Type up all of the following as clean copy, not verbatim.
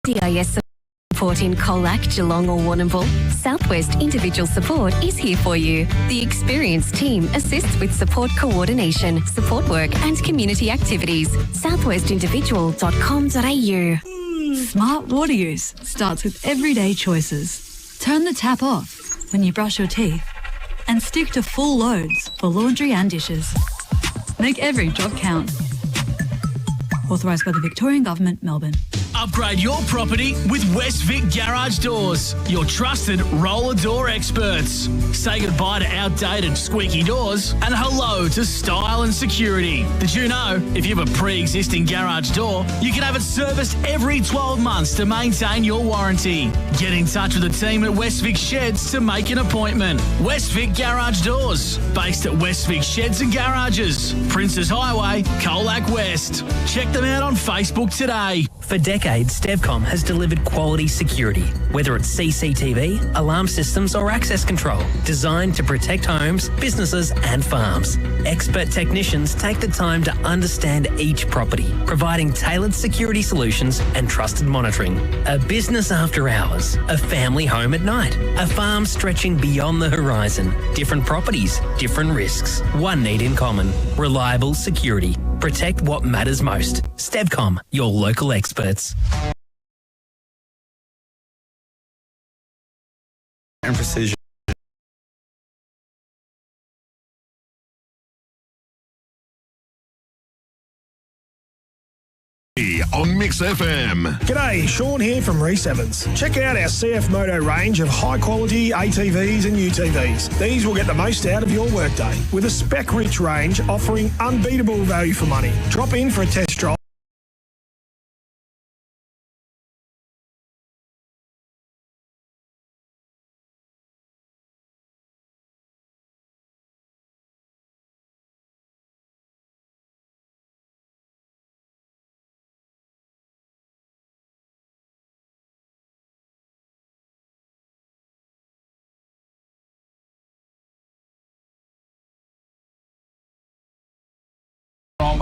DIS support in Colac, Geelong or Warrnambool, Southwest Individual Support is here for you. The experienced team assists with support coordination, support work and community activities. southwestindividual.com.au. Smart water use starts with everyday choices. Turn the tap off when you brush your teeth and stick to full loads for laundry and dishes. Make every drop count. Authorised by the Victorian Government, Melbourne. Upgrade your property with West Vic Garage Doors, your trusted roller door experts. Say goodbye to outdated squeaky doors and hello to style and security. Did you know if you have a pre-existing garage door, you can have it serviced every 12 months to maintain your warranty? Get in touch with the team at West Vic Sheds to make an appointment. West Vic Garage Doors, based at West Vic Sheds and Garages, Princes Highway, Colac West. Check them out on Facebook today. For decades, Stevcom has delivered quality security, whether it's CCTV, alarm systems or access control, designed to protect homes, businesses and farms. Expert technicians take the time to understand each property, providing tailored security solutions and trusted monitoring. A business after hours, a family home at night, a farm stretching beyond the horizon. Different properties, different risks. One need in common: reliable security. Protect what matters most. Stevcom, your local experts. And precision. On Mix FM. G'day, Sean here from Reese Evans. Check out our CF Moto range of high-quality ATVs and UTVs. These will get the most out of your workday with a spec-rich range offering unbeatable value for money. Drop in for a test drive. From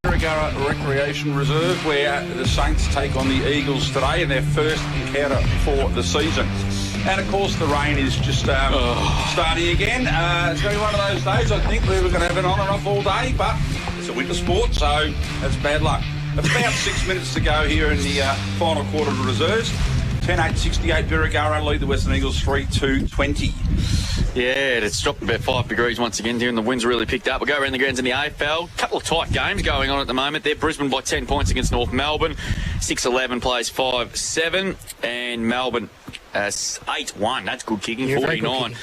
Birregurra Recreation Reserve, where the Saints take on the Eagles today in their first encounter for the season. And of course the rain is just starting again. It's going to be one of those days, I think, where we're going to have it on and off all day, but it's a winter sport, so that's bad luck. About 6 minutes to go here in the final quarter of the reserves. 10-8-68 Birregurra lead the Western Eagles 3-2-20. Yeah, it's dropped about 5 degrees once again here and the wind's really picked up. We'll go around the grounds in the AFL. A couple of tight games going on at the moment there. Brisbane by 10 points against North Melbourne. 6-11 plays 5-7 and Melbourne 8-1. That's good kicking, 49.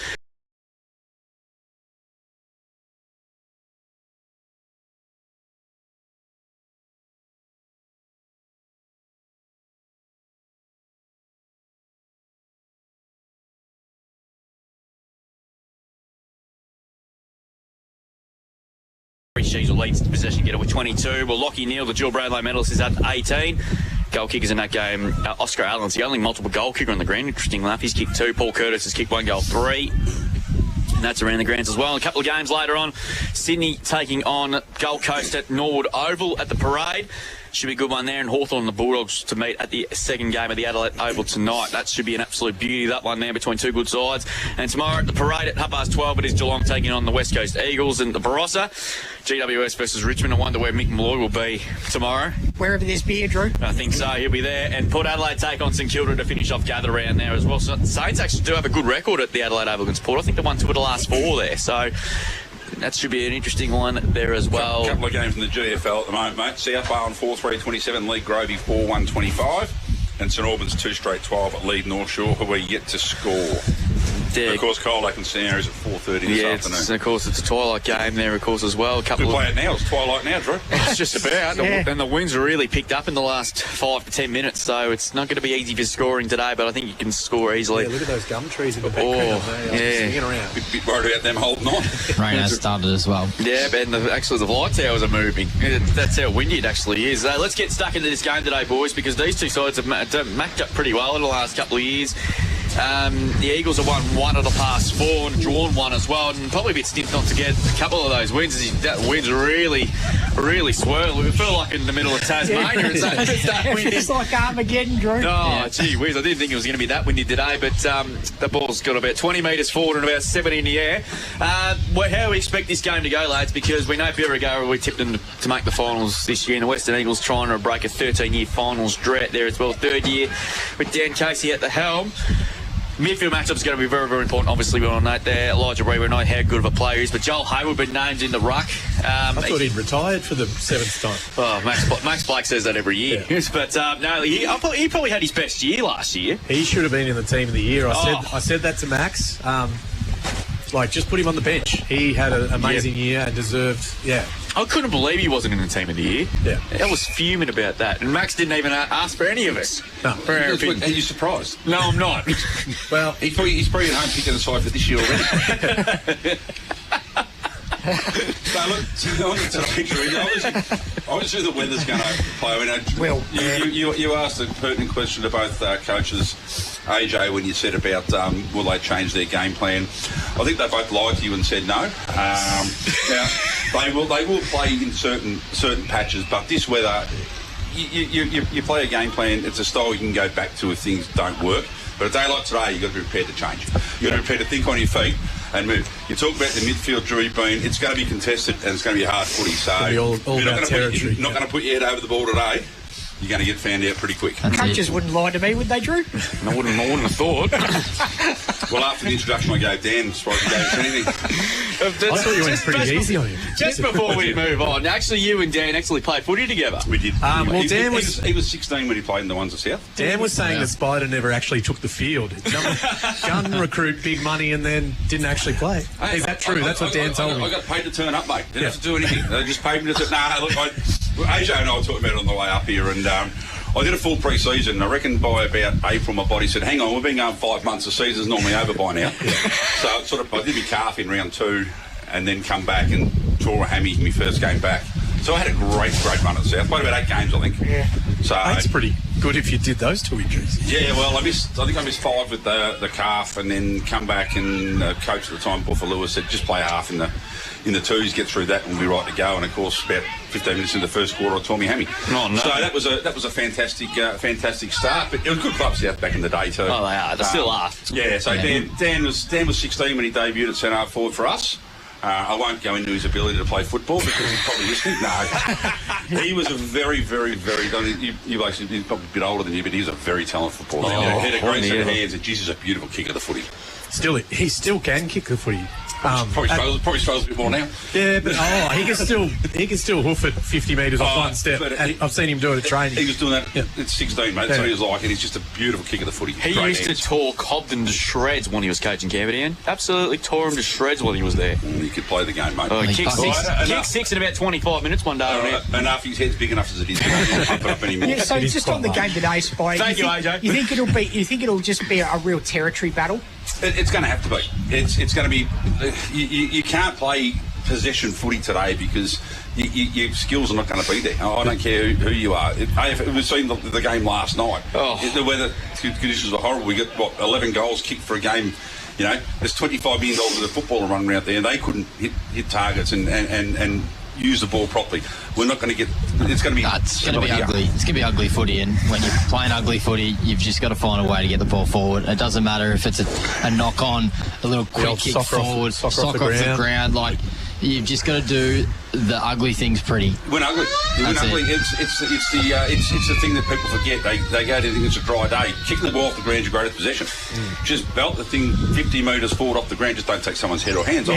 Sheasel leads the possession getter with 22. Well, Lockie Neal, the dual Brownlow medalist, is at 18. Goal kickers in that game, Oscar Allen's the only multiple goal kicker on the ground. Interesting enough, he's kicked 2. Paul Curtis has kicked 1 goal, 3. And that's around the grounds as well. A couple of games later on, Sydney taking on Gold Coast at Norwood Oval at the Parade. Should be a good one there. And Hawthorn and the Bulldogs to meet at the second game of the Adelaide Oval tonight. That should be an absolute beauty, that one there between two good sides. And tomorrow at the Parade at 12:30, it is Geelong taking on the West Coast Eagles and the Barossa. GWS versus Richmond. I wonder where Mick Malloy will be tomorrow. Wherever there's beer, Drew. I think so. He'll be there. And Port Adelaide take on St Kilda to finish off gather round there as well. So the Saints actually do have a good record at the Adelaide Oval against Port. I think they won 2 of the last 4 there. So that should be an interesting one there as well. A couple of games in the GFL at the moment, mate. South Barwon 4-3-27, lead Grovey 4-1-25. And St Albans 2 straight 12 lead North Shore, who are yet to score. Yeah. Of course, Colac and St Mary's at 4:30 this afternoon. Of course, it's a twilight game there, of course, as well. We play it now. It's twilight now, Drew. It's just about. Yeah. And the winds are really picked up in the last 5 to 10 minutes, so it's not going to be easy for scoring today, but I think you can score easily. Yeah, look at those gum trees in the background. Swinging around. Bit worried about them holding on. Rain has started as well. Yeah, and actually the light towers are moving. That's how windy it actually is. Let's get stuck into this game today, boys, because these two sides have matched up pretty well in the last couple of years. The Eagles have won 1 of the past 4 and drawn 1 as well, and probably a bit stiff not to get a couple of those wins. That wind's really swirl. We feel like in the middle of Tasmania. It's like Armageddon, Drew. Oh, gee whiz. I didn't think it was going to be that windy today, but the ball's got about 20 metres forward and about 70 in the air. How do we expect this game to go, lads? Because we know Birregurra, we tipped them to make the finals this year, and the Western Eagles trying to break a 13-year finals drought there as well. 3rd year with Dan Casey at the helm. Midfield matchup's going to be very, very important. Obviously, we all know that Elijah Reid, we know how good of a player he is, but Joel Hayward been named in the ruck. I thought he'd retired for the 7th time. Oh, Max Blake says that every year. Yeah. But no, he probably had his best year last year. He should have been in the team of the year. I said that to Max. Just put him on the bench. He had an amazing year and deserved, I couldn't believe he wasn't in the team of the year. Yeah. I was fuming about that. And Max didn't even ask for any of us. No. Are you surprised? No, I'm not. Well, he's probably at home picking the side for this year already. So look, on to today, Drew. Obviously the weather's going to play. You asked a pertinent question to both coaches, AJ, when you said about will they change their game plan. I think they both lied to you and said no. Now they will play in certain patches, but this weather, you play a game plan. It's a style you can go back to if things don't work. But a day like today, you've got to be prepared to change. You've got to be prepared to think on your feet and move. You talk about the midfield, Drew Bean. It's going to be contested and it's going to be hard footy. So all you're not territory. You're not going to put your head over the ball today. You're going to get found out pretty quick. Coaches wouldn't lie to me, would they, Drew? I wouldn't have thought. Well, after the introduction I gave Dan, I'm surprised he gave us anything. I thought you went pretty easy on him. Just before we move on, actually, you and Dan actually played footy together. We did. Dan he was 16 when he played in the ones at South. Dan was saying that Spider never actually took the field. Gun recruit, big money, and then didn't actually play. Hey, is that true? That's what Dan told me. I got paid to turn up, mate. Didn't have to do anything. They just paid me to turn up. Look, AJ and I were talking about it on the way up here, and I did a full pre-season. I reckon by about April, my body said, hang on, we've been going 5 months. The season's normally over by now. So I did my calf in round 2 and then come back and tore a hammy in my first game back. So I had a great run at South. Played about 8 games, I think. Yeah. So that's pretty good if you did those 2 injuries. Yeah, well, I think I missed 5 with the calf and then come back, and the coach at the time, Buffer Lewis, said just play half in the twos, get through that and we'll be right to go. And of course, about 15 minutes in the first quarter, I tore me hammy. Oh, no. So that was a fantastic start. But it was a good club South back in the day too. Oh, they are. They still are. Yeah. So yeah. Dan was 16 when he debuted at centre forward for us. I won't go into his ability to play football because he's probably listening. No, he was a very, very, very. He's probably a bit older than you, but he was a very talented footballer. He had a great set of hands, and Jesus, a beautiful kick of the footy. He still can kick the footy. Probably struggles a bit more now. Yeah, but he can still hoof it 50 metres off one step. And I've seen him do it at training. He was doing that at 16, mate. That's what he was like, and he's just a beautiful kick of the footy. He used to tore Cobden to shreds when he was coaching Camberdown. Absolutely tore him to shreds while he was there. He could play the game, mate. Kick 6 in about 25 minutes one day. Enough. His head's big enough as it is. He can't pump it up anymore. Yeah, so just on the game today, Spike. Thank you, AJ. You think it'll just be a real territory battle? It's going to have to be. It's going to be. You can't play possession footy today because your skills are not going to be there. I don't care who you are. We've seen the game last night. The weather conditions were horrible. We got 11 goals kicked for a game. You know, there's $25 million of football running around there, and they couldn't hit targets and use the ball properly. We're not going to get. It's going to be. It's going to be ugly. It's going to be ugly footy, and when you're playing ugly footy, you've just got to find a way to get the ball forward. It doesn't matter if it's a knock on, a little quick kick forward, soccer off the ground. Like you've just got to do the ugly things pretty. When ugly, it's the thing that people forget. They go to think it's a dry day. Kicking the ball off the ground is your greatest possession. Just belt the thing 50 metres forward off the ground. Just don't take someone's head or hands off.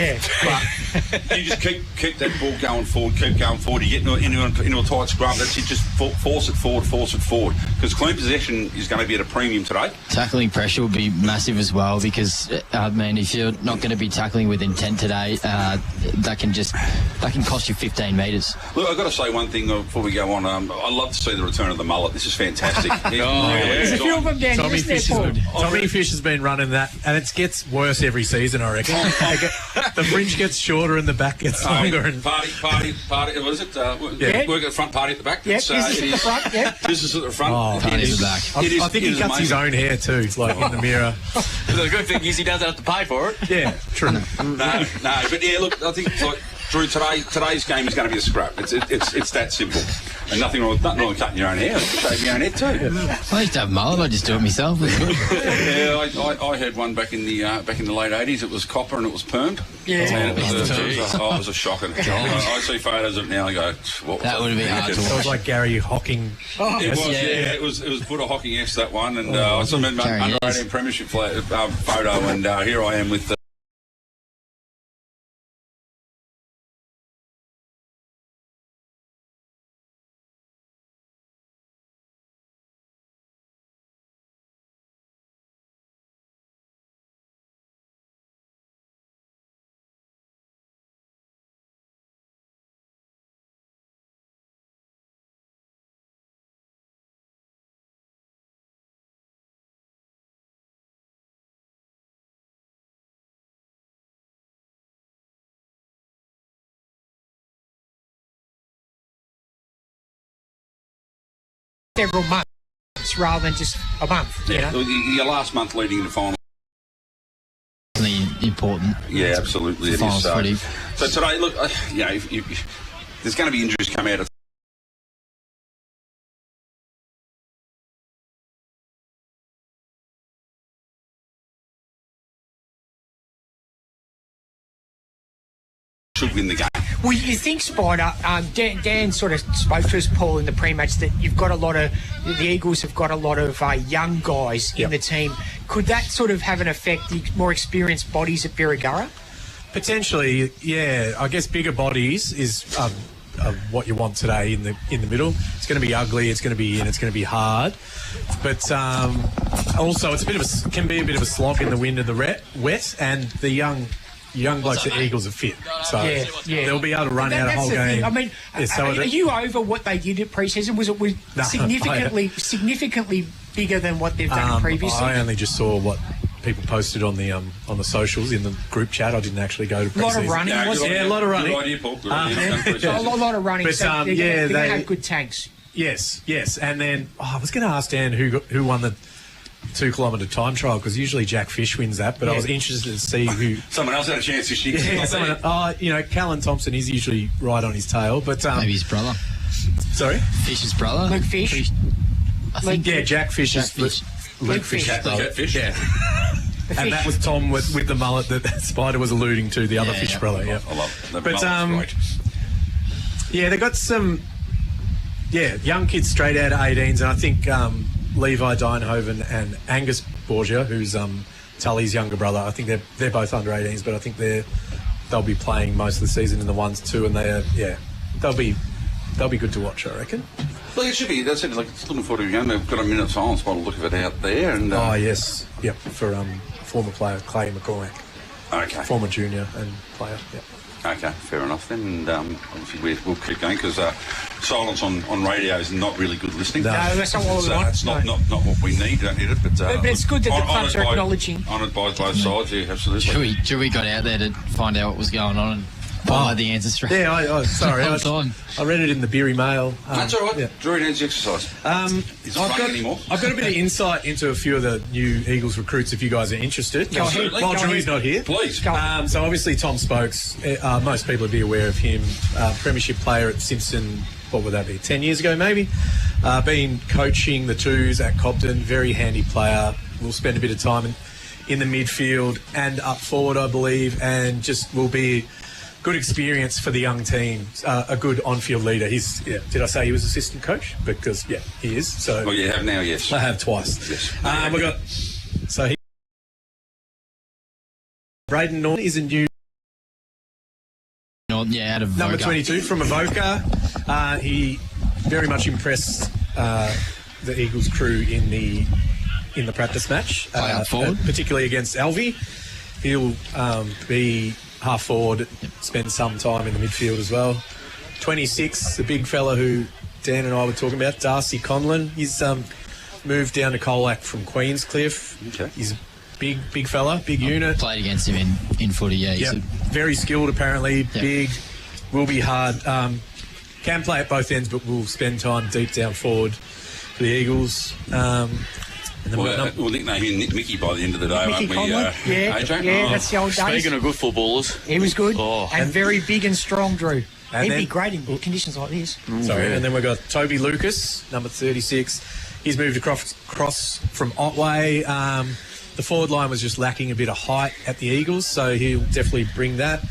But you just keep that ball going forward. Keep going forward. You get into a tight scrum. That's it. Just force it forward. Because clean possession is going to be at a premium today. Tackling pressure will be massive as well because if you're not going to be tackling with intent today, that can cost extra 15 metres. Look, I've got to say one thing before we go on. I love to see the return of the mullet. This is fantastic. There's a few of them down Tommy here, Tommy Fish has been running that, and it gets worse every season, I reckon. The fringe gets shorter and the back gets longer. And Party. What is it? Work at the front, party at the back. Yeah, business at the front, yeah. Business at the front. Party at the back. I think he cuts his own hair too, like in the mirror. The good thing is he doesn't have to pay for it. Yeah, true. No, but yeah, look, I think it's like Drew. Today's game is going to be a scrap. It's that simple, and nothing wrong with cutting your own hair. Shaving your own head too. I used to have a mullet. I just do it myself. It's good. Yeah, I had one back in the late '80s. It was copper and it was permed. Yeah, and it was a shocker. I see photos of it now. I go, what was That would have been hard to It was watch. like Gary Hocking. It was, yeah. It was Buddha Hocking-esque, that one, and I remember under 18 premiership photo, and here I am with. several months rather than just a month. Yeah, You know? your last month leading into final. Important. Yeah, absolutely. It is. Finals footy. So today, look, there's going to be injuries come out of. Should win the game. Well, you think, Spider, Dan sort of spoke to us, Paul, in the pre-match that you've got the Eagles have got a lot of young guys in the team. Could that sort of have an effect, the more experienced bodies at Birregurra? Potentially, yeah. I guess bigger bodies is what you want today in the middle. It's going to be ugly. It's going to be it's going to be hard. But also, it's can be a bit of a slog in the wind and the wet, and the young blokes at Eagles are fit, so they'll be able to run out a whole game. I mean, are you over what they did at pre-season? Was it significantly bigger than what they've done previously? I only just saw what people posted on the socials in the group chat. I didn't actually go to pre-season. A lot of running, wasn't it? Yeah, a lot of running. Good idea, Paul. Good idea. A lot of running. But, so they're going to have good tanks. Yes. And then I was going to ask Dan who won the 2 kilometre time trial, because usually Jack Fish wins that, but I was interested to see who. Someone else had a chance this year. Callan Thompson is usually right on his tail, but maybe his brother. Sorry, Fish's brother. Luke Fish. I think. Jack Fish is Luke Fish. Jack Fish. Yeah. And that was Tom with the mullet that Spider was alluding to, the other Fish brother. Yeah, I love that. But great. Yeah, they got some young kids straight out of 18s, and I think Levi Dienhoven and Angus Borgia, who's Tully's younger brother. I think they're both under 18s, but I think they'll be playing most of the season in the 1s too, and they'll be good to watch, I reckon. Well, it should be. That's it. Like, looking forward to the game. They've got a minute of silence by the look of it out there. And yes, yep, for former player Clay McCormack. Okay. Former junior and player. Yep. Okay, fair enough then. And obviously we'll keep going, because silence on radio is not really good listening. No, that's not what we want. It's not what we need. Don't need it. But it's good that the clubs are acknowledging. Honoured by both sides. Yeah, absolutely. Chewy got out there to find out what was going on and follow the answers straight. Yeah, I read it in the Beery Mail. That's all right. Drew needs exercise. I've got a bit of insight into a few of the new Eagles recruits, if you guys are interested. Go ahead. While Drew's not here. Please. So obviously Tom Spokes, most people would be aware of him, premiership player at Simpson, what would that be, 10 years ago maybe? Been coaching the twos at Cobden, very handy player. We'll spend a bit of time in the midfield and up forward, I believe, and just will be good experience for the young team. A good on-field leader. Did I say he was assistant coach? Because he is. So. Well, you have now, yes. I have twice. Yes. Braden Norton is a new. Out of number Voca. 22 from Avoca. He very much impressed the Eagles crew in the practice match, forward. particularly against Alvey. He'll be half forward, spends some time in the midfield as well. 26, the big fella who Dan and I were talking about, Darcy Conlon. He's moved down to Colac from Queenscliff. Okay. He's a big fella, big unit. Played against him in footy, yeah. Yep. Very skilled, apparently. Yep. Big, will be hard. Can play at both ends, but will spend time deep down forward for the Eagles. We'll nickname him Mickey by the end of the day, Mickey won't we, Conlon. AJ? That's the old days. Speaking of good footballers. He was good and very big and strong, Drew. He'd be great in conditions like this. And then we've got Toby Lucas, number 36. He's moved across from Otway. The forward line was just lacking a bit of height at the Eagles, so he'll definitely bring that.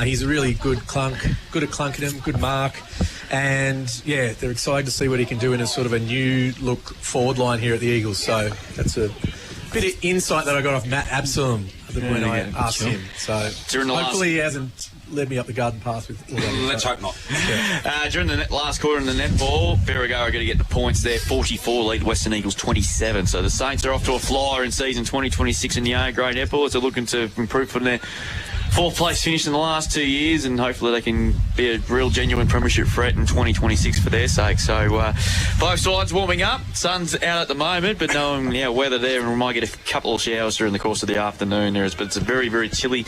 He's a really good at clunking him, good mark. And, yeah, they're excited to see what he can do in a sort of a new-look forward line here at the Eagles. So that's a bit of insight that I got off Matt Absalom when I asked him. So hopefully he hasn't led me up the garden path with all that. Let's hope not. During the last quarter in the netball, Birregurra are going to get the points there. 44 lead Western Eagles 27. So the Saints are off to a flyer in season 2026 in the A-grade netball. So looking to improve from their fourth place finish in the last 2 years, and hopefully they can be a real genuine premiership threat in 2026 for their sake. So both sides warming up. Sun's out at the moment, but knowing weather there, and we might get a couple of showers during the course of the afternoon there. But it's a very, very chilly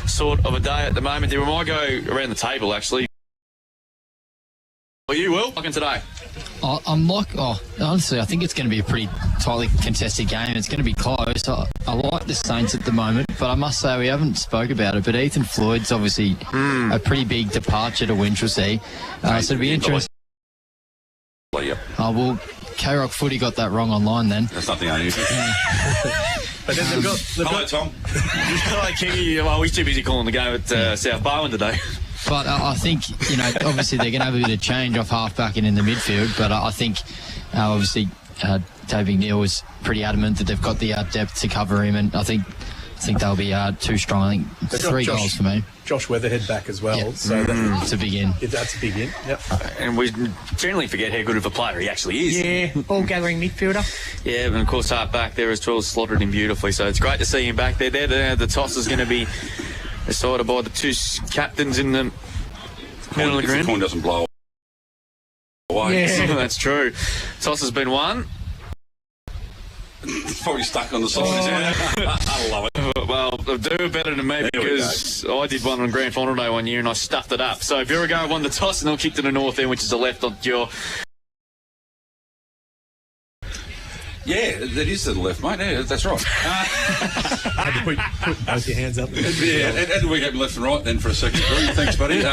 sort of a day at the moment. There we might go around the table actually. Are you, Will? Looking today? Honestly, I think it's going to be a pretty tightly contested game. It's going to be close. I like the Saints at the moment, but I must say we haven't spoke about it. But Ethan Floyd's obviously a pretty big departure to Winchelsea. So it'd be interesting. Well, K-Rock Footy got that wrong online then. That's nothing unusual. But then they've got Hello, Tom. Hello, Kingy. Well, we're too busy calling the game at South Barwon today. But I think, obviously they're going to have a bit of change off half-back and in the midfield. But I think, obviously, Dave McNeil was pretty adamant that they've got the depth to cover him. And I think they'll be too strong. I think 3 goals for me. Josh Weatherhead back as well. Yep. So that's a big in. That's a big in, yep. And we generally forget how good of a player he actually is. Yeah, ball-gathering midfielder. Yeah, and of course, half-back there as well, slotted him beautifully. So it's great to see him back there. The toss is going to be decided by the two captains in the middle of the ground. The coin doesn't blow away. Yeah. That's true. Toss has been won. It's probably stuck on the sausage. I love it. Well, they'll do it better than me because I did one on Grand Final Day one year and I stuffed it up. So Birregurra won the toss and they'll kick to the north end, which is the left on your... Yeah, that is to the left, mate. Yeah, that's right. Had to put both your hands up. Yeah, and we go left and right then for a second. Thanks, buddy. Look,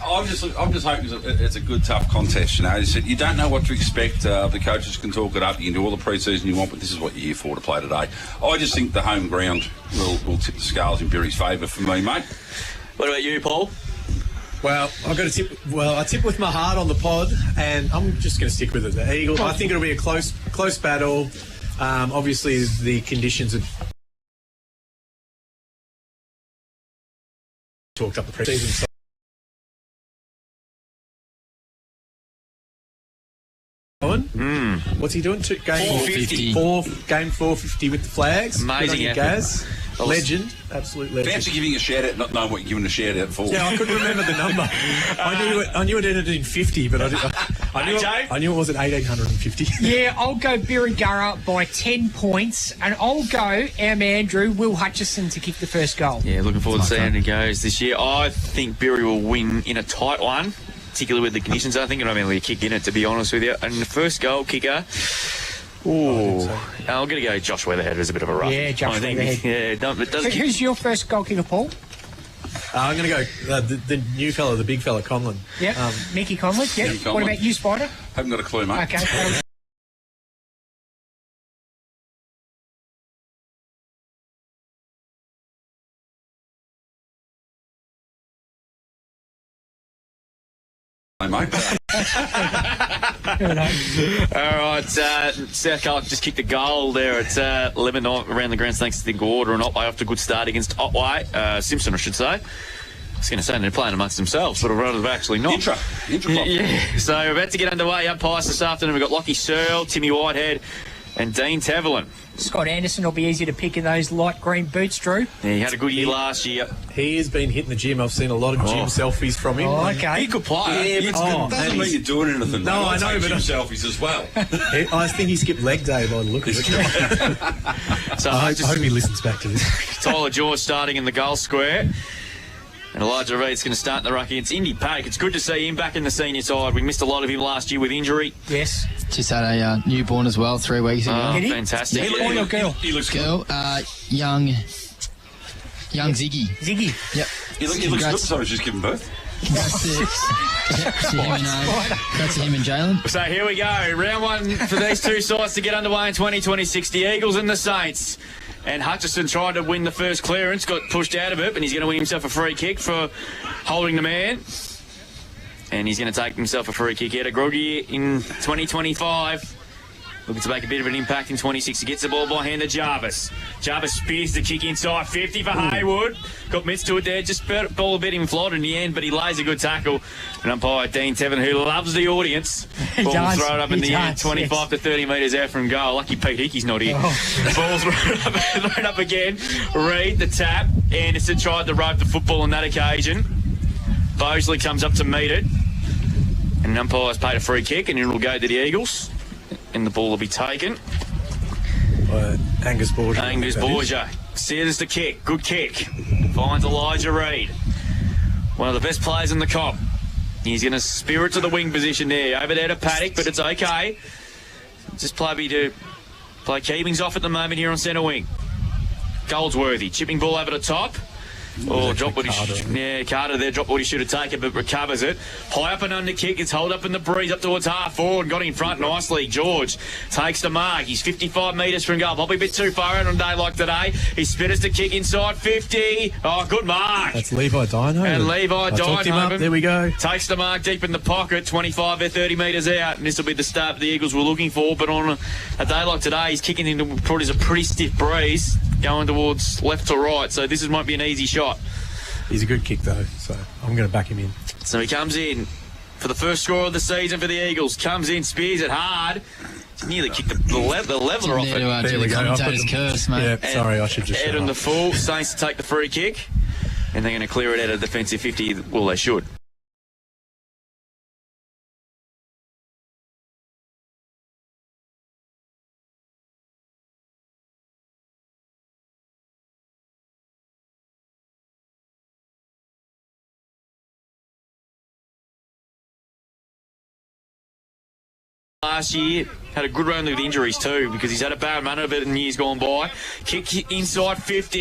I'm just hoping it's a good, tough contest. You don't know what to expect. The coaches can talk it up. You can do all the pre-season you want, but this is what you're here for, to play today. I just think the home ground will tip the scales in Birry's favour for me, mate. What about you, Paul? Well, I've got to tip. Well, I tip with my heart on the pod, and I'm just going to stick with it. The Eagles. I think it'll be a close battle. Obviously, the conditions have talked up the preseason. What's he doing? Game 450. Game 450 with the flags. Amazing, Gaz. Legend, absolute legend. Fancy giving a shout out, not knowing what you're giving a shout out for. Yeah, I couldn't remember the number. I knew it ended in 50, but I knew it wasn't 1850. Yeah, I'll go Birregurra by 10 points, and I'll go our man Drew, Will Hutchison, to kick the first goal. Yeah, looking forward to seeing how it goes this year. I think Birry will win in a tight one, particularly with the conditions. I think it'll only be a kick in it, to be honest with you. And the first goal kicker. I'm going to go Josh Weatherhead as a bit of a rough. Yeah, Josh Weatherhead. Yeah, who's your first goal kicker, Paul? I'm going to go the new fella, the big fella, Conlon. Yep, Mickey Conlon. Yep. Conlon. What about you, Spider? Haven't got a clue, mate. Okay. Mate. All right, South Carolina just kicked a goal there at 11 around the grounds thanks to the Gorder and Otway after a good start against Otway. Simpson, I should say. I was going to say they're playing amongst themselves, but I've actually not. Intra club. Yeah, so we're about to get underway. Umpires this afternoon. We've got Lockie Searle, Timmy Whitehead, And Dean Tevelin. Scott Anderson will be easy to pick in those light green boots, Drew. Yeah, he had a good year last year. He has been hitting the gym. I've seen a lot of gym selfies from him. Oh, okay. He could play. Yeah, It doesn't mean you're doing anything. No, I know, but but selfies as well. I think he skipped leg day by the look of it. So I hope he listens back to this. Tyler George starting in the goal square. And Elijah Reid's going to start in the ruck against Indy Paddock. It's good to see him back in the senior side. We missed a lot of him last year with injury. Yes. Just had a newborn as well 3 weeks ago. Oh, fantastic. Boy or girl? He looks Girl, young Ziggy. Ziggy. Yep. He looks good, so he's just giving birth. Congrats to him and Jalen. So here we go. Round one for these two sides to get underway in 2026. The Eagles and the Saints. And Hutchison tried to win the first clearance, got pushed out of it, and he's going to win himself a free kick for holding the man. And he's going to take himself a free kick out of Groggy in 2025. Looking to make a bit of an impact in 26. He gets the ball by hand to Jarvis. Jarvis spears the kick inside 50 for Haywood. Got mitts to it there. Just ball a bit in flight in the end, but he lays a good tackle. And umpire Dean Tevin, who loves the audience, ball will throw it up in the air, 25 to 30 metres out from goal. Lucky Pete Hickey's not here. Ball's thrown up again. Reid, the tap. Anderson tried to rope the football on that occasion. Bosley comes up to meet it. And umpire's paid a free kick, and it'll go to the Eagles. And the ball will be taken. Angus Borgia. Angus Borgia. Sears the kick. Good kick. Finds Elijah Reid. One of the best players in the comp. He's going to spear it to the wing position there. Over there to Paddock, but it's okay. Just play Keeping's off at the moment here on centre wing. Goldsworthy. Chipping ball over the top. Oh, drop what Carter there dropped what he should have taken, but recovers it. High up and under kick. It's held up in the breeze up towards half forward. Got in front nicely. George takes the mark. He's 55 metres from goal. Probably a bit too far out on a day like today. He spitters the kick inside 50. Oh, good mark. That's Levi Dino. And Levi Dino. There we go. Takes the mark deep in the pocket. 25 or 30 metres out. And this will be the start the Eagles were looking for. But on a day like today, he's kicking into what is a pretty stiff breeze going towards left to right. So this might be an easy shot. He's a good kick, though, so I'm going to back him in. So he comes in for the first score of the season for the Eagles. Comes in, spears it hard. Nearly kicked the leveller off it. There we go. Commentator's curse, mate. Yeah, sorry, I should just Ed on the full. Saints to take the free kick. And they're going to clear it out of defensive 50. Well, they should. Last year, had a good run with injuries too, because he's had a bad run of it in years gone by. Kick inside 50.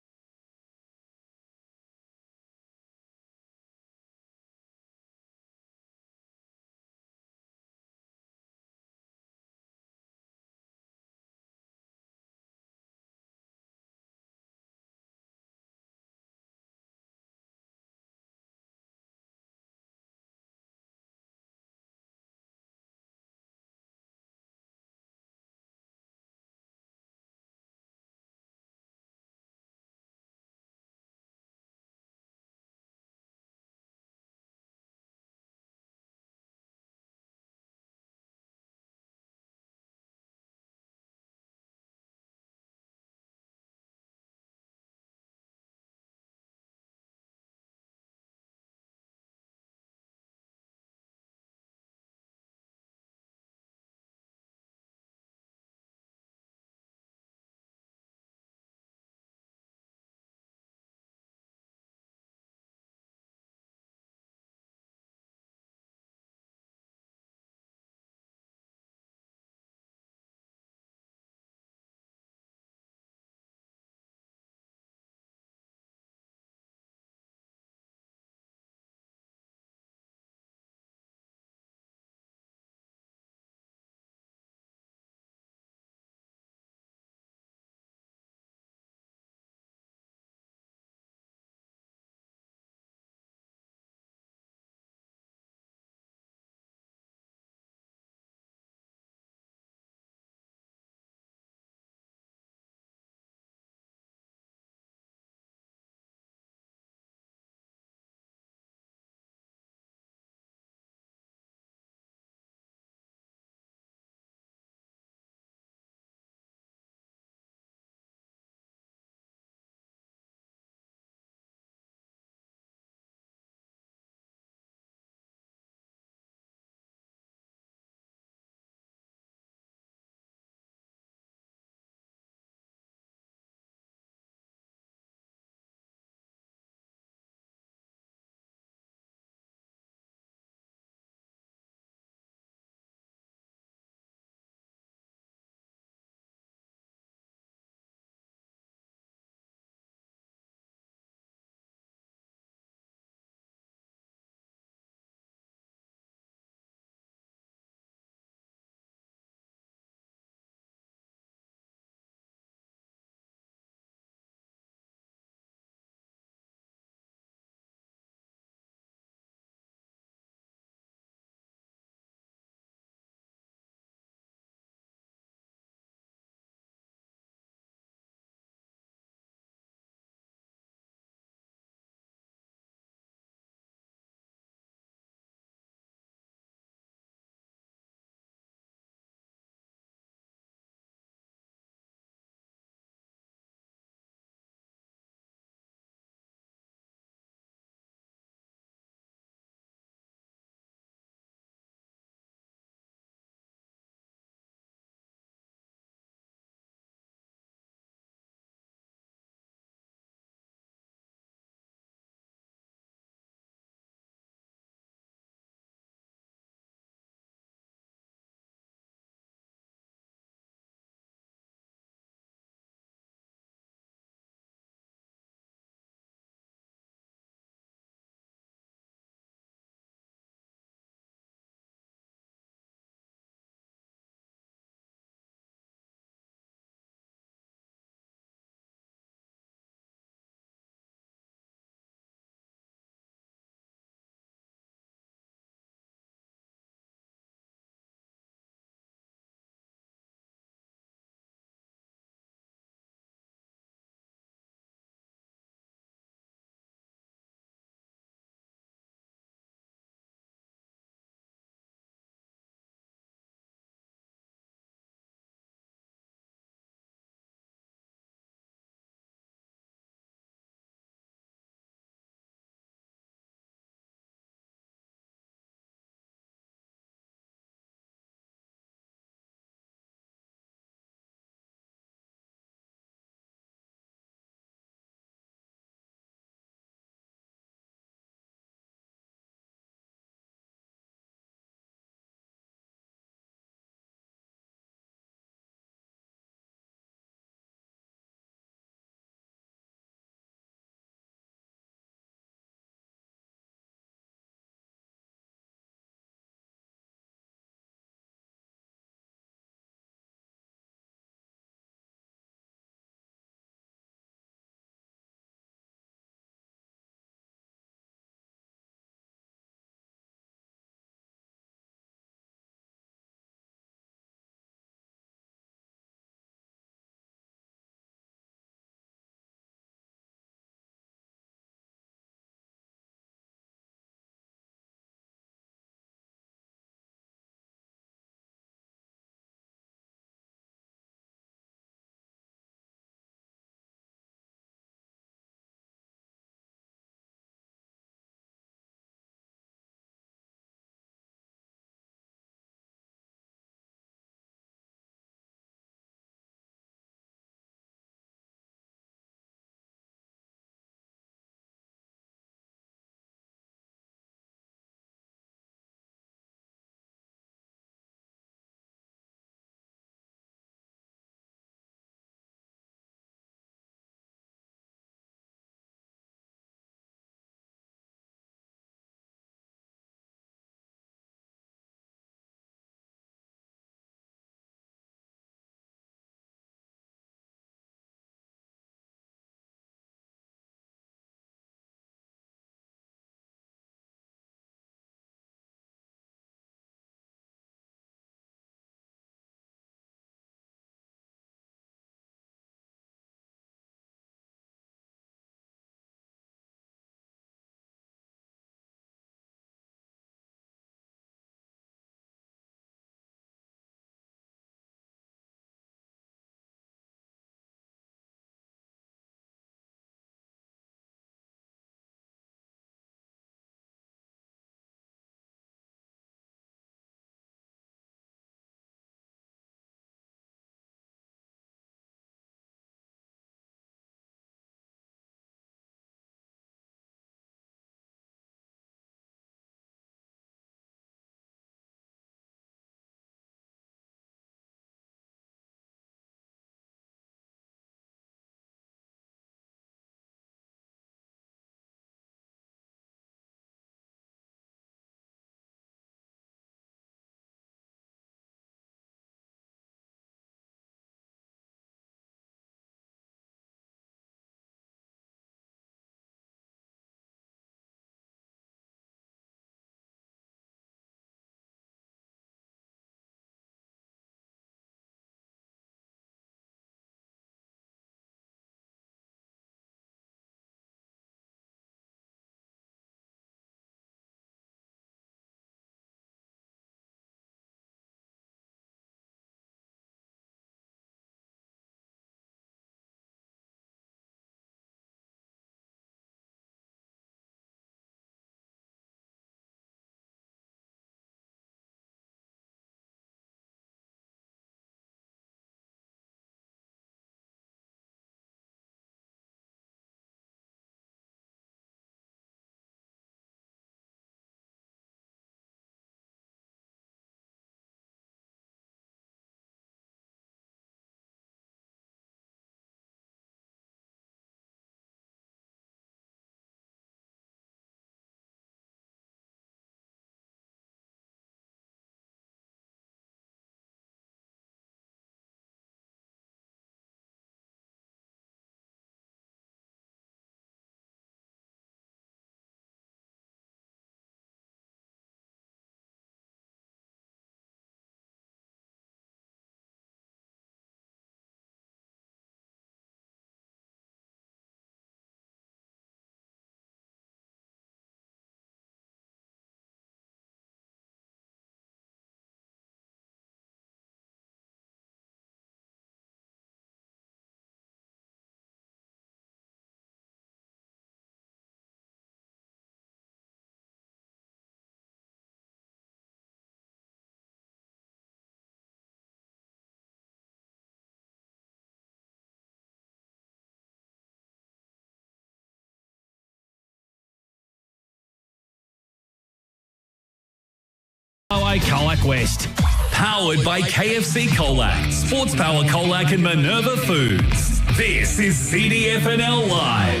by Colac West. Powered by KFC Colac, Sports Power Colac and Minerva Foods. This is CDFNL Live.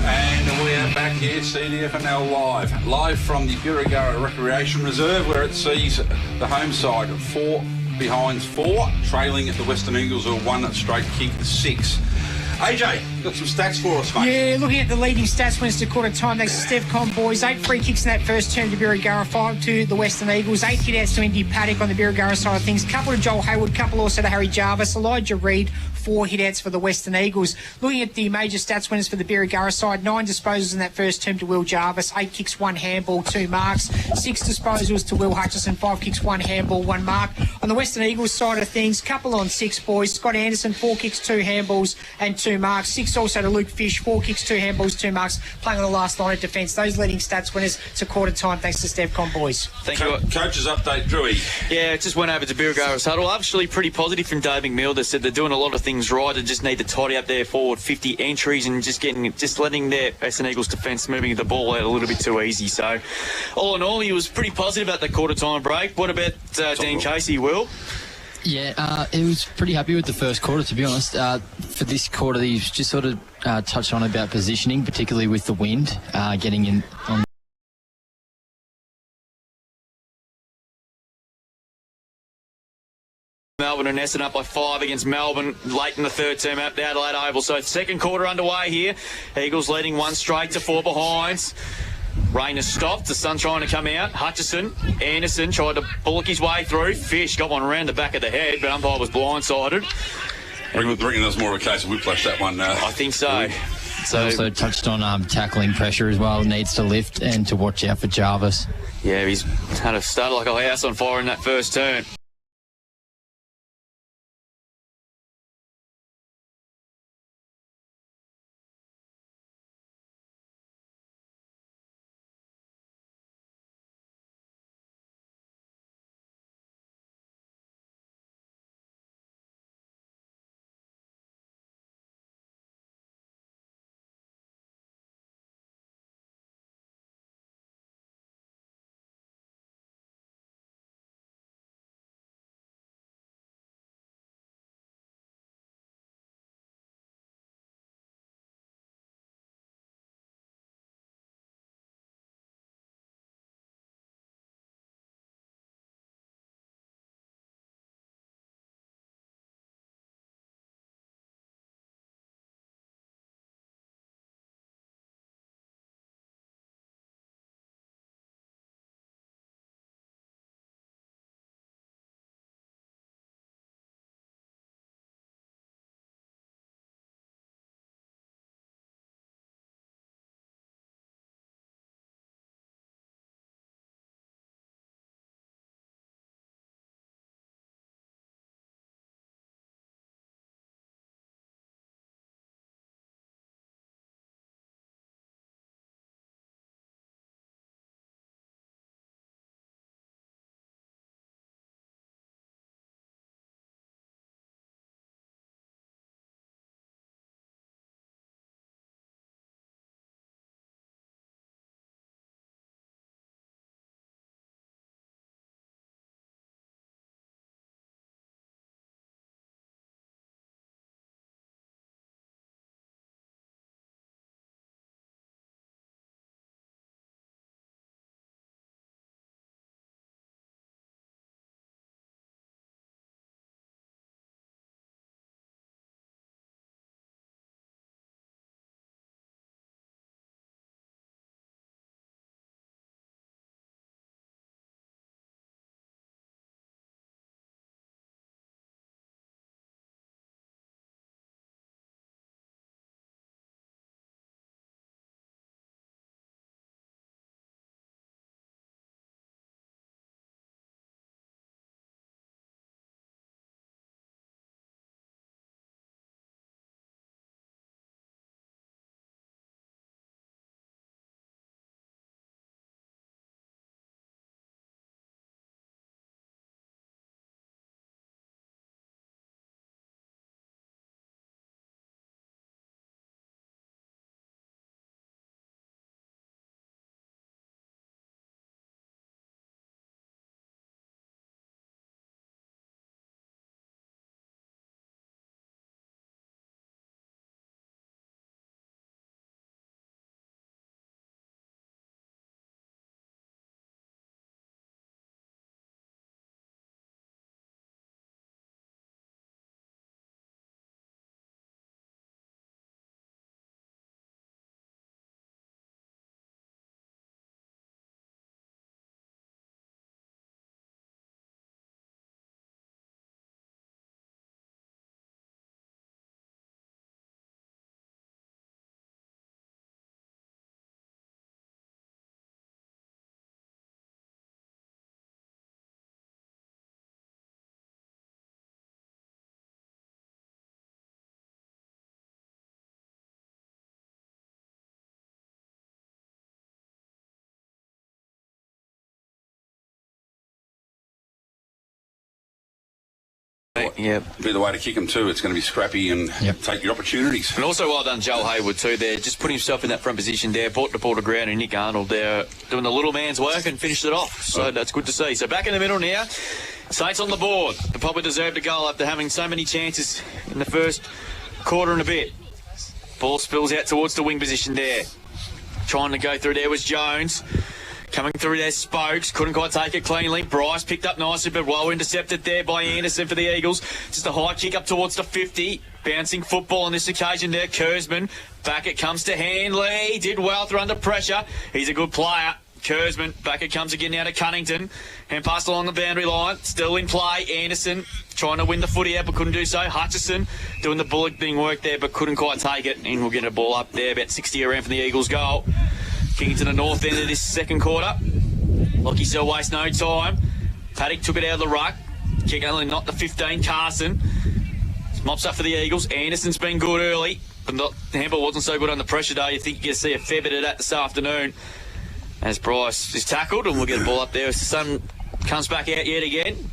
And we are back here, CDFNL Live. Live from the Birregurra Recreation Reserve, where it sees the home side 4 behind 4, trailing at the Western Eagles, or 1 straight kick 6. AJ, got some stats for us, mate. Yeah, looking at the leading stats when it's to quarter time, they Stevcon boys, 8 free kicks in that first term to Birregurra, 5 to the Western Eagles, 8 hit-outs to Indy Paddock on the Birregurra side of things, couple to Joel Hayward, couple also to Harry Jarvis, Elijah Reid, 4 hit-outs for the Western Eagles. Looking at the major stats winners for the Birregurra side, 9 disposals in that first term to Will Jarvis, 8 kicks, 1 handball, 2 marks, 6 disposals to Will Hutchison, 5 kicks, 1 handball, 1 mark. On the Western Eagles side of things, couple on 6 boys, Scott Anderson, 4 kicks, 2 handballs and 2 marks, 6 also to Luke Fish, 4 kicks, 2 handballs, 2 marks, playing on the last line of defence. Those leading stats winners to quarter time, thanks to Stevcon boys. Thank you. Coach's update, Drewy. Yeah, it just went over to Birregurra's huddle. Actually pretty positive from Dave McMill. They said they're doing a lot of things right. They just need to tidy up their forward 50 entries and just letting their Western Eagles defence moving the ball out a little bit too easy. So all in all, he was pretty positive about the quarter time break. What about Dean Casey, Will? Yeah, he was pretty happy with the first quarter, to be honest. For this quarter, he's just sort of touched on about positioning, particularly with the wind, getting in on. Melbourne and Essendon up by 5 against Melbourne late in the third term at the Adelaide Oval. So second quarter underway here. Eagles leading 1 straight to 4 behinds. Rain has stopped. The sun trying to come out. Hutchison, Anderson tried to bullock his way through. Fish got one around the back of the head, but umpire was blindsided. I reckon that was more of a case of whiplash, that one. I think so. So also touched on tackling pressure as well. Needs to lift and to watch out for Jarvis. Yeah, he's had a start like a house on fire in that first turn. Yep. Be the way to kick them too. It's going to be scrappy and take your opportunities. And also well done Joel Hayward too there, just putting himself in that front position there, brought the ball to ground, and Nick Arnold there doing the little man's work and finished it off. So that's good to see. So back in the middle now, Saints on the board. They probably deserved a goal after having so many chances in the first quarter and a bit. Ball spills out towards the wing position there. Trying to go through there was Jones. Coming through their Spokes, couldn't quite take it cleanly. Bryce picked up nicely, but well intercepted there by Anderson for the Eagles. Just a high kick up towards the 50. Bouncing football on this occasion there. Kurzman, back it comes to Handley. Did well through under pressure. He's a good player. Kurzman, back it comes again now to Cunnington. And passed along the boundary line. Still in play. Anderson trying to win the footy out, but couldn't do so. Hutchison doing the bullet thing work there, but couldn't quite take it. And we'll get a ball up there, about 60 around from the Eagles' goal. Kicking to the north end of this second quarter. Lockie still waste no time. Paddock took it out of the ruck. Kick only not the 15. Carson mops up for the Eagles. Anderson's been good early, but the handball wasn't so good under pressure though. You think you're going to see a fair bit of that this afternoon as Bryce is tackled, and we'll get a ball up there as the sun comes back out yet again.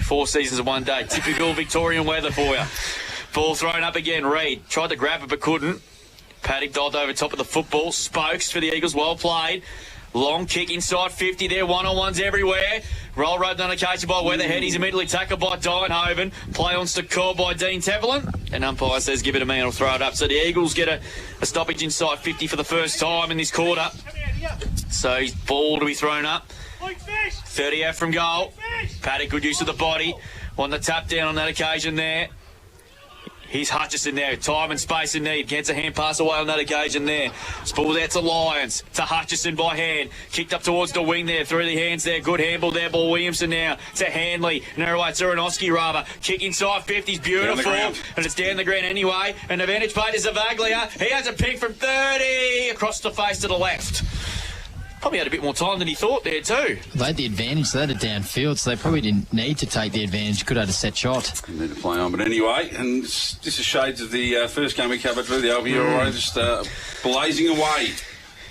4 seasons in one day. Typical Victorian weather for you. Ball thrown up again. Reid tried to grab it but couldn't. Paddock dived over top of the football. Spokes for the Eagles, well played. Long kick inside 50 there, one-on-ones everywhere. Roll road on occasion by Weatherhead. He's immediately tackled by Dienhoven. Play on to call by Dean Tevelin. And umpire says give it a man, he'll throw it up. So the Eagles get a stoppage inside 50 for the first time in this quarter. So his ball to be thrown up. 30 out from goal. Paddock, good use of the body. On the tap down on that occasion there. Here's Hutchison there. Time and space in need. Gets a hand pass away on that occasion there. Spools out to Lyons. To Hutchison by hand. Kicked up towards the wing there. Through the hands there. Good handball there. Ball Williamson now. To Handley. Narrow way. Zeranoski rather. Kick inside 50's beautiful. And it's down the ground anyway. And the vantage plate is Zavaglia. He has a pick from 30. Across the face to the left. Probably had a bit more time than he thought there too. They had the advantage, they had it downfield, so they probably didn't need to take the advantage. Could have had a set shot. Didn't need to play on, but anyway, and this is shades of the first game we covered through the LBRO, just blazing away,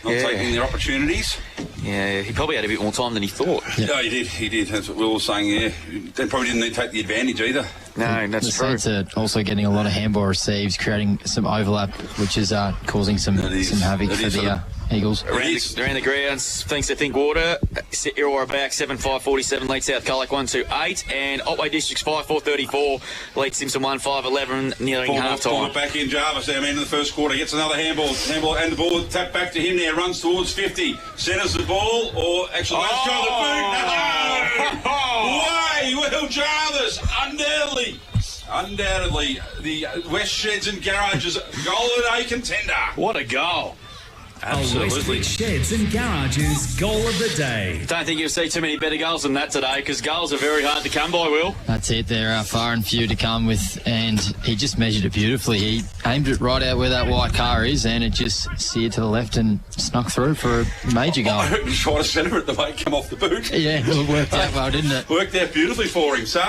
not taking their opportunities. Yeah, he probably had a bit more time than he thought. Yeah, he did. That's what Will was saying, yeah. They probably didn't need to take the advantage either. No, that's true. The Saints are also getting a lot of handball receives, creating some overlap, which is causing some havoc for the Eagles. Around the grounds, thanks to Think Water, Illawarra back 7-5-47, lead South Colac 1-2-8, and Otway Districts 5-4-34, lead Simpson 1-5-11, nearing half-time. Back in Jarvis, our man in the first quarter, gets another handball, and the ball tapped back to him there, runs towards 50, centres the ball, or actually let's try the boot. Way, Will Jarvis, undoubtedly, the West Sheds and Garages goal of the day contender. What a goal. Absolutely. Sheds and Garages goal of the day. Don't think you'll see too many better goals than that today, because goals are very hard to come by, Will. That's it. There are far and few to come with, and he just measured it beautifully. He aimed it right out where that white car is, and it just steered to the left and snuck through for a major goal. I heard him try to centre it the way it came off the boot. Yeah, it worked out well, didn't it? Worked out beautifully for him. So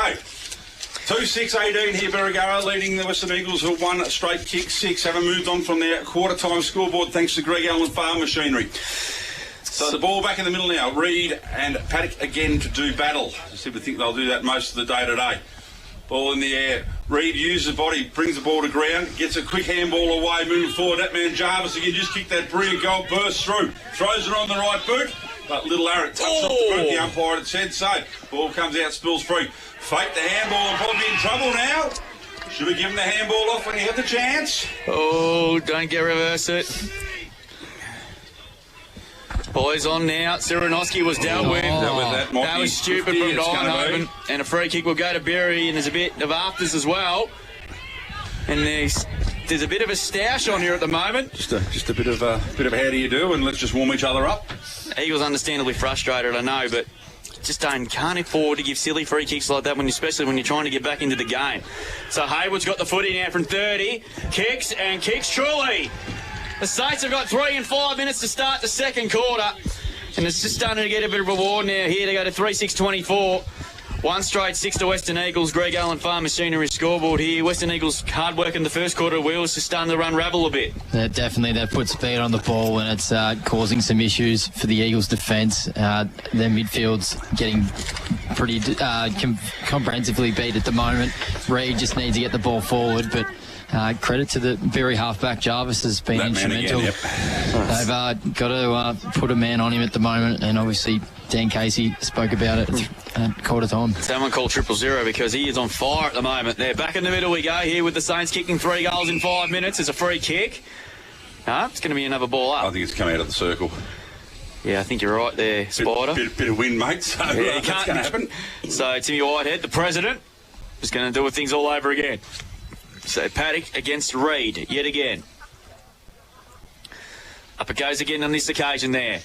2-6-18 here, Birregurra leading the Western Eagles who won straight kick 6. Haven't moved on from their quarter-time scoreboard thanks to Greg Allen Farm Machinery. So the ball back in the middle now. Reid and Paddock again to do battle. I seem to think they'll do that most of the day today. Ball in the air. Reid uses the body, brings the ball to ground, gets a quick handball away, moving forward. That man Jarvis again just kicked that brilliant goal, burst through, throws it on the right boot. But little Aaron touched off the boot, the umpire had said so. Ball comes out, spills free. Fake the handball and probably be in trouble now. Should have given the handball off when he had the chance. Oh, don't get reverse it. Boys on now. Zeranoski was dealt with. That was stupid from Dienhoven. And a free kick will go to Berry, and there's a bit of afters as well. And there's a bit of a stoush on here at the moment. Just a bit of how do you do, and let's just warm each other up. Eagles understandably frustrated, I know, but just can't afford to give silly free kicks like that, especially when you're trying to get back into the game. So Hayward's got the footy now from 30, kicks truly. The Saints have got 3 and 5 minutes to start the second quarter, and it's just starting to get a bit of reward now here. They go to 3-6-24. One straight 6 to Western Eagles. Greg Allen Farm Machinery scoreboard here. Western Eagles hard work in the first quarter. Wheels just starting to unravel a bit. Yeah, definitely, they've put speed on the ball and it's causing some issues for the Eagles' defence. Their midfield's getting pretty comprehensively beat at the moment. Reid just needs to get the ball forward, but credit to the very halfback Jarvis has been instrumental. Again, yep. They've got to put a man on him at the moment, and obviously Dan Casey spoke about it at quarter time. Someone called 000 because he is on fire at the moment. There, back in the middle we go here with the Saints kicking 3 goals in 5 minutes. It's a free kick. It's going to be another ball up. I think it's come out of the circle. Yeah, I think you're right there, Spider. Bit of wind, mate. So yeah, that's going to happen. So Timmy Whitehead, the president, is going to do things all over again. So Paddock against Reid yet again. Up it goes again on this occasion there.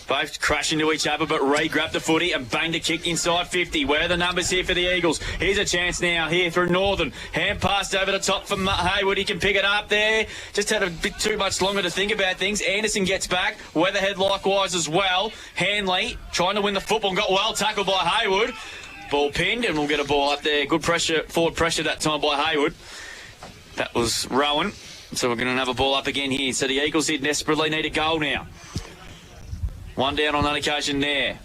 Both crash into each other, but Reid grabbed the footy and banged a kick inside 50. Where are the numbers here for the Eagles? Here's a chance now here for Northern. Hand passed over the top for Hayward. He can pick it up there. Just had a bit too much longer to think about things. Anderson gets back. Weatherhead likewise as well. Hanley trying to win the football and got well tackled by Hayward. Ball pinned and we'll get a ball up there. Good pressure, forward pressure that time by Hayward. That was Rowan. So we're going to have a ball up again here. So the Eagles here desperately need a goal now. One down on that occasion there.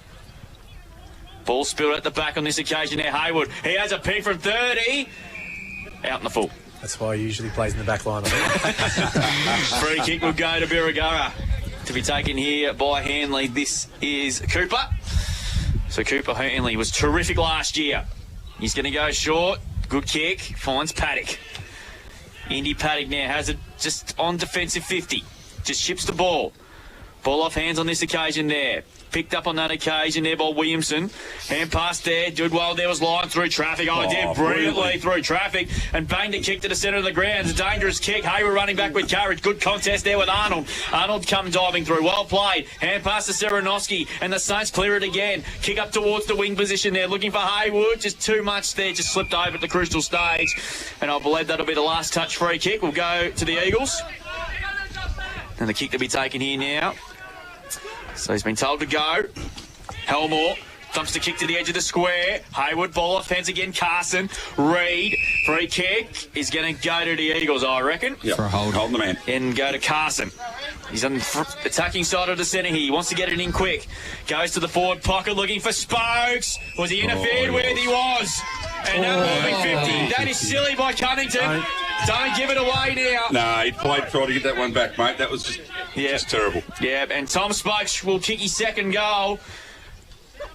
Ball spilled at the back on this occasion there. Hayward, he has a ping from 30. Out in the full. That's why he usually plays in the back line. Free kick will go to Birregurra. To be taken here by Hanley. This is Cooper. So Cooper Hanley was terrific last year. He's going to go short. Good kick. Finds Paddock. Indy Paddock now has it just on defensive 50. Just ships the ball. Ball off hands on this occasion there. Picked up on that occasion there by Williamson. Hand pass there. Did well. There was line through traffic. Did brilliantly through traffic. And banged a kick to the centre of the ground. It's a dangerous kick. Hayward running back with courage. Good contest there with Arnold. Arnold come diving through. Well played. Hand pass to Serenovsky. And the Saints clear it again. Kick up towards the wing position there. Looking for Hayward. Just too much there. Just slipped over at the crucial stage. And I believe that'll be the last touch free kick. We'll go to the Eagles. And the kick to be taken here now. So he's been told to go. Helmore dumps the kick to the edge of the square. Hayward, ball off hands again. Carson, Reid, free kick is going to go to the Eagles, I reckon. Yep. For a hold. Hold the man. And go to Carson. He's on the attacking side of the centre here. He wants to get it in quick. Goes to the forward pocket looking for Spokes. Was he interfered with? He was. And now moving 50. That is silly by Cunnington. Don't give it away now. No, he played trying to get that one back, mate. That was just terrible. Yeah, and Tom Spokes will kick his second goal.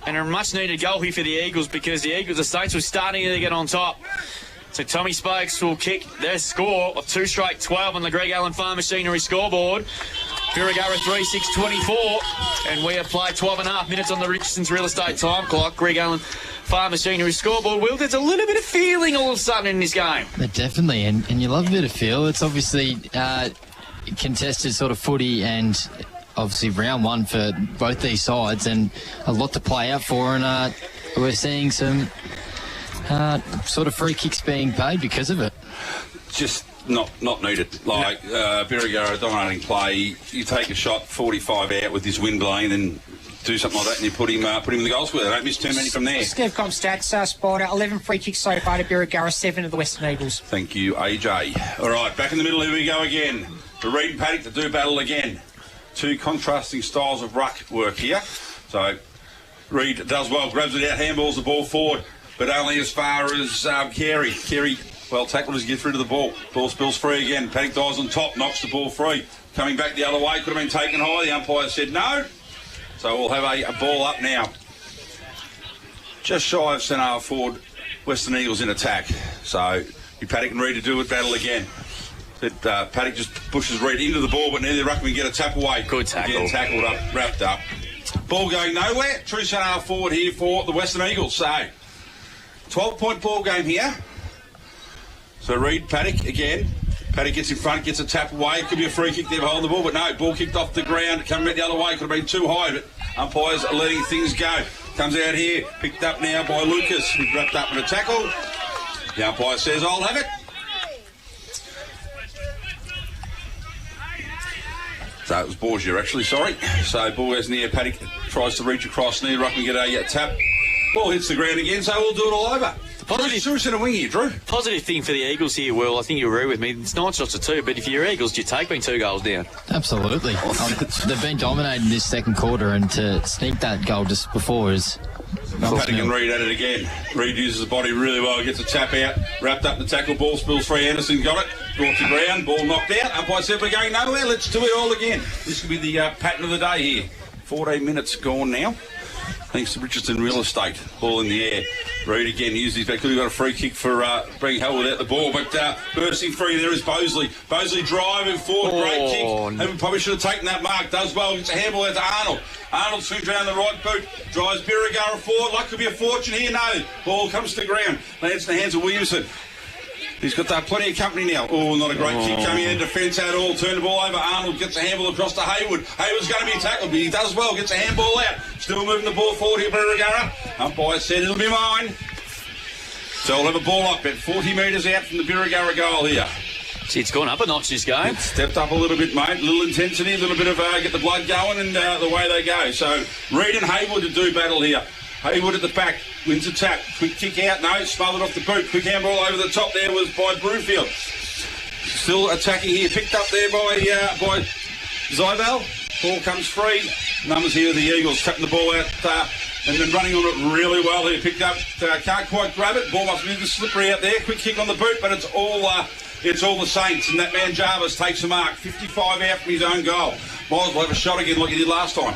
And a much-needed goal here for the Eagles because the Saints were starting to get on top. So Tommy Spokes will kick their score of 2 straight 12 on the Greg Allen Farm Machinery scoreboard. Birregurra 3-6-24. And we have played 12.5 minutes on the Richardson's Real Estate time clock. Greg Allen Farm Machinery scoreboard. Will, there's a little bit of feeling all of a sudden in this game. Definitely, and you love a bit of feel. It's obviously contested sort of footy and obviously round one for both these sides and a lot to play out for, and we're seeing some sort of free kicks being paid because of it. Just not needed. Like Birregurra dominating play, you take a shot 45 out with this wind blowing and do something like that and you put him in the goal square. They don't miss too many from there. Stevcom stats, Spider, 11 free kicks so far to Birregurra, 7 of the Western Eagles. Thank you, AJ. All right, back in the middle, here we go again. The Reid and Paddock to do battle again. 2 contrasting styles of ruck work here. So Reid does well, grabs it out, handballs the ball forward, but only as far as Carey. Carey, well tackled as he gets rid of the ball. Ball spills free again. Paddock dives on top, knocks the ball free. Coming back the other way, could have been taken high. The umpire said no. So we'll have a ball up now. Just shy of centre forward, Western Eagles in attack. So Paddock and Reid to do it, battle again. Paddock just pushes Reid into the ball, but neither ruckman get a tap away. Good tackle. Again, tackled up, wrapped up. Ball going nowhere. True centre forward here for the Western Eagles. So 12-point ball game here. So Reid, Paddock again. Paddock gets in front, gets a tap away. Could be a free kick there behind the ball, but no. Ball kicked off the ground, coming back the other way. Could have been too high, but umpires are letting things go. Comes out here, picked up now by Lucas. He's wrapped up in a tackle. The umpire says, I'll have it. So it was Borgia, actually, sorry. So ball goes near, Paddock tries to reach across near, ruck and get a tap. Ball hits the ground again, so we'll do it all over. Drew's in a wing here, Drew. Positive thing for the Eagles here, Will, I think you agree with me. It's 9 shots to 2, but if you're Eagles, do you take being 2 goals down? Absolutely. They've been dominating this second quarter, and to sneak that goal just before is... Paddock and Reid at it again. Reid uses the body really well, gets a tap out, wrapped up the tackle, ball spills free. Anderson got it, brought to ground, ball knocked out. Umpire said we're going nowhere, let's do it all again. This could be the pattern of the day here. 14 minutes gone now. Thanks to Richardson Real Estate. Ball in the air. Reid again uses his back. Could have got a free kick for bringing Hell without the ball, but bursting free there is Bosley. Bosley driving forward, great kick. And probably should have taken that mark. Does well, gets a handball out to Arnold. Arnold swings around the right boot, drives Birregurra forward. Luck could be a fortune here. No, ball comes to the ground. Lands in the hands of Williamson. He's got plenty of company now. Oh, not a great kick coming in defence at all. Turn the ball over. Arnold gets a handball across to Hayward. Hayward's going to be tackled, but he does well. Gets a handball out. Still moving the ball forward here, Birregurra. Umpire said it'll be mine. So we'll have a ball up at 40 metres out from the Birregurra goal here. See, it's gone up a notch this game. It's stepped up a little bit, mate. A little intensity, a little bit of get the blood going, and the way they go. So Reid and Hayward to do battle here. Hayward at the back, wins a tap, quick kick out, no, smothered off the boot, quick handball over the top there was by Brewfield. Still attacking here, picked up there by Zybel. Ball comes free. Numbers here, the Eagles cutting the ball out and then running on it really well here. Picked up, can't quite grab it. Ball must be slippery out there. Quick kick on the boot, but it's all the Saints. And that man Jarvis takes the mark. 55 out from his own goal. Might as well have a shot again like he did last time.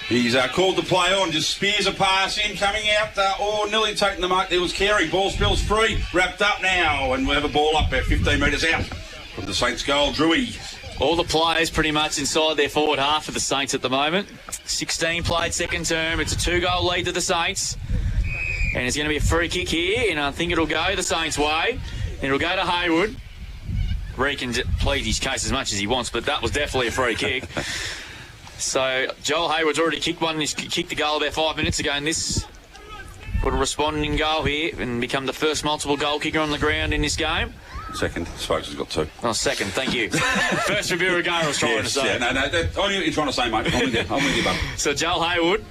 He's called the play on, just spears a pass in, coming out, nearly taking the mark. There was Carey, ball spills free, wrapped up now, and we'll have a ball up about 15 metres out from the Saints' goal. Drewy. All the players pretty much inside their forward half of the Saints at the moment. 16 played second term. It's a 2-goal lead to the Saints. And it's going to be a free kick here, and I think it'll go the Saints' way. And it'll go to Hayward. Reid can plead his case as much as he wants, but that was definitely a free kick. So Joel Hayward's already kicked one. He's kicked the goal about 5 minutes ago, and this would respond in goal here and become the first multiple goal kicker on the ground in this game. Second. Spokes has got 2. Oh, second. Thank you. First for Birregurra, I was trying to say. Yeah, no, I know what you're trying to say, mate. I'm with you, bud. So Joel Hayward.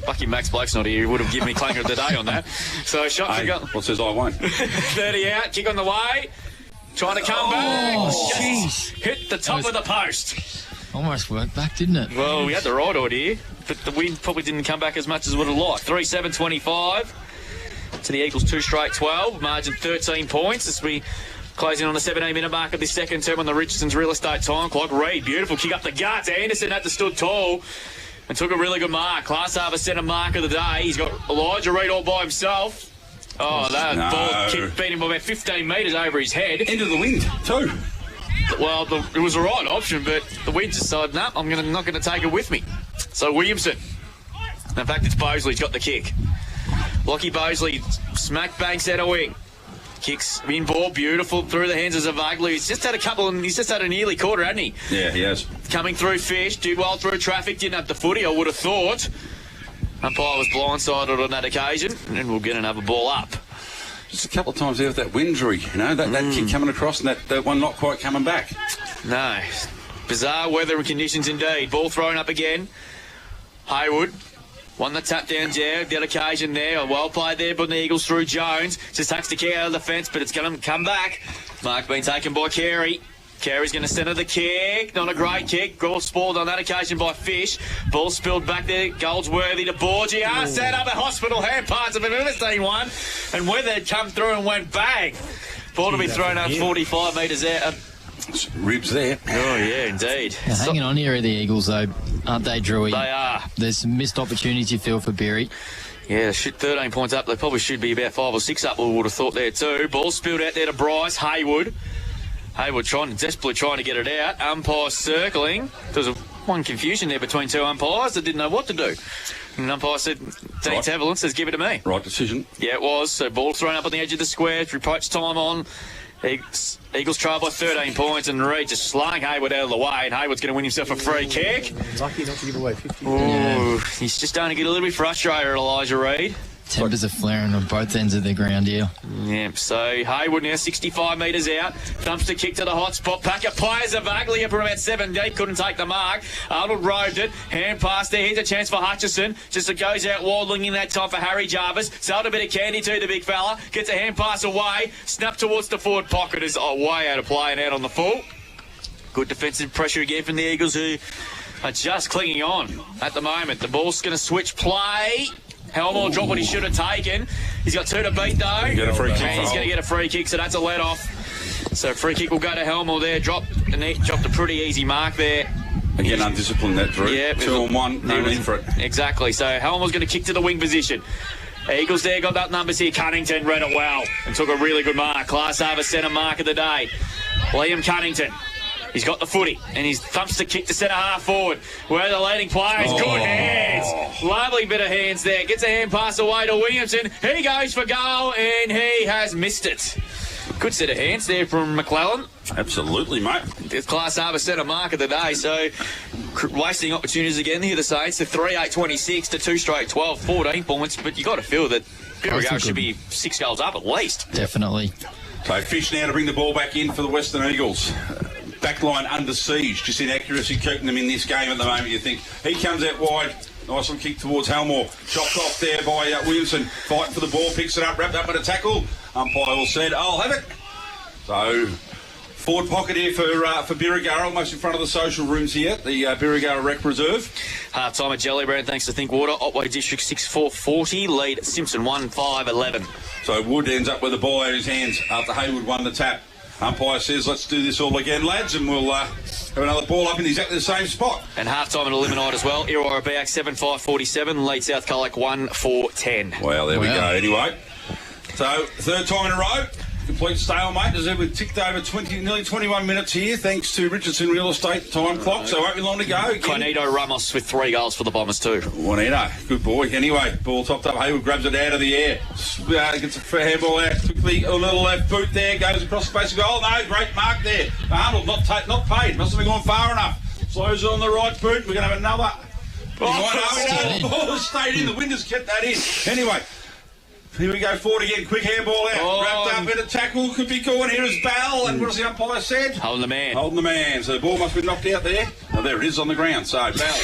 Lucky Max Blake's not here. He would have given me clanger of the day on that. So shot for goal. What says I won't? 30 out. Kick on the way. Trying to come back. Jeez. Hit the top of the post. Almost worked back, didn't it? Well, we had the right idea, but the wind probably didn't come back as much as would have liked. 3-7-25 to the Eagles, 2 straight 12, margin 13 points as we close in on the 17-minute mark of this second term on the Richardson's Real Estate time clock. Reid, beautiful kick up the guts. Anderson had to stood tall and took a really good mark. Class Harbour centre mark of the day. He's got Elijah Reid all by himself. Oh, that ball kick beat him by about 15 metres over his head. Into the wind, too. Well, it was the right option, but the wind decided, no, I'm not going to take it with me. So Williamson. In fact, it's Bosley. He's got the kick. Lockie Bosley, smack bang centre wing. Kicks in ball, beautiful, through the hands of Zavaglu. He's just had a nearly quarter, hasn't he? Yeah, he has. Coming through Fish, did well through traffic, didn't have the footy, I would have thought. Umpire was blindsided on that occasion, and we'll get another ball up. Just a couple of times there with that wind, Drew, that kick coming across and that one not quite coming back. No. Bizarre weather and conditions indeed. Ball thrown up again. Hayward won the tap down there, that occasion there. Well played there by the Eagles through Jones. Just takes the Carey out of the fence, but it's going to come back. Mark being taken by Carey. Carey's going to centre the kick. Not a great kick. Goal spoiled on that occasion by Fish. Ball spilled back there. Goldsworthy to Borgia. Set up a hospital hand pass if I've ever seen one. And Weather had come through and went bang. Ball to be thrown up 45 metres out. Ribs there. Oh, yeah, indeed. Now, hanging on here are the Eagles, though, aren't they, Drewy? They are. There's some missed opportunities you feel for Birri. Yeah, 13 points up. They probably should be about 5 or 6 up, we would have thought there too. Ball spilled out there to Bryce. Hayward desperately trying to get it out. Umpire circling. There was one confusion there between 2 umpires that didn't know what to do. And umpire said, Dean Tevelin says, give it to me. Right decision. Yeah, it was. So ball thrown up on the edge of the square. Reproach time on. Eagles trail by 13 points, and Reid just slung Hayward out of the way, and Hayward's going to win himself a free kick. Lucky not to give away 50. Ooh, he's just starting to get a little bit frustrated, Elijah Reid. Tempers are flaring on both ends of the ground here. Yeah, so Haywood now 65 metres out. Thumps the kick to the hot spot. Packer players are back. Leah from about 7 deep. Couldn't take the mark. Arnold roved it. Hand pass there. Here's a chance for Hutchison. Just it goes out wide, looking that time for Harry Jarvis. Sold a bit of candy to the big fella. Gets a hand pass away. Snap towards the forward pocket is way out of play and out on the full. Good defensive pressure again from the Eagles, who are just clinging on at the moment. The ball's going to switch play. Helmore dropped what he should have taken. He's got 2 to beat, though. Get a free kick. And he's going to get a free kick, so that's a let-off. So free kick will go to Helmore there. Dropped a pretty easy mark there. Again, undisciplined that, Drew. Yeah, 2 on 1, no need for it. Exactly. So Helmore's going to kick to the wing position. Eagles there got that numbers here. Cunnington read it well and took a really good mark. Class over centre mark of the day. Liam Cunnington. He's got the footy and he thumps the kick to centre half forward. Where the leading players, good hands. Lovely bit of hands there. Gets a hand pass away to Williamson. He goes for goal and he has missed it. Good set of hands there from McClellan. Absolutely, mate. It's Class Harbour centre mark of the day, so wasting opportunities again here, the Saints. The 3-8-26 to 2 straight 12, 14 points, but you got to feel that Birregurra should be 6 goals up at least. Definitely. So Fish now to bring the ball back in for the Western Eagles. Backline under siege, just inaccuracy keeping them in this game at the moment, you think. He comes out wide. Nice little kick towards Helmore. Chopped off there by Williamson. Fight for the ball, picks it up, wrapped up with a tackle. Umpire all said, I'll have it. So, forward pocket here for Birregurra, almost in front of the social rooms here, the Birregurra Rec Reserve. Half time at Jellybrand, thanks to Think Water. Otway District 6-4-40, lead Simpson 1-5-11. So Wood ends up with the ball out of his hands after Haywood won the tap. Umpire says, let's do this all again, lads, and we'll have another ball up in exactly the same spot. And half-time at Eliminate as well. Iroara Biak 7-5-47, lead South Colac 1-4-10. Well, there we go, anyway. So, third time in a row. Complete stalemate as we've ticked over nearly 21 minutes here, thanks to Richardson Real Estate time clock, so won't be long to go. Juanito Ramos with 3 goals for the Bombers too. Juanito, good boy. Anyway, ball topped up. Haywood grabs it out of the air. Gets a handball out quickly. A little left boot there, goes across the base of goal. No, great mark there. Arnold not paid. Must have been going far enough. Slows on the right boot. We're going to have another. The ball has stayed in. The wind has kept that in. Anyway. Here we go, forward again, quick handball out, wrapped up in a tackle, could be going. Here is Bell, and what has the umpire said? Holding the man. Holding the man, so the ball must be knocked out there. Oh, there it is on the ground, so Bell.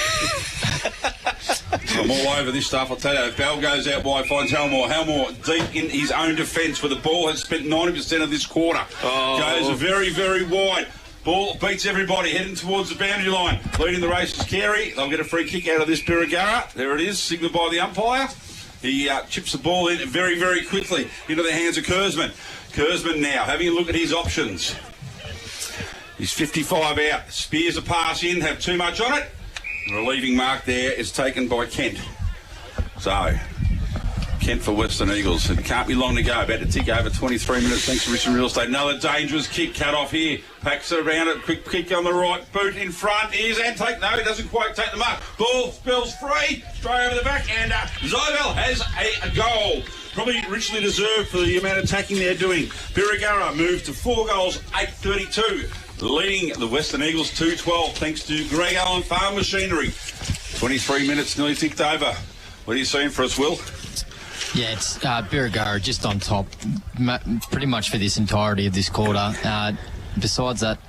I'm all over this stuff, I'll tell you. If Bell goes out wide, finds Helmore. Helmore deep in his own defence, where the ball has spent 90% of this quarter. Goes very, very wide. Ball beats everybody, heading towards the boundary line. Leading the race is Carey. They'll get a free kick out of this Birregurra. There it is, signalled by the umpire. He chips the ball in very, very quickly into the hands of Kurzman. Kurzman now having a look at his options. He's 55 out. Spears a pass in, have too much on it. The relieving mark there is taken by Kent. So, Kent for Western Eagles. It can't be long to go. About to tick over 23 minutes thanks to Richmond Real Estate. Another dangerous kick cut off here. Packs it around it. Quick kick on the right. Boot in front. Here's Antake. No, he doesn't quite take the mark. Ball spills free. Straight over the back. And Zybel has a goal. Probably richly deserved for the amount of attacking they're doing. Birregurra moved to 4 goals, 8-32. Leading the Western Eagles 2-12 thanks to Greg Allen Farm Machinery. 23 minutes nearly ticked over. What are you seeing for us, Will? Yeah, it's Birregurra just on top pretty much for this entirety of this quarter. Besides that,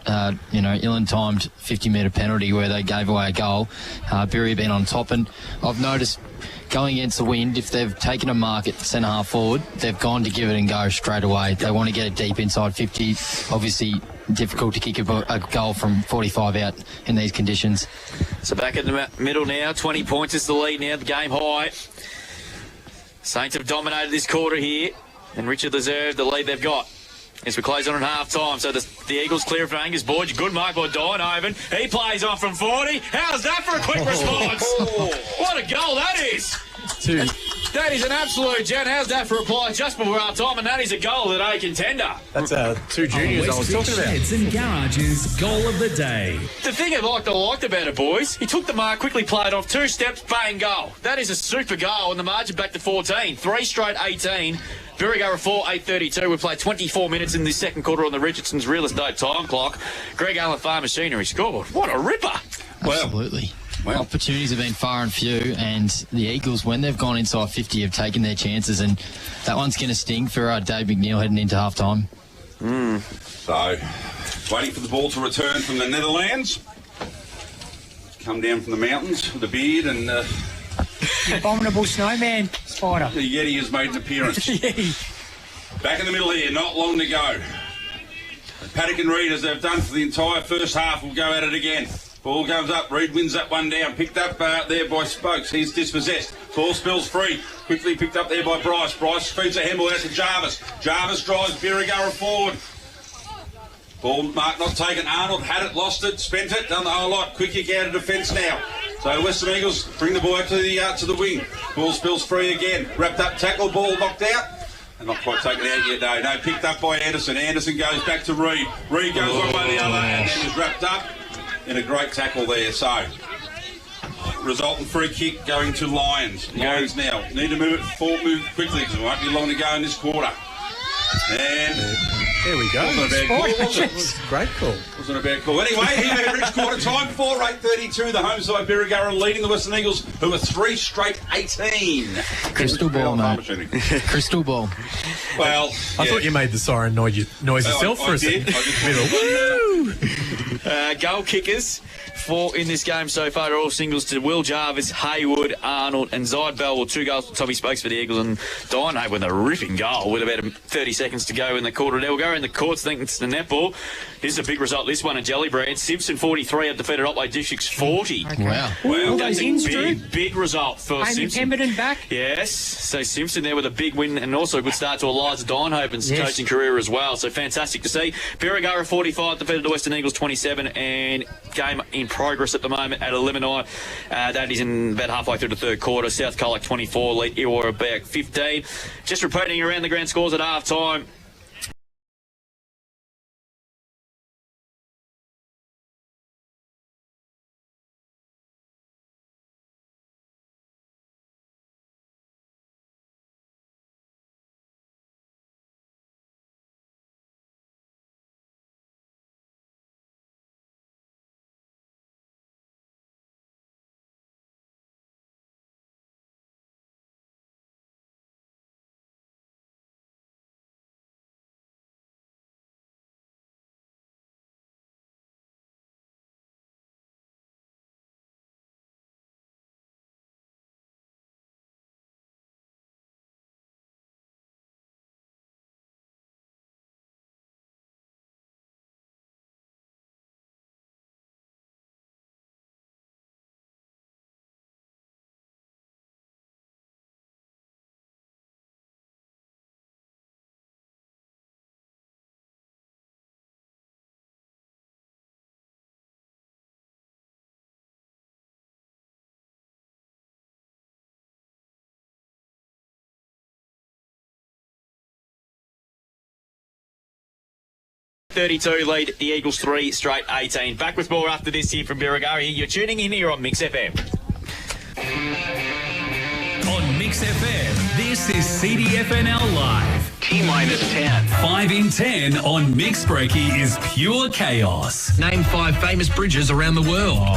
ill-timed 50-metre penalty where they gave away a goal, Birri been on top. And I've noticed going against the wind, if they've taken a mark at centre-half forward, they've gone to give it and go straight away. They want to get it deep inside 50. Obviously, difficult to kick a goal from 45 out in these conditions. So back in the middle now, 20 points is the lead now, the game high. Saints have dominated this quarter here, and Richard deserved the lead they've got. As we close on at half-time, so the Eagles clear from Angus Boyd. Good mark by Dynovan. He plays off from 40. How's that for a quick response? What a goal that is! That is an absolute gent. How's that for a play just before half-time? And that is a goal that a contender. That's 2 juniors I was talking about. Sheds and Garage's goal of the day. The thing I liked about it, boys, he took the mark, quickly played off, 2 steps, bang, goal. That is a super goal, and the margin back to 14. 3 straight 18. Birregurra 4, 8:32. We played 24 minutes in this second quarter on the Richardson's Real Estate time clock. Greg Allen Farm Machinery scored. What a ripper. Absolutely. opportunities have been far and few, and the Eagles, when they've gone inside 50, have taken their chances, and that one's going to sting for Dave McNeil heading into half-time. So, waiting for the ball to return from the Netherlands. Come down from the mountains with a beard and... Abominable snowman, Spider. The Yeti has made an appearance. Back in the middle here, not long to go. Paddock and Reid, as they've done for the entire first half, will go at it again. Ball goes up, Reid wins that one down. Picked up there by Spokes. He's dispossessed. Ball spills free. Quickly picked up there by Bryce. Bryce feeds a handball out to Jarvis. Jarvis drives Birregurra forward. Ball mark not taken. Arnold had it, lost it, spent it, done the whole lot. Quick kick out of defence now. So Western Eagles bring the ball out to the wing. Ball spills free again. Wrapped up tackle, ball knocked out. And not quite taken out yet, no. No, picked up by Anderson. Anderson goes back to Reid. Reid goes one way or the other and then is wrapped up in a great tackle there. So, resultant free kick going to Lions. Lions now need to move quickly because it won't be long to go in this quarter. And there we go. Wasn't a bad call, was it? Great call. Wasn't a bad call. Anyway, here we reach quarter time. 4:8:32. The home side Birregurra leading the Western Eagles, who are 3 straight 18. Crystal ball, mate. Crystal ball. Well, I thought you made the siren noise yourself for a second. Goal kickers in this game so far are all singles to Will Jarvis, Haywood, Arnold and Zyde Bell. Well, 2 goals for Tommy Spokes for the Eagles and Dino with a ripping goal with about 30 seconds to go in the quarter. Now we'll go in the courts thanks to the netball. This is a big result, this one at Jellybrand. Simpson 43 have defeated Otway Districts 40. Okay. Wow. Well, those ins, big result for Amy Simpson. Pemberton back. Yes, so Simpson there with a big win and also a good start to Eliza Dynhopen's coaching career as well. So fantastic to see. Birregurra 45 defeated the Western Eagles 27 and game in progress at the moment at Eliminai. That is in about halfway through the third quarter. South Colac 24, lead Illawarra back 15. Just repeating around the ground scores at half time. .32 lead the Eagles 3 straight 18. Back with more after this here from Birregurra. You're tuning in here on Mix FM. On Mix FM, this is CDFNL Live. T-minus 10. 5 in 10 on Mix Breaky is pure chaos. Name 5 famous bridges around the world.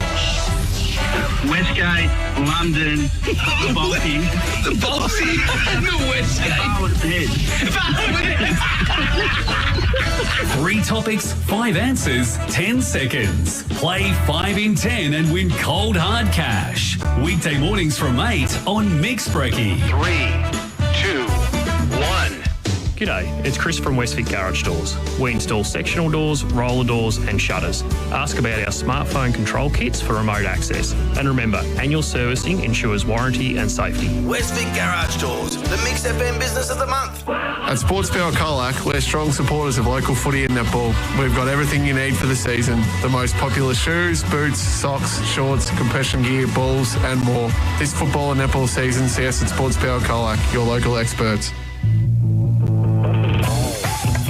Westgate, London, the Boxing. The Boxing? The Westgate. The 3 topics, 5 answers, 10 seconds. Play 5 in 10 and win cold hard cash. Weekday mornings from 8 on Mix Breaky. 3, 2, 1. G'day, it's Chris from Westvic Garage Doors. We install sectional doors, roller doors and shutters. Ask about our smartphone control kits for remote access. And remember, annual servicing ensures warranty and safety. Westvic Garage Doors, the Mix FM Business of the Month. At Sports Power Colac, we're strong supporters of local footy and netball. We've got everything you need for the season. The most popular shoes, boots, socks, shorts, compression gear, balls and more. This football and netball season, see us at Sports Power Colac, your local experts.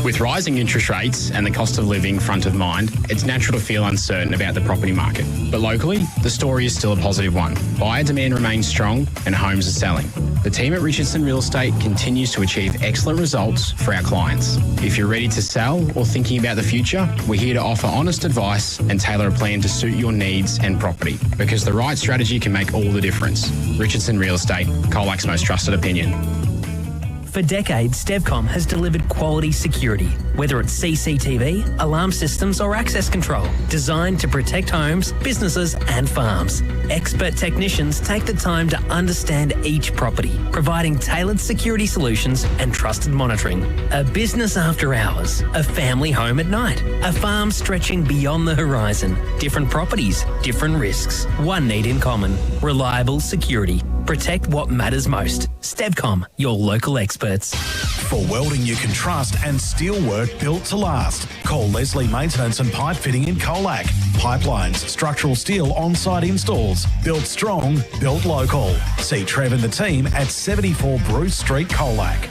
With rising interest rates and the cost of living front of mind, it's natural to feel uncertain about the property market. But locally, the story is still a positive one. Buyer demand remains strong and homes are selling. The team at Richardson Real Estate continues to achieve excellent results for our clients. If you're ready to sell or thinking about the future, we're here to offer honest advice and tailor a plan to suit your needs and property, because the right strategy can make all the difference. Richardson Real Estate, Colac's most trusted opinion. For decades, Stevcom has delivered quality security, whether it's CCTV, alarm systems or access control, designed to protect homes, businesses and farms. Expert technicians take the time to understand each property, providing tailored security solutions and trusted monitoring. A business after hours, a family home at night, a farm stretching beyond the horizon. Different properties, different risks. One need in common: reliable security. Protect what matters most. Stevcom, your local experts. For welding you can trust and steel work built to last, call Leslie Maintenance and Pipe Fitting in Colac. Pipelines, structural steel on-site installs. Built strong, built local. See Trev and the team at 74 Bruce Street, Colac.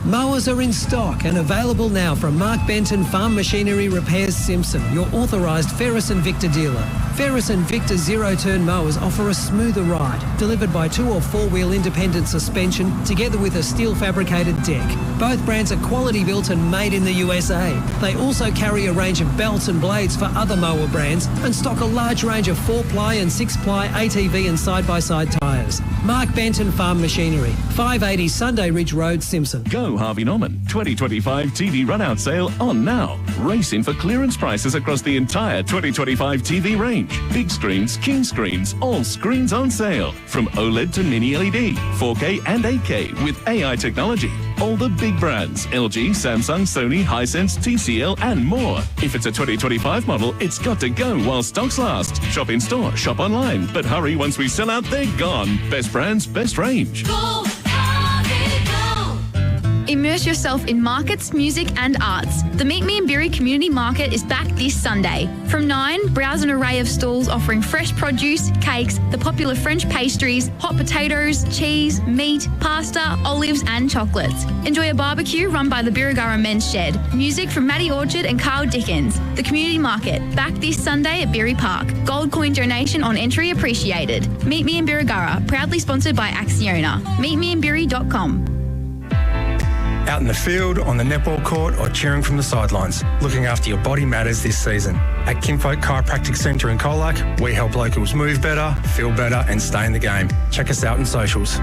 Mowers are in stock and available now from Mark Benton Farm Machinery Repairs Simpson, your authorised Ferris and Victor dealer. Ferris and Victor zero-turn mowers offer a smoother ride, delivered by 2 or 4-wheel independent suspension together with a steel fabricated deck. Both brands are quality built and made in the USA. They also carry a range of belts and blades for other mower brands and stock a large range of 4-ply and 6-ply ATV and side-by-side tyres. Mark Benton Farm Machinery, 580 Sunday Ridge Road, Simpson. Go Harvey Norman 2025 TV run-out sale on now. Race in for clearance prices across the entire 2025 TV range. Big screens, king screens, all screens on sale. From OLED to mini LED, 4K and 8K with AI technology. All the big brands, LG, Samsung, Sony, Hisense, TCL and more. If it's a 2025 model, it's got to go while stocks last. Shop in store, shop online. But hurry, once we sell out, they're gone. Best brands, best range. Go, Harvey, go. Immerse yourself in markets, music and arts. The Meet Me in Birri Community Market is back this Sunday. From 9, browse an array of stalls offering fresh produce, cakes, the popular French pastries, hot potatoes, cheese, meat, pasta, olives and chocolates. Enjoy a barbecue run by the Birregurra Men's Shed. Music from Matty Orchard and Carl Dickens. The Community Market, back this Sunday at Birri Park. Gold coin donation on entry appreciated. Meet Me in Birregurra, proudly sponsored by Acciona. meetmeinbirri.com. Out in the field, on the netball court or cheering from the sidelines, looking after your body matters this season. At Kinfolk Chiropractic Centre in Colac, we help locals move better, feel better and stay in the game. Check us out on socials.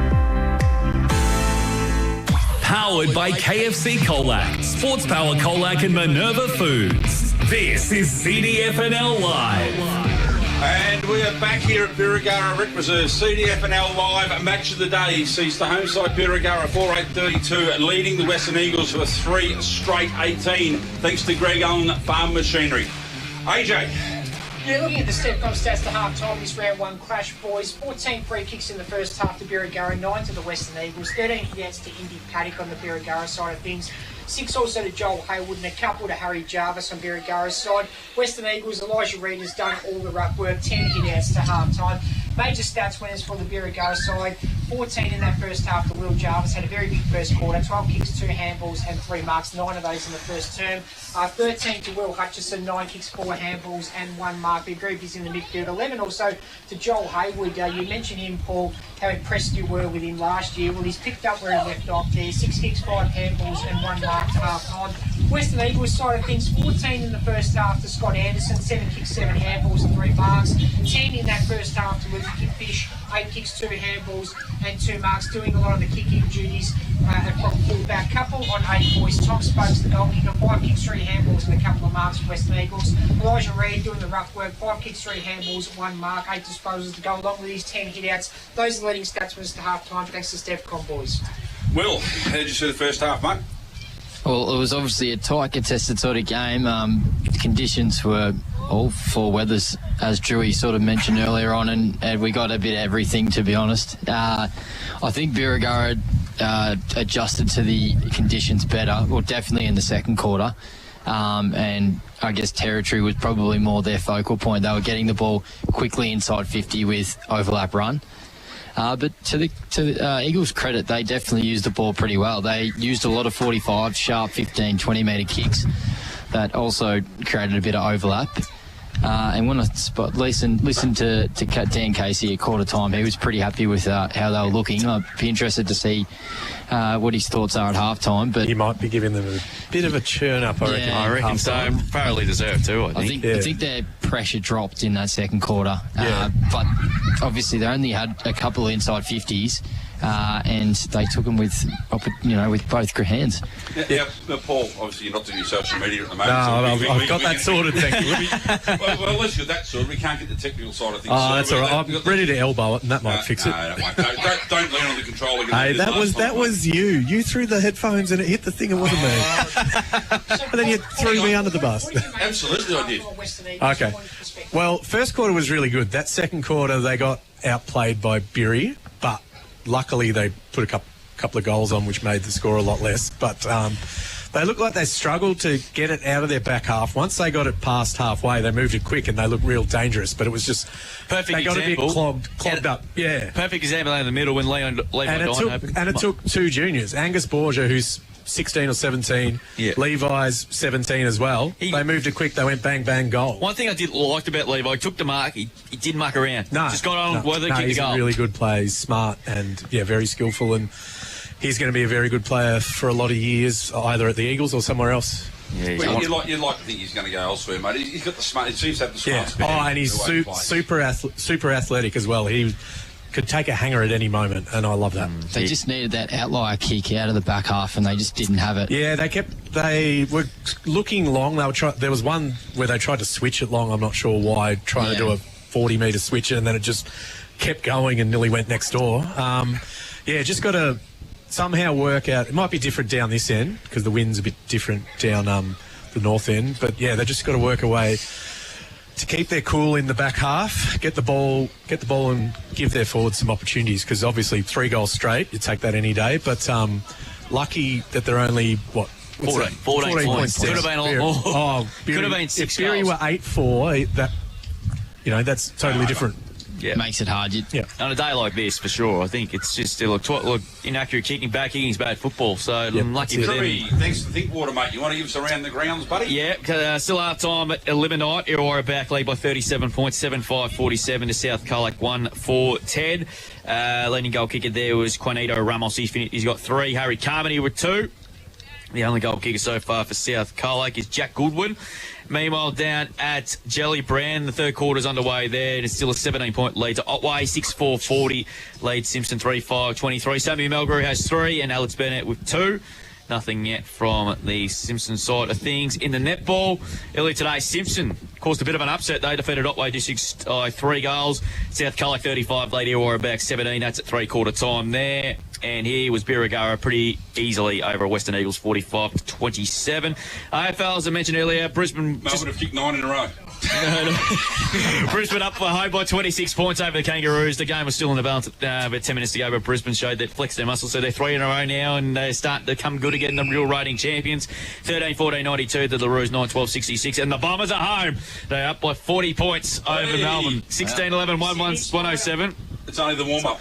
Powered by KFC Colac, Sports Power Colac and Minerva Foods. This is CDFNL Live. And we are back here at Birregurra Rec Reserve. CDFNL Live match of the day sees the home side Birregurra 4-8-32 leading the Western Eagles for 3 straight 18 thanks to Greg Allen Farm Machinery. AJ. Yeah, looking at the Stevcom stats to half-time, this round 1 clash, boys. 14 free kicks in the first half to Birregurra, 9 to the Western Eagles, 13 hits to Indy Paddock on the Birregurra side of things, 6 also to Joel Haywood and a couple to Harry Jarvis on Birregurra's side. Western Eagles, Elijah Reid has done all the ruck work, 10 hit-outs to half-time. Major stats winners for the Birregurra side, 14 in that first half to Will Jarvis, had a very big first quarter, 12 kicks, 2 handballs and 3 marks, 9 of those in the first term. 13 to Will Hutchison, 9 kicks, 4 handballs and 1 mark. Been very busy in the midfield. 11 also to Joel Haywood. You mentioned him, Paul, how impressed you were with him last year. Well, he's picked up where he left off there. 6 kicks, 5 handballs and 1 mark to half-time. Western Eagles side of things, 14 in the first half to Scott Anderson, 7 kicks, 7 handballs and 3 marks. 10 in that first half to Luke Fish, 8 kicks, 2 handballs and 2 marks, doing a lot of the kicking duties from full-back. Couple on 8 boys. Tom Spokes, the goal kicker, 5 kicks, 3 handballs and a couple of marks for Western Eagles. Elijah Reid doing the rough work, 5 kicks, 3 handballs, 1 mark, 8 disposals to go along with these 10 hit-outs. Those are leading stats winners to half-time, thanks to Stevcom, boys. Will, how did you see the first half, mate? Well, it was obviously a tight, contested sort of game. Conditions were all 4 weathers, as Drewy sort of mentioned earlier on, and we got a bit of everything, to be honest. I think Birregurra adjusted to the conditions better, well, definitely in the second quarter. And I guess territory was probably more their focal point. They were getting the ball quickly inside 50 with overlap run. But to the Eagles' credit, they definitely used the ball pretty well. They used a lot of 45, sharp 15, 20-metre kicks that also created a bit of overlap. And when I listen to Dan Casey at quarter time, he was pretty happy with how they were looking. I'd be interested to see what his thoughts are at halftime. But he might be giving them a bit of a churn up. I reckon so. Thoroughly deserved too. I think their pressure dropped in that second quarter. But obviously they only had a couple of inside 50s. And they took them with both hands. Yeah, Paul, obviously you're not doing your social media at the moment. No, I've got that sorted, thank you. Well, unless you're that sort, we can't get the technical side of things. Oh, that's all right. I'm ready to elbow it, and that might fix it. Don't lean on the controller. Hey, that was you. You threw the headphones and it hit the thing. It wasn't me. And then you threw me under the bus. Absolutely, I did. Okay. Well, first quarter was really good. That second quarter, they got outplayed by Birregurra, but luckily they put a couple of goals on, which made the score a lot less. But they looked like they struggled to get it out of their back half. Once they got it past halfway, they moved it quick and they looked real dangerous. But it was just they got a bit clogged up. Yeah, perfect example in the middle when Levi and it took two juniors, Angus Borgia, who's 16 or 17. Yeah. Levi's 17 as well. They moved it quick. They went bang, bang, goal. One thing I liked about Levi, he took the mark. He didn't muck around. No. Just got on whether to kick the goal. He's a really good player. He's smart and, very skillful. And he's going to be a very good player for a lot of years, either at the Eagles or somewhere else. Yeah, you'd like to think he's going to go elsewhere, mate. He's got the smart. He seems to have the smart speed. And he's super athletic as well. He could take a hanger at any moment, and I love that. They just needed that outlier kick out of the back half, and they just didn't have it. Yeah, they were looking long. There was one where they tried to switch it long. I'm not sure why, trying to do a 40-metre switch, and then it just kept going and nearly went next door. Just got to somehow work out. It might be different down this end because the wind's a bit different down the north end, but they just got to work a way to keep their cool in the back half, get the ball and give their forwards some opportunities, because obviously 3 goals straight, you take that any day, but lucky that they're only 14 points. Could have been a lot more. Could have been 6 goals. If Birregurra were 8-4, that's totally different. Yeah. Makes it hard. On a day like this, for sure, I think it's just still inaccurate kicking is bad football. So I'm lucky for them. Thanks to Thinkwater, mate. You want to give us around the grounds, buddy? Yeah, still half time at Limonite. Illawarra back lead by 37 points, 7-5-47 to South Colac 1-4-10. Leading goal kicker there was Juanito Ramos. He's got 3. Harry Carmody with 2. The only goal kicker so far for South Colac is Jack Goodwin. Meanwhile, down at Jellybrand, the third quarter's underway there. It's still a 17-point lead to Otway, 6-4-40. Lead Simpson 3-5-23. Sammy Melgrew has 3 and Alex Bennett with 2. Nothing yet from the Simpson side of things. In the netball, early today, Simpson caused a bit of an upset. They defeated Otway District 3 goals. South Colac 35, Lady Illawarra back 17. That's at 3-quarter time there. And here was Birregurra pretty easily over Western Eagles 45-27. AFL, as I mentioned earlier, Brisbane... Melbourne have kicked 9 in a row. Brisbane up for home by 26 points over the Kangaroos. The game was still in the balance about 10 minutes to go, but Brisbane showed that flexed their muscles, so they're 3 in a row now, and they're starting to come good again, the real reigning champions. 13-14-92 to the Roos, 9-12-66, and the Bombers are home. They're up by 40 points over Melbourne. 16-11, 1-1-107. It's only the warm-up.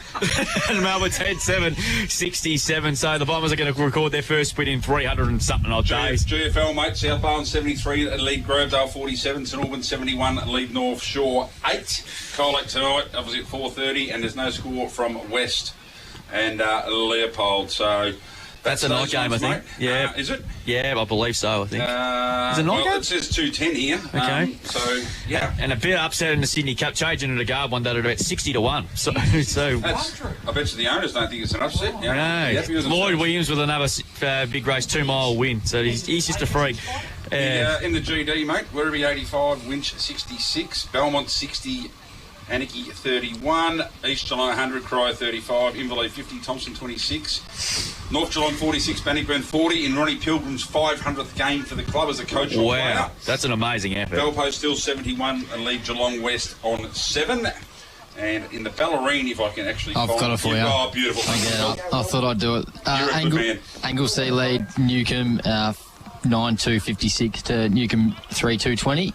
And Melbourne 10-7-67. So the Bombers are going to record their first win in 300 and something odd days. GFL, mate. South Barn 73, lead Grovedale 47, St Albans 71, lead North Shore 8. Colac tonight, obviously at 4:30, and there's no score from West and Leopold. So that's a night game, I think. Mate. Yeah. Is it? Yeah, I believe so, I think. Is it a night game? It says 2:10 here. Okay. So, yeah. And a bit upset in the Sydney Cup, changing it a guard one day at about 60-1. So I bet you the owners don't think it's an upset. Yeah. No. Lloyd Williams with another big race, 2-mile win. So he's just a freak. In the GD, mate, Werribee 85, Winch 66, Belmont 60, Anarchy 31, East Geelong 100, Cryer 35, Inverleigh 50, Thompson 26, North Geelong 46, Bannockburn 40, in Ronnie Pilgrim's 500th game for the club as a coach or player. Wow, that's an amazing effort. Belpo still 71 and lead Geelong West on 7. And in the Ballerine, if I can actually I've got it for you. Oh, beautiful. I thought I'd do it. You're a good man. Anglesea lead Newcombe 9-2-56 to Newcombe 3-2-20.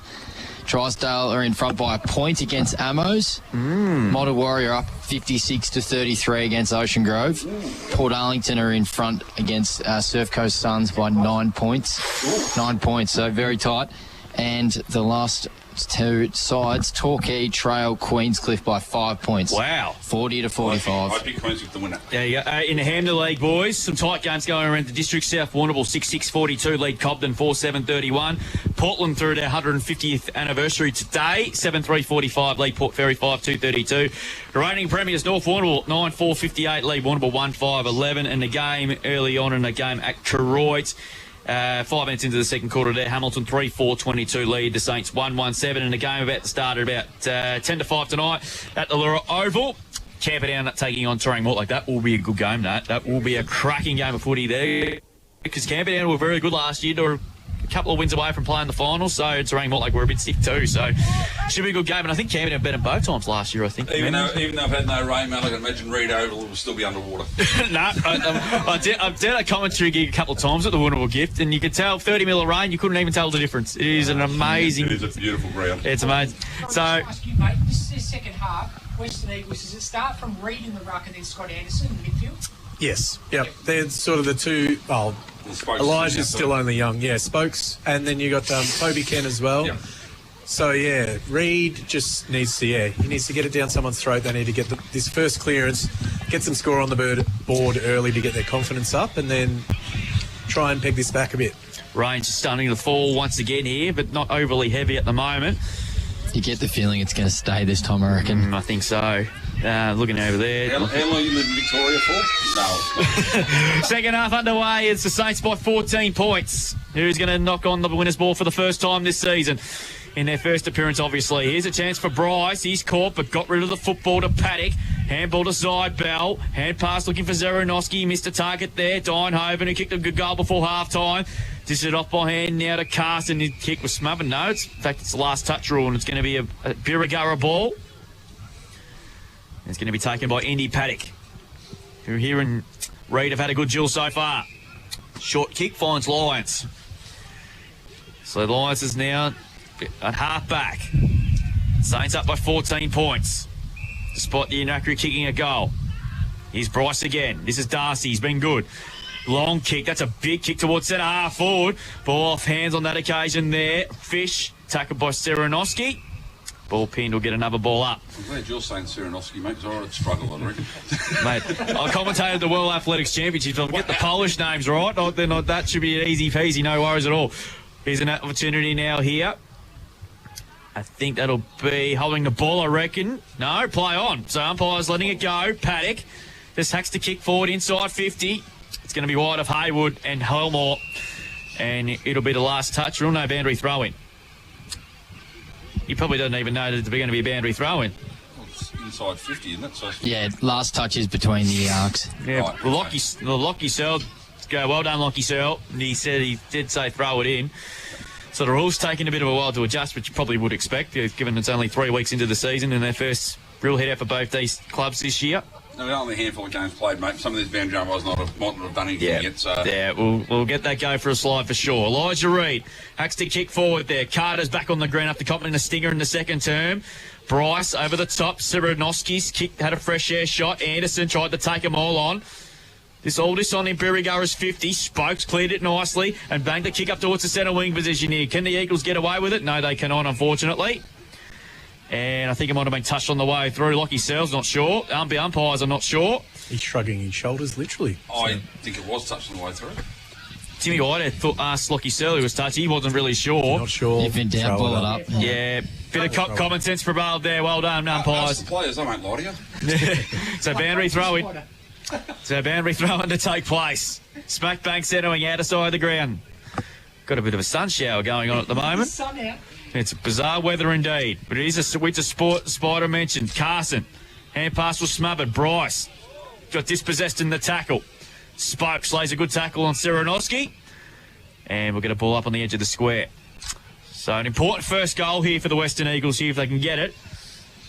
Drysdale are in front by a point against Amos. Model Warrior up 56-33 against Ocean Grove. Port Arlington are in front against Surf Coast Suns by 9 points. 9 points, so very tight. And the last two sides, Torquay Trail Queenscliff by 5 points. Wow. 40-45. I pick Queenscliff the winner. There you go. In the Hamner League, boys, some tight games going around the district. South Warrnambool 6-6-42 lead Cobden 4-7-31. Portland through their 150th anniversary today, 7-3-45 lead Port Fairy 5-2-32. The reigning premiers North Warrnambool 9-4-58 lead Warrnambool 1-5-11. And the game early on in the game at Koroit. 5 minutes into the second quarter there, Hamilton 3-4-22 lead the Saints 1-1-7 in the game about to start at about 10-5 tonight at the Lura Oval. Camperdown taking on Terang Mortlake. That will be a good game, that will be a cracking game of footy there, because Camperdown were very good last year. They were a couple of wins away from playing the finals, so Terang Mortlake were a bit stiff too, so should be a good game. And I think Camperdown beat them both times last year, I think. Even though I've had no rain, man, I can imagine Reed Oval will still be underwater. No, I've done a commentary gig a couple of times at the Warrnambool Gift, and you could tell 30 mil of rain, you couldn't even tell the difference. It is an amazing... It is a beautiful ground. It's amazing. So... ask you, mate, this is the second half. Western Eagles, does it start from Reed in the ruck and then Scott Anderson in the midfield? Yes. Yep. They're sort of the two... Oh, Elijah's still only young. Yeah, Spokes. And then you got Toby Kent as well. Yep. So, yeah, Reed just needs to, he needs to get it down someone's throat. They need to get this first clearance, get some score on the board early to get their confidence up, and then try and peg this back a bit. Rain's starting to fall once again here, but not overly heavy at the moment. You get the feeling it's going to stay this time, I reckon. I think so. Looking over there. How long you live in Victoria for? No. Second half underway. It's the Saints by 14 points. Who's going to knock on the winner's ball for the first time this season? In their first appearance, obviously. Here's a chance for Bryce. He's caught, but got rid of the football to Paddock. Handball to Zybell. Hand pass looking for Zeronoski. Missed a target there. Dienhoven, who kicked a good goal before half-time. Dished it off by hand now to Carson. His kick was smothered. No, in fact, it's the last touch rule, and it's going to be a Birregurra ball. It's going to be taken by Indy Paddock, who here and Reed have had a good duel so far. Short kick finds Lyons. So Lyons is now at half back. Saints up by 14 points, despite the inaccurate kicking a goal. Here's Bryce again. This is Darcy. He's been good. Long kick. That's a big kick towards centre half forward. Ball off hands on that occasion there. Fish tackled by Serenovsky. Ball pinned will get another ball up. I'm glad you're saying Serenovsky, mate, because I would struggle, I reckon. Mate, I commentated the World Athletics Championships. I'll get the Polish names right. That should be an easy peasy, no worries at all. Here's an opportunity now here. I think that'll be holding the ball, I reckon. No, play on. So umpire's letting it go. Paddock just hacks the kick forward inside 50. It's going to be wide of Haywood and Helmore. And it'll be the last touch. Rule no boundary throw-in. He probably doesn't even know that it's going to be a boundary throw-in. Well, it's inside 50, isn't it? So yeah, last touch is between the arcs. Yeah, right, Lockie Searle, well done, Lockie Searle. He said he did say throw it in. So the rule's taken a bit of a while to adjust, which you probably would expect, given it's only 3 weeks into the season and their first real hit out for both these clubs this year. No, only a handful of games played, mate. Some of these boundary umpires might not have done anything yet. So. Yeah, we'll get that go for a slide for sure. Elijah Reed hacks to kick forward there. Carter's back on the ground after copping a stinger in the second term. Bryce over the top. Serenovsky's kick had a fresh air shot. Anderson tried to take them all on. This on in Birregurra's 50. Spokes cleared it nicely and banged the kick up towards the centre wing position here. Can the Eagles get away with it? No, they cannot, unfortunately. And I think it might have been touched on the way through. Lockie Searle's not sure. Umpires are not sure. He's shrugging his shoulders, literally. I think it was touched on the way through. Timmy White asked Lockie Searle who was touched. He wasn't really sure. Not sure. If in doubt, pull it up. Yeah, bit of common sense prevailed there. Well done, umpires. The players, I won't lie to you. So boundary throw-in. To take place. Smack bang centering out of side of the ground. Got a bit of a sun shower going on at the moment. Sun out. It's bizarre weather indeed, but it is a winter sport. Spider mentioned. Carson. Hand pass was smothered. Bryce got dispossessed in the tackle. Spokes lays a good tackle on Serenovsky. And we'll get a ball up on the edge of the square. So an important first goal here for the Western Eagles here if they can get it.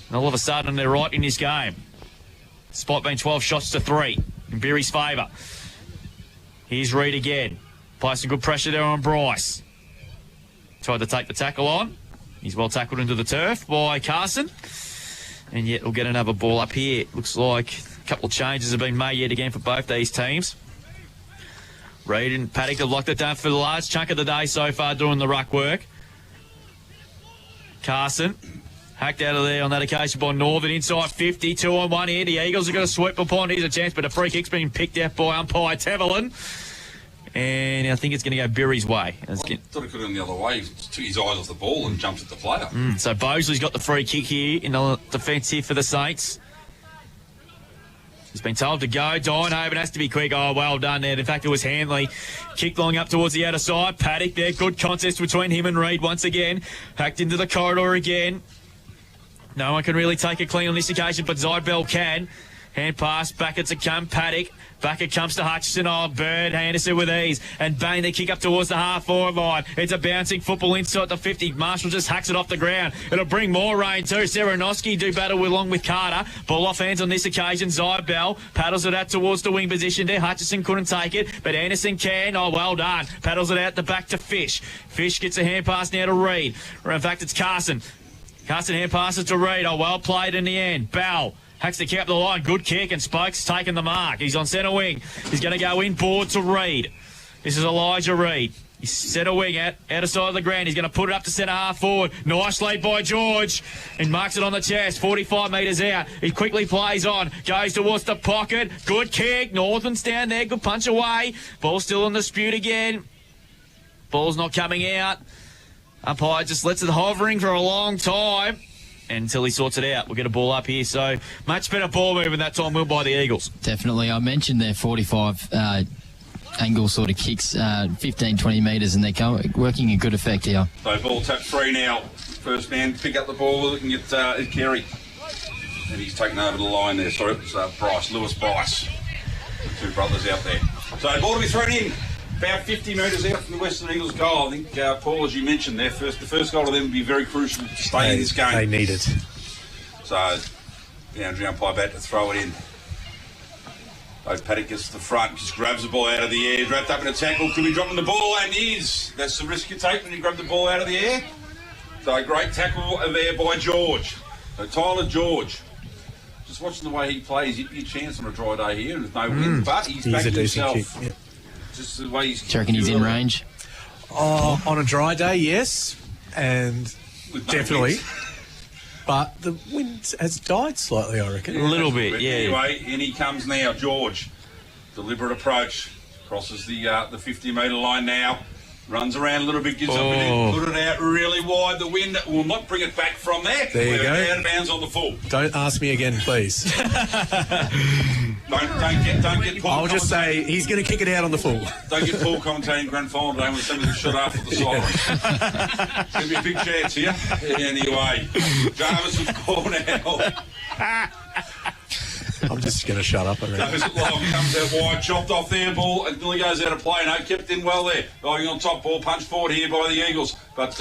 And all of a sudden they're right in this game. Spot being 12 shots to 3 in Berry's favour. Here's Reed again. Placing good pressure there on Bryce. Tried to take the tackle on. He's well tackled into the turf by Carson. And yet we'll get another ball up here. Looks like a couple of changes have been made yet again for both these teams. Reid and Paddock have locked it down for the large chunk of the day so far doing the ruck work. Carson hacked out of there on that occasion by Northern inside 50, 2-on-1 here. The Eagles are going to sweep upon. Here's a chance, but a free kick's been picked out by umpire Tevelin. And I think it's going to go Birry's way. I thought it could have gone the other way. He took his eyes off the ball and jumped at the player. So Bosley's got the free kick here in the defence here for the Saints. He's been told to go. Dynehaven has to be quick. Oh, well done there. In fact, it was Hanley. Kick long up towards the outer side. Paddock there. Good contest between him and Reid once again. Hacked into the corridor again. No one can really take it clean on this occasion, but Zybell can. Hand pass, back it to come Paddock. Back it comes to Hutchison. Oh, Bird, Anderson with ease. And Bain, they kick up towards the half-forward line. It's a bouncing football inside the 50. Marshall just hacks it off the ground. It'll bring more rain too. Serenowski do battle along with Carter. Ball off hands on this occasion. Zybell paddles it out towards the wing position there. Hutchison couldn't take it, but Anderson can. Oh, well done. Paddles it out the back to Fish. Fish gets a hand pass now to Reid. In fact, it's Carson. Carson hand passes to Reid. Oh, well played in the end. Bell hacks the kick up the line. Good kick, and Spokes taking the mark. He's on centre wing. He's going to go inboard to Reid. This is Elijah Reid. He's centre wing outer side of the ground. He's going to put it up to centre half forward. Nice lead by George. And marks it on the chest. 45 metres out. He quickly plays on. Goes towards the pocket. Good kick. Northern's down there. Good punch away. Ball's still in dispute again. Ball's not coming out. Umpire just lets it hovering for a long time until he sorts it out. We'll get a ball up here. So much better ball movement that time, will by the Eagles. Definitely. I mentioned their 45 angle sort of kicks, 15, 20 metres, and they're working in good effect here. So ball tap free now. First man pick up the ball and get Carey. And he's taken over the line there. Sorry, it's Lewis Bryce. The two brothers out there. So ball to be thrown in. About 50 metres out from the Western Eagles goal. I think, Paul, as you mentioned, the first goal to them would be very crucial to stay in this game. They need it. So, Andrew umpire bat to throw it in. So Paddock gets to the front, just grabs the ball out of the air, wrapped up in a tackle, could be dropping the ball, and is. That's the risk you take when you grab the ball out of the air. So great tackle there by George. So Tyler George. Just watching the way he plays, he'd be a chance on a dry day here, and there's no wind, but he's back to himself. Kick, yeah. Just the way he's... Do you reckon he's in range? Oh, on a dry day, yes, and definitely. But the wind has died slightly, I reckon. A little bit, yeah. Anyway, in he comes now, George. Deliberate approach. Crosses the 50-metre line now. Runs around a little bit, gives up a put it out really wide. The wind will not bring it back from there. There you go. Out of bounds on the full. Don't ask me again, please. Don't get Paul. I'll just say he's going to kick it out on the full. Don't get Paul commentating grand final day when somebody shot after the siren. There'll be a big chance here. Anyway, Jarvis with ball now. I'm just going to shut up. Jarvis comes out wide, chopped off there, ball, and nearly goes out of play. No, kept in well there. Going on top, ball punched forward here by the Eagles, but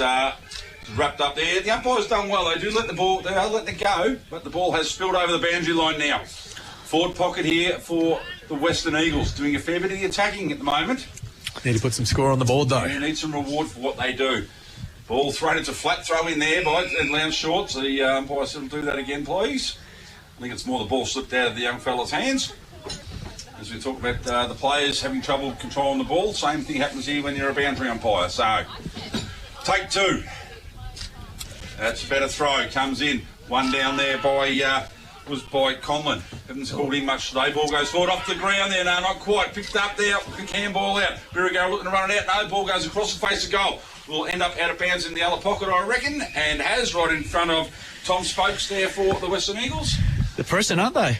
wrapped up there. The umpire's done well. They do let the ball, they are letting it go, but the ball has spilled over the boundary line now. Forward pocket here for the Western Eagles, doing a fair bit of the attacking at the moment. Need to put some score on the board, though. They need some reward for what they do. Ball thrown into flat throw in there by Lounge Shorts. The umpire said, do that again, please. I think it's more the ball slipped out of the young fella's hands. As we talk about the players having trouble controlling the ball, same thing happens here when you're a boundary umpire. So, take two. That's a better throw. Comes in. One down there by Conlon. Haven't scored in much today. Ball goes forward off the ground there. No, not quite. Picked up there. Quick handball out. Birregurra looking to run it out. No, ball goes across the face of goal. Will end up out of bounds in the other pocket, I reckon, and has right in front of Tom Spokes there for the Western Eagles. They're pressing, aren't they?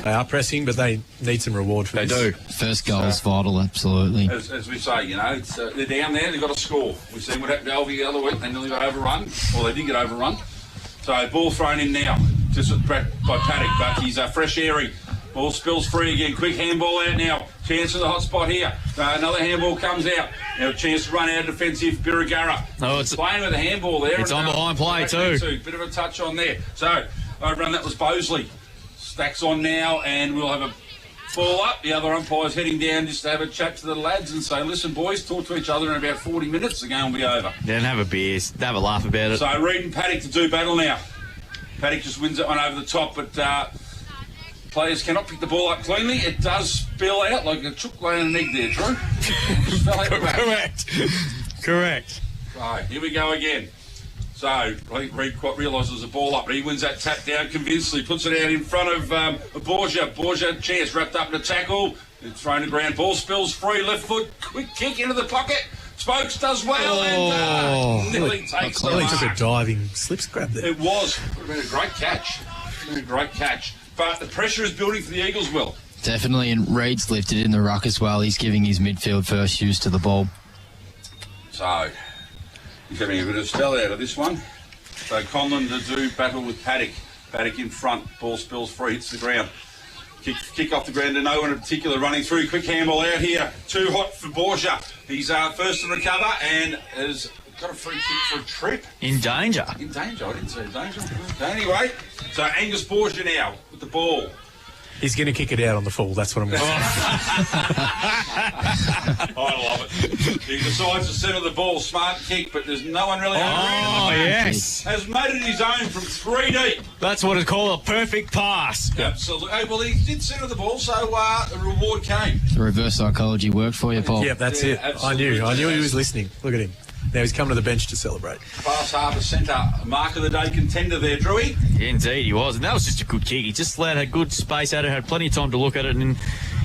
They are pressing, but they need some reward for this. They do. First goal is vital, absolutely. As we say, it's, they're down there, they've got to score. We've seen what happened to Alvey the other week. They nearly got overrun. Well, they did get overrun. So, ball thrown in now, just by Paddock, but he's fresh airing. Ball spills free again. Quick handball out now. Chance for the hot spot here. Another handball comes out. Now a chance to run out defensive Birregurra. No, it's playing with a handball there. It's on behind play too. Bit of a touch on there. So, overrun, that was Bosley. Stacks on now, and we'll have a ball up. The other umpire's heading down just to have a chat to the lads and say, listen, boys, talk to each other in about 40 minutes. The game will be over. Then have a beer, have a laugh about it. So Reed and Paddock to do battle now. Paddock just wins that one over the top, but players cannot pick the ball up cleanly. It does spill out like a chook laying an egg there, Drew. Just fell out the back. Correct. Right, here we go again. So, I think Reed realises the ball up, but he wins that tap down convincingly, puts it out in front of Borgia. Borgia, chance wrapped up in a tackle, it's thrown to ground, ball spills free, left foot, quick kick into the pocket. Spokes does well and nearly takes the mark. Took a diving slip grab there. It was. Would have been a great catch. But the pressure is building for the Eagles, Will. Definitely, and Reed's lifted in the ruck as well. He's giving his midfield first use to the ball. So, he's having a bit of spell out of this one. So Conlon to do battle with Paddock. Paddock in front, ball spills free, hits the ground. Kick off the ground to no one in particular, running through. Quick handball out here. Too hot for Borgia. He's first to recover and has got a free kick for a trip. In danger. I didn't say danger. Anyway, so Angus Borgia now with the ball. He's going to kick it out on the full. That's what I'm going to say. I love it. He decides to settle the ball. Smart kick, but there's no one really Oh, yes. Has made it his own from 3 deep. That's what it's called, a perfect pass. Absolutely. Hey, well, he did settle the ball, so the reward came. The reverse psychology worked for you, Paul. Yeah, that's it. I knew he was listening. Look at him. Now he's coming to the bench to celebrate. Fast Harbour Centre, mark of the day contender there, Drewy. Yeah, indeed, he was. And that was just a good kick. He just let a good space at it, had plenty of time to look at it. And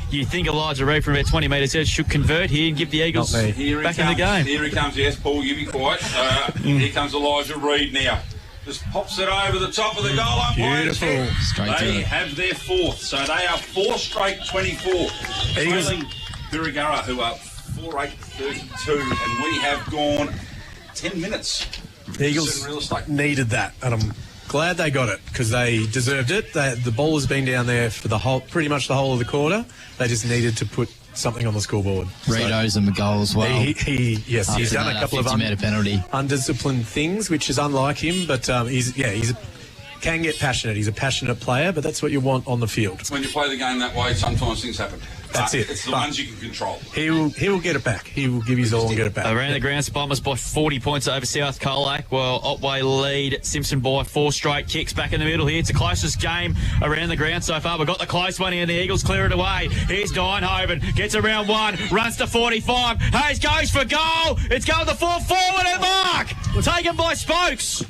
you think Elijah Reid from about 20 metres out should convert here and give the Eagles back in the game. Here he comes, yes, Paul, you be quiet. Here comes Elijah Reid now. Just pops it over the top of the goal. Beautiful. They have their fourth, so they are 4 straight 24. Trailing Birregurra, who are 4-8-32, and we have gone 10 minutes. The Eagles needed that, and I'm glad they got it because they deserved it. The ball has been down there for pretty much the whole of the quarter. They just needed to put something on the scoreboard. Reid owes them a goal as well. He's done a couple of undisciplined things, which is unlike him, but he's can get passionate. He's a passionate player, but that's what you want on the field. When you play the game that way, sometimes things happen. That's it. It's the ones you can control. He will get it back. He will give his all and get it back. Around the ground, Bombers by 40 points over South Colac. Well, Otway lead Simpson by 4 straight kicks back in the middle here. It's the closest game around the ground so far. We've got the close one here. The Eagles clear it away. Here's Dynhoven. Gets around 1. Runs to 45. Hayes goes for goal. It's going to fall forward and mark. Taken by Spokes.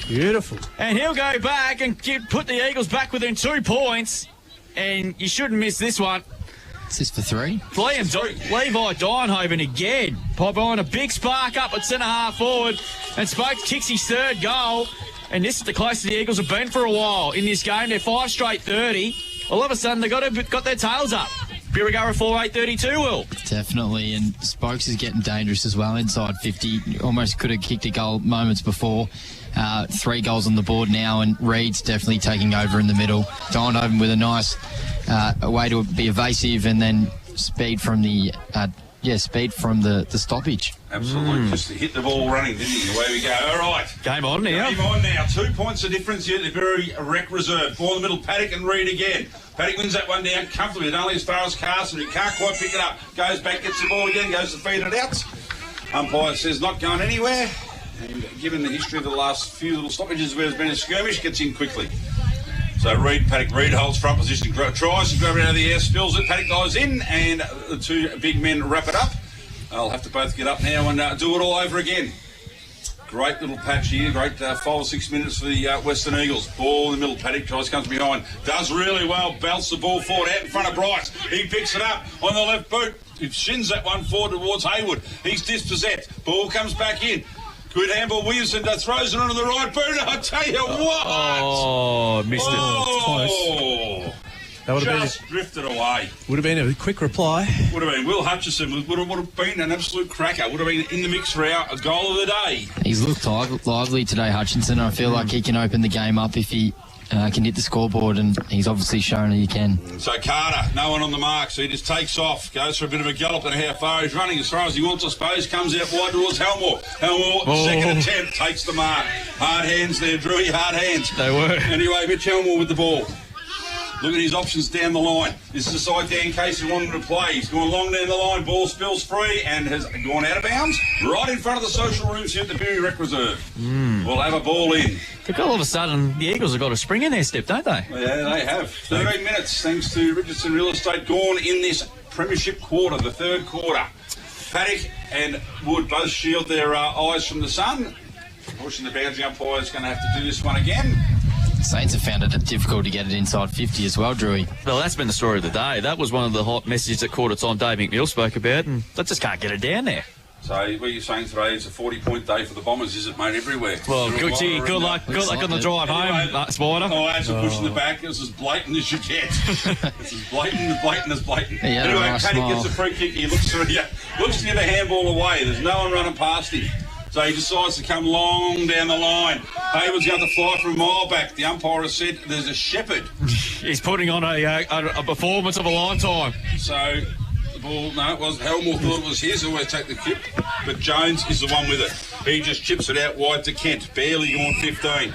Beautiful. And he'll go back and put the Eagles back within 2 points. And you shouldn't miss this one. Is this for 3? Levi Dynhoven again. Pop on a big spark up at centre half forward. And Spokes kicks his 3rd goal. And this is the closest the Eagles have been for a while in this game. They're 5 straight 30. All of a sudden, they got their tails up. Birregurra 4-8-32, Will. Definitely, and Spokes is getting dangerous as well. Inside 50, almost could have kicked a goal moments before. 3 goals on the board now, and Reed's definitely taking over in the middle. Dynhoven with a nice way to be evasive, and then speed from the stoppage. Absolutely, just hit the ball running, didn't he? Away we go. All right. Game on now. 2 points of difference here at the Birregurra Rec Reserve. Ball in the middle, Paddock and Reed again. Paddock wins that one down comfortably, only as far as Carson, who can't quite pick it up. Goes back, gets the ball again, goes to feed it out. Umpire says not going anywhere. And given the history of the last few little stoppages where there's been a skirmish, gets in quickly. So Paddock holds front position, tries to grab it out of the air, spills it, Paddock dives in, and the 2 big men wrap it up. They'll have to both get up now and do it all over again. Great little patch here, great 5 or 6 minutes for the Western Eagles. Ball in the middle, Paddock tries, comes behind, does really well, belts the ball forward out in front of Bryce. He picks it up on the left boot, he shins that one forward towards Haywood. He's dispossessed, ball comes back in. Good handball, Williamson throws it onto the right boot. I tell you what! Oh, missed it. Close. That would have just drifted away. Would have been a quick reply. Would have been. Will Hutchison would have been an absolute cracker. Would have been in the mix for a goal of the day. He's looked lively today, Hutchinson. I feel like he can open the game up if he can hit the scoreboard, and he's obviously shown that he can. So Carter, no one on the mark, so he just takes off, goes for a bit of a gallop, and how far he's running, as far as he wants, I suppose, comes out wide towards Helmore. Second attempt, takes the mark. Hard hands there, Drewy, hard hands. They were. Anyway, Mitch Helmore with the ball. Look at his options down the line. This is the side Dan Casey wanted to play. He's gone long down the line. Ball spills free and has gone out of bounds right in front of the social rooms here at the Birregurra Rec Reserve. We'll have a ball in. Look, all of a sudden, the Eagles have got a spring in their step, don't they? Yeah, they have. 13 minutes, thanks to Richardson Real Estate, gone in this premiership quarter, the third quarter. Paddock and Wood both shield their eyes from the sun. Unfortunately, the boundary umpire is going to have to do this one again. Saints have found it difficult to get it inside 50 as well, Drewy. Well, that's been the story of the day. That was one of the hot messages at quarter time Dave McNeil spoke about, and they just can't get it down there. So what you're saying today is a 40-point day for the Bombers, is it, mate, everywhere? Well, good luck on the drive home, Spider. Oh, that's a push in the back. It's as blatant as you get. It's as blatant as blatant. Yeah, anyway, nice Paddy smile. gets a free kick. He looks to get a handball away. There's no one running past him. So he decides to come long down the line. Hayward's got to fly from a mile back. The umpire has said there's a shepherd. He's putting on a performance of a lifetime. So the ball, no, it wasn't. Helmore thought it was his. Always take the chip. But Jones is the one with it. He just chips it out wide to Kent. Barely gone 15.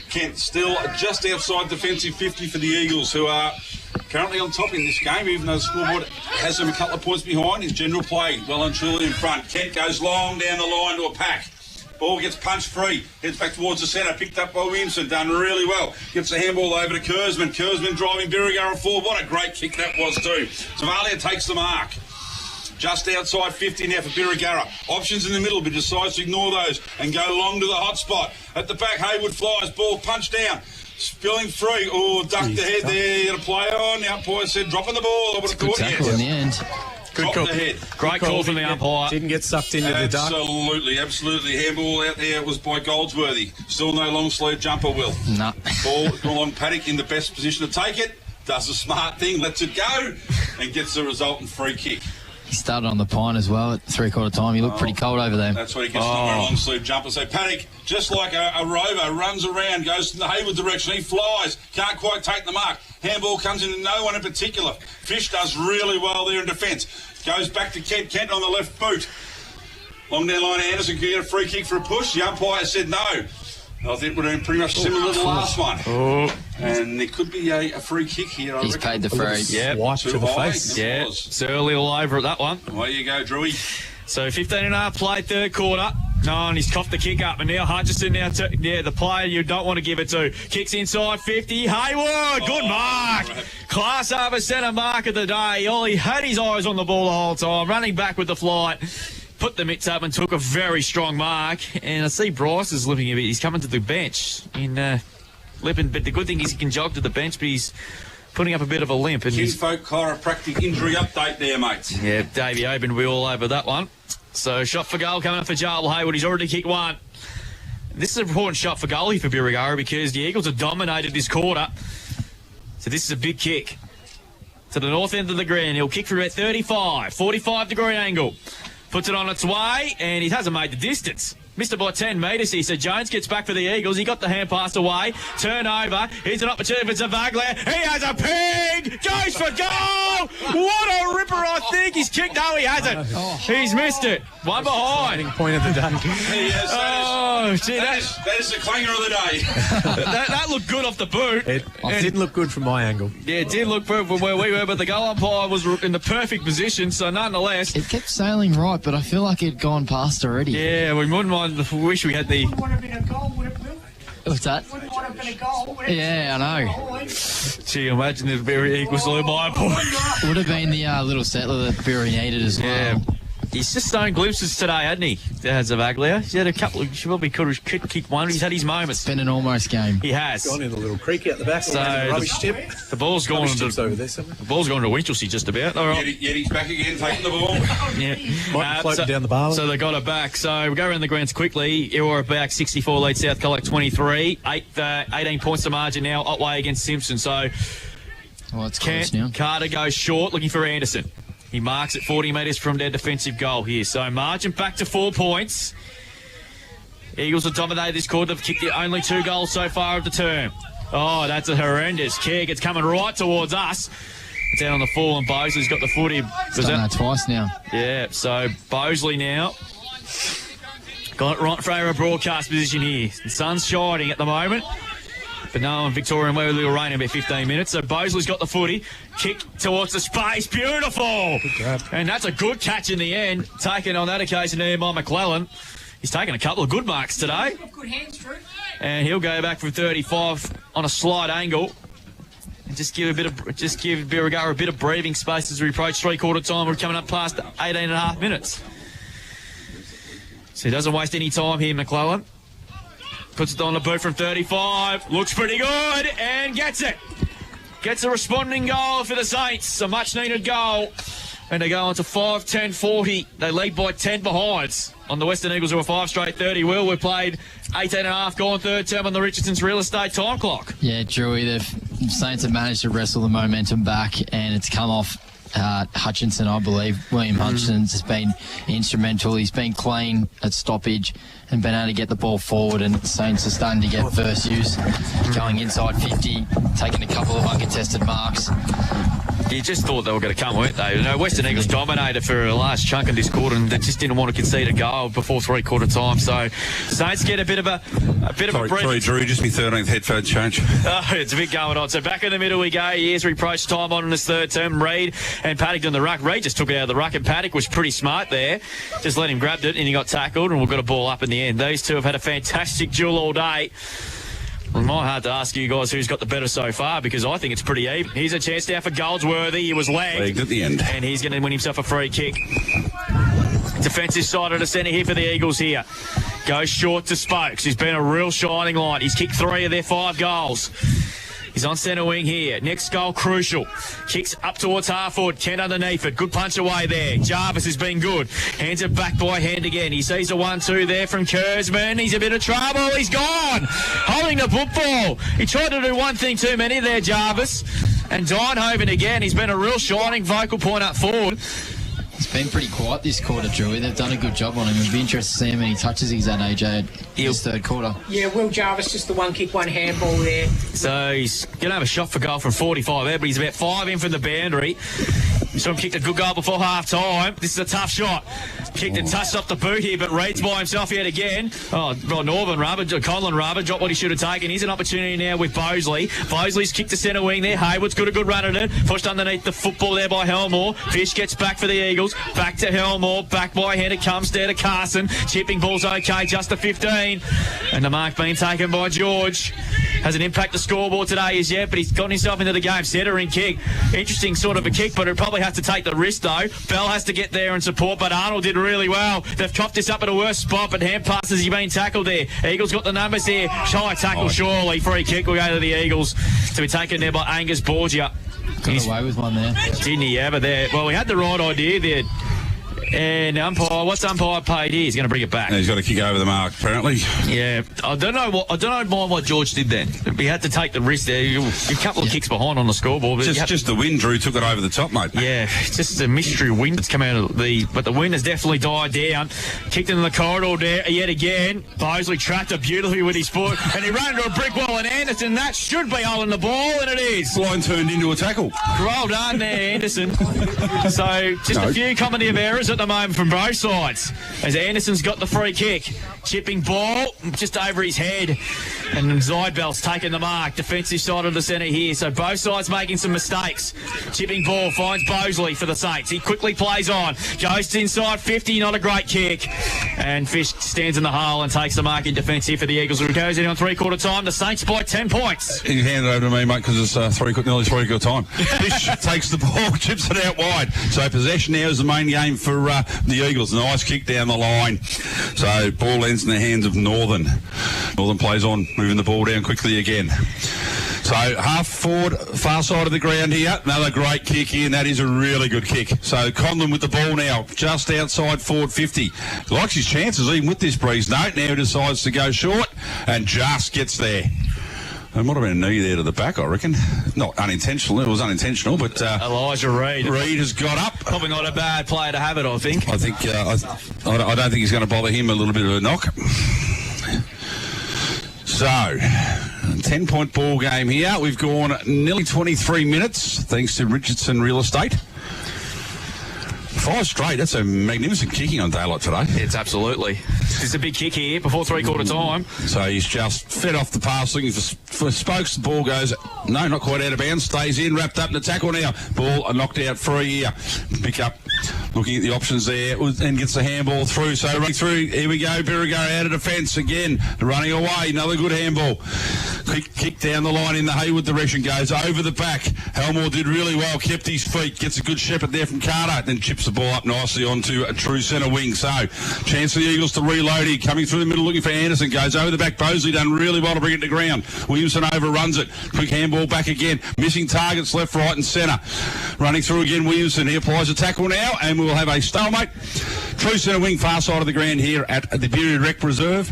Kent still just outside defensive 50 for the Eagles, who are currently on top in this game, even though the scoreboard has them a couple of points behind. His general play well and truly in front. Kent goes long down the line to a pack. Ball gets punched free, heads back towards the centre, picked up by Williamson, done really well. Gets the handball over to Kurzman. Kurzman driving Birregurra forward. What a great kick that was too. Somalia takes the mark. Just outside 50 now for Birregurra. Options in the middle, but decides to ignore those and go long to the hot spot. At the back, Hayward flies, ball punched down. Spilling free. Oh, ducked the head there. Going to play on. The umpire said dropping the ball. I would have Good thought tackle in the end. Good call. Great call from the umpire. Didn't get sucked into the duck. Absolutely. Handball out there was by Goldsworthy. Still no long sleeve jumper, Will. No. Ball along Paddock in the best position to take it. Does a smart thing, lets it go, and gets the resultant free kick. He started on the pine as well at three-quarter time. He looked pretty cold over there. That's what he gets to wear a long sleeve jumper. So Paddock, just like a rover, runs around, goes in the Hayward direction. He flies, can't quite take the mark. Handball comes into no one in particular. Fish does really well there in defence. Goes back to Kent. Kent on the left boot. Long down line, Anderson can get a free kick for a push. The umpire said no. I think we're doing pretty much similar to the last one. And there could be a free kick here. He's paid the free. Yeah, wipe to the face. Yeah, it's early all over at that one. There you go, Drewy. So 15 and a half played third quarter. No, and he's coughed the kick up. And now Hutchison, the player you don't want to give it to. Kicks inside 50. Hayward, good mark. Right. Class over centre mark of the day. Ollie had his eyes on the ball the whole time, running back with the flight. Put the mitts up and took a very strong mark. And I see Bryce is limping a bit. He's coming to the bench in limping. But the good thing is he can jog to the bench, but he's putting up a bit of a limp. And Kinfolk chiropractic injury update there, mates. Yeah, Davey Oben will be all over that one. So shot for goal coming up for Jarl Hayward. He's already kicked one. This is an important shot for goalie for Birregurra because the Eagles have dominated this quarter. So this is a big kick to the north end of the ground. He'll kick for about 35, 45-degree angle. Puts it on its way, and he hasn't made the distance. Missed it by 10 metres here. So Jones gets back for the Eagles. He got the hand pass away. Turnover. Here's an opportunity for Zavaglia. He has a ping. Goes for goal. What a ripper, I think. He's kicked. No, he hasn't. He's missed it. One behind. Point of the day. Yes, that is the clanger of the day. that looked good off the boot. It didn't look good from my angle. Yeah, it did look good from where we were, but the goal umpire was in the perfect position, so nonetheless. It kept sailing right, but I feel like it'd gone past already. Yeah, we wouldn't mind. We wish we had the. Wouldn't want to have been a goal, would it, Will? What's that? Wouldn't want to have been a goal, would it? Yeah, I know. Gee, imagine if Berry equals by a point. Would have been the little settler that Berry needed as well. Yeah. He's just shown glimpses today, hasn't he, Zavaglia? He's had a couple of, she probably could have kicked one. He's had his moments. It's been an almost game. He has. Gone in a little creek out the back. So rubbish tip. The ball's gone to over there somewhere. The ball's gone to Winchelsea just about. All right. Yet he's back again, taking the ball. Yeah. Might be floating down the bar. So they got it back. So we go around the grounds quickly. Eora back, 64 lead South Colac 23. 18 points to margin now. Otway against Simpson. So it's close now. Carter goes short, looking for Anderson. He marks at 40 metres from their defensive goal here. So margin back to 4 points. Eagles have dominated this quarter. They've kicked the only 2 goals so far of the term. Oh, that's a horrendous kick. It's coming right towards us. It's out on the fall, and Bosley's got the footy. He's done that twice now. Yeah, so Bosley now got it right for a broadcast position here. The sun's shining at the moment. But no, and Victoria and Waverley will rain in about 15 minutes. So Bosley's got the footy. Kick towards the space. Beautiful. Good grab. And that's a good catch in the end. Taken on that occasion there by McClellan. He's taken a couple of good marks today. Good hands, Drew. And he'll go back from 35 on a slight angle. And just give Birregurra a bit of breathing space as we approach three-quarter time. We're coming up past 18 and a half minutes. So he doesn't waste any time here, McClellan. Puts it on the boot from 35. Looks pretty good and gets it. Gets a responding goal for the Saints. A much-needed goal. And they go on to 5-10-40. They lead by 10 behinds on the Western Eagles, who are 5 straight 30. Will, we've played 18 and a half, gone third term on the Richardson's real estate time clock. Yeah, Drewy, the Saints have managed to wrestle the momentum back, and it's come off Hutchinson, I believe. William Hutchinson's has been instrumental. He's been clean at stoppage and been able to get the ball forward, and Saints are starting to get first use, going inside 50, taking a couple of uncontested marks. You just thought they were going to come, weren't they? You know, Western Eagles dominated for a large chunk of this quarter, and they just didn't want to concede a goal before three-quarter time. So Saints get a bit of a break. Sorry, Drew, just me 13th headphone change. Oh, it's a bit going on. So back in the middle we go. Here's approach time on in his third term. Reid and Paddock on the ruck. Reid just took it out of the ruck, and Paddock was pretty smart there. Just let him grab it, and he got tackled, and we've got a ball up in the end. These two have had a fantastic duel all day. Well, it might hard to ask you guys who's got the better so far, because I think it's pretty even. Here's a chance now for Goldsworthy. He was legged at the end, and he's going to win himself a free kick. Defensive side of the centre here for the Eagles here. Goes short to Spokes. He's been a real shining light. He's kicked 3 of their 5 goals. He's on centre wing here. Next goal, crucial. Kicks up towards half forward. Kent underneath it. Good punch away there. Jarvis has been good. Hands it back by hand again. He sees a 1-2 there from Kurzman. He's a bit of trouble. He's gone. Holding the football. He tried to do one thing too many there, Jarvis. And Dienhoven again. He's been a real shining vocal point up forward. It's been pretty quiet this quarter, Drewy. They've done a good job on him. It'd be interesting to see how many touches he's had, AJ, in his third quarter. Yeah, Will Jarvis, just the one kick, one handball there. So he's going to have a shot for goal from 45 there, but he's about 5 in from the boundary. You saw him kicked a good goal before half-time. This is a tough shot. Kicked and touched off the boot here, but Reid's by himself yet again. Conlon dropped what he should have taken. Here's an opportunity now with Bosley. Bosley's kicked to centre wing there. Hayward's got a good run at it. Pushed underneath the football there by Helmore. Fish gets back for the Eagles. Back to Helmore. Back by hand it comes there to Carson. Chipping ball's okay, just a 15. And the mark being taken by George. Hasn't impacted the scoreboard today as yet, but he's gotten himself into the game. Centering kick. Interesting sort of a kick, but it'll probably have to take the risk though. Bell has to get there and support, but Arnold did really well. They've copped this up at a worse spot, but hand passes, he's been tackled there. Eagles got the numbers here. Shy tackle surely. Free kick will go to the Eagles to be taken there by Angus Borgia. Got away with one there. Didn't he ever there? Well, we had the right idea there. And what's umpire paid here? He's going to bring it back. He's got to kick over the mark, apparently. Yeah, I don't know what George did then. We had to take the risk there. You're a couple of kicks behind on the scoreboard. But just the wind, Drew, took it over the top, mate. Yeah, it's just a mystery wind that's come out of but the wind has definitely died down. Kicked into the corridor there yet again. Bosley trapped it beautifully with his foot, and he ran into a brick wall. And Anderson, that should be holding the ball, and it is. Line turned into a tackle. Well done there, Anderson. So just a few comedy of errors at the moment from both sides, as Anderson's got the free kick. Chipping ball just over his head, and Zeidbelt's taking the mark. Defensive side of the centre here, so both sides making some mistakes. Chipping ball finds Bosley for the Saints. He quickly plays on, goes to inside 50, not a great kick, and Fish stands in the hole and takes the mark in defence here for the Eagles, who goes in on three-quarter time. The Saints by 10 points. You hand it over to me, mate, because it's nearly three-quarter time. Fish takes the ball, chips it out wide. So possession now is the main game for the Eagles. Nice kick down the line. So ball ends in the hands of Northern. Northern plays on, moving the ball down quickly again. So half forward, far side of the ground here. Another great kick here, and that is a really good kick. So Conlon with the ball now, just outside forward 50. Likes his chances even with this breeze. No, now decides to go short and just gets there. There might have been a knee there to the back, I reckon. Not unintentional. It was unintentional, but Elijah Reid. Reid has got up. Probably not a bad player to have it, I think. I think I don't think he's going to bother him. A little bit of a knock. So, 10-point ball game here. We've gone nearly 23 minutes, thanks to Richardson Real Estate. 5 straight. That's a magnificent kicking on daylight today. It's absolutely. There's a big kick here before three-quarter time. So he's just fed off the pass, looking for Spokes. The ball goes, no, not quite out of bounds. Stays in, wrapped up in the tackle now. Ball knocked out free here. Pick up, looking at the options there, and gets the handball through. So running through, here we go. Birregurra out of defence again. Running away, another good handball. Quick kick down the line in the Hayward direction, goes over the back. Helmore did really well, kept his feet, gets a good shepherd there from Carter, then chips the ball up nicely onto a true centre wing. So, chance for the Eagles to reload here. Coming through the middle looking for Anderson, goes over the back. Bosley done really well to bring it to ground. Williamson overruns it. Quick handball back again. Missing targets left, right and centre. Running through again, Williamson. He applies a tackle now, and we will have a stalemate. True centre wing, far side of the ground here at the Birregurra Rec Reserve.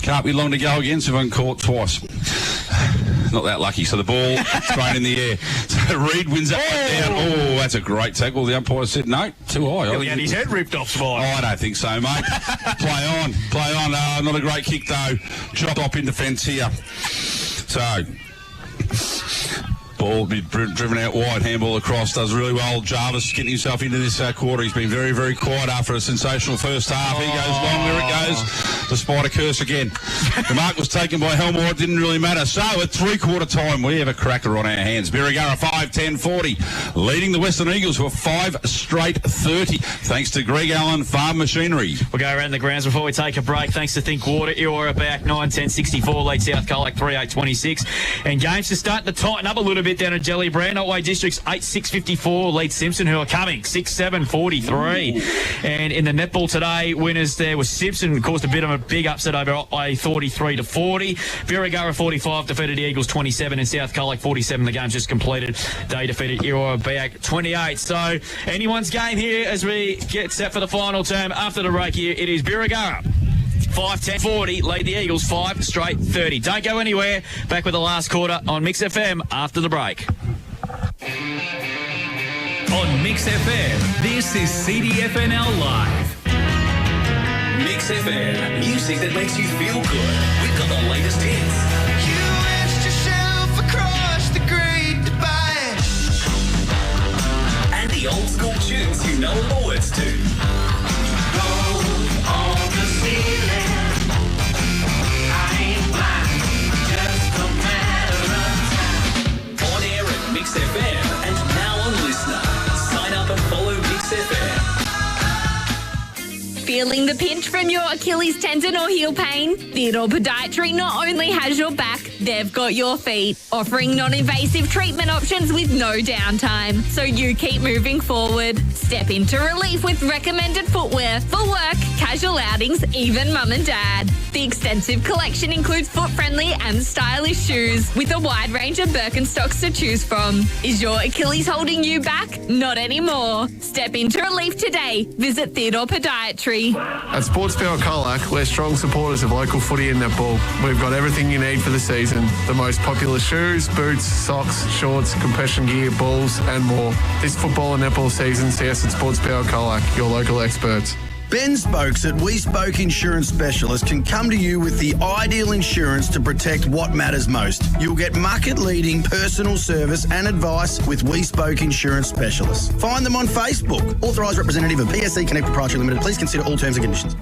Can't be long to go again, so I've caught twice. Not that lucky. So the ball thrown in the air. So Reid wins that one down. Oh, that's a great tackle. The umpire said no, too high. He had his head ripped off, Spike. Oh, I don't think so, mate. Play on. Not a great kick though. Chopped up in defence here. So ball be driven out wide, handball across, does really well. Jarvis getting himself into this quarter. He's been very, very quiet after a sensational first half. He goes long, there it goes. The spider curse again. The mark was taken by Helmore, it didn't really matter. So at three-quarter time, we have a cracker on our hands. Birregurra 5-10-40, leading the Western Eagles who are 5 straight 30, thanks to Greg Allen Farm Machinery. We'll go around the grounds before we take a break. Thanks to Think Water, Eora back 9-10-64, lead South Colac 3-8-26. And games are starting to tighten up a little bit down at Jellybrand. Otway Districts 8-6-54, lead Simpson, who are coming 6-7-43. And in the netball today, winners there was Simpson, caused a bit of a big upset over Otway 43-40. Birregurra 45 defeated the Eagles 27, and South Colac 47. The game's just completed. They defeated Eora Back 28. So anyone's game here as we get set for the final term after the break here. It is Birregurra 5-10-40, lead the Eagles 5 straight 30. Don't go anywhere. Back with the last quarter on Mix FM after the break. On Mix FM, this is CDFNL Live. Mix FM, music that makes you feel good. We've got the latest hits. You asked yourself across the great divide. And the old school tunes you know the words to. Gold on the ceiling. I ain't blind, just a matter of time. On air at Mix FM and now on Listener. Sign up and follow Mix FM. Feeling the pinch from your Achilles tendon or heel pain? Theodore Podiatry not only has your back, they've got your feet, offering non-invasive treatment options with no downtime. So you keep moving forward. Step into relief with recommended footwear for work, casual outings, even mum and dad. The extensive collection includes foot-friendly and stylish shoes with a wide range of Birkenstocks to choose from. Is your Achilles holding you back? Not anymore. Step into relief today. Visit Theodore Podiatry. At Sports Power Colac, we're strong supporters of local footy and netball. We've got everything you need for the season. The most popular shoes, boots, socks, shorts, compression gear, balls and more. This football and netball season, see us at Sports Power Colac, your local experts. Ben Spokes at We Spoke Insurance Specialist can come to you with the ideal insurance to protect what matters most. You'll get market-leading personal service and advice with We Spoke Insurance Specialists. Find them on Facebook. Authorised representative of PSC Connect Proprietary Limited. Please consider all terms and conditions.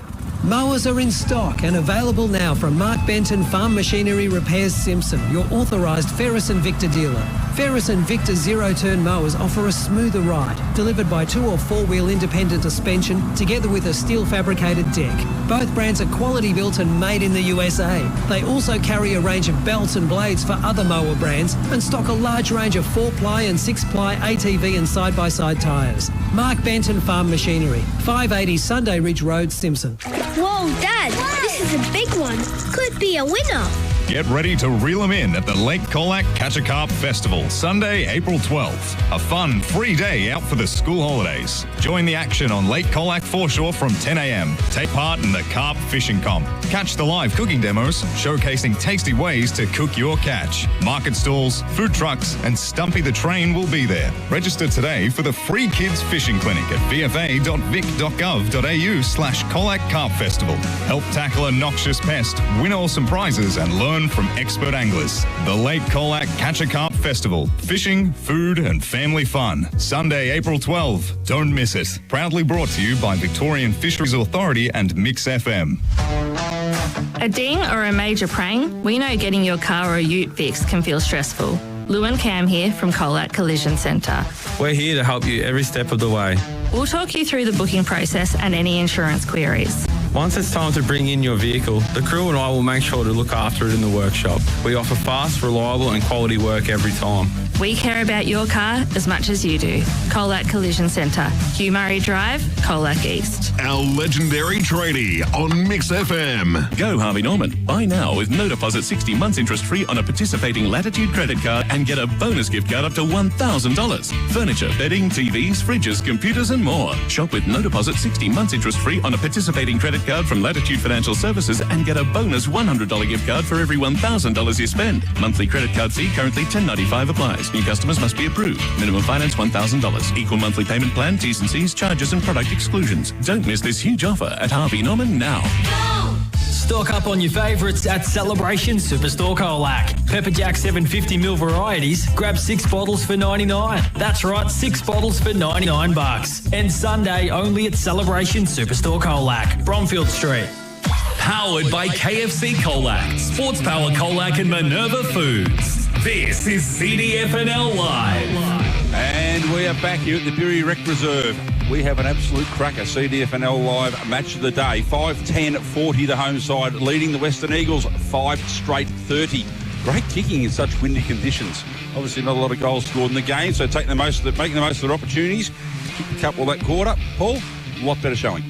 Mowers are in stock and available now from Mark Benton Farm Machinery Repairs Simpson, your authorised Ferris and Victor dealer. Ferris and Victor zero-turn mowers offer a smoother ride, delivered by 2 or 4-wheel independent suspension together with a steel fabricated deck. Both brands are quality built and made in the USA. They also carry a range of belts and blades for other mower brands and stock a large range of 4-ply and 6-ply ATV and side-by-side tyres. Mark Benton Farm Machinery, 580 Sunday Ridge Road, Simpson. Whoa, Dad, this is a big one. Could be a winner. Get ready to reel them in at the Lake Colac Catch a Carp Festival, Sunday, April 12th. A fun, free day out for the school holidays. Join the action on Lake Colac foreshore from 10 a.m. Take part in the Carp Fishing Comp. Catch the live cooking demos, showcasing tasty ways to cook your catch. Market stalls, food trucks, and Stumpy the Train will be there. Register today for the free kids fishing clinic at vfa.vic.gov.au/Colac Carp Festival. Help tackle a noxious pest, win awesome prizes, and learn Learn from expert anglers. The Lake Colac Catch a Carp Festival. Fishing, food and family fun. Sunday, April 12. Don't miss it. Proudly brought to you by Victorian Fisheries Authority and Mix FM. A ding or a major prang? We know getting your car or ute fixed can feel stressful. Lou and Cam here from Colac Collision Centre. We're here to help you every step of the way. We'll talk you through the booking process and any insurance queries. Once it's time to bring in your vehicle, the crew and I will make sure to look after it in the workshop. We offer fast, reliable and quality work every time. We care about your car as much as you do. Colac Collision Centre, Hugh Murray Drive, Colac East. Our legendary tradie on Mix FM. Go Harvey Norman. Buy now with no deposit 60 months interest free on a participating Latitude credit card and get a bonus gift card up to $1,000. Furniture, bedding, TVs, fridges, computers and more. Shop with no deposit 60 months interest free on a participating credit card from Latitude Financial Services and get a bonus $100 gift card for every $1,000 you spend. Monthly credit card fee currently $10.95 applies. New customers must be approved. Minimum finance $1,000. Equal monthly payment plan, T's and C's, charges and product exclusions. Don't miss this huge offer at Harvey Norman now. Stock up on your favourites at Celebration Superstore Colac. Pepper Jack 750ml varieties, grab 6 bottles for $99. That's right, 6 bottles for $99. And Sunday only at Celebration Superstore Colac, Bromfield Street. Powered by KFC Colac, Sports Power Colac and Minerva Foods. This is CDFNL Live. And we are back here at the Birregurra Rec Reserve. We have an absolute cracker. CDFNL Live match of the day. 5-10-40 the home side, leading the Western Eagles 5 straight 30. Great kicking in such windy conditions. Obviously not a lot of goals scored in the game, so making the most of their opportunities. Kicked a couple that quarter. Paul, a lot better showing.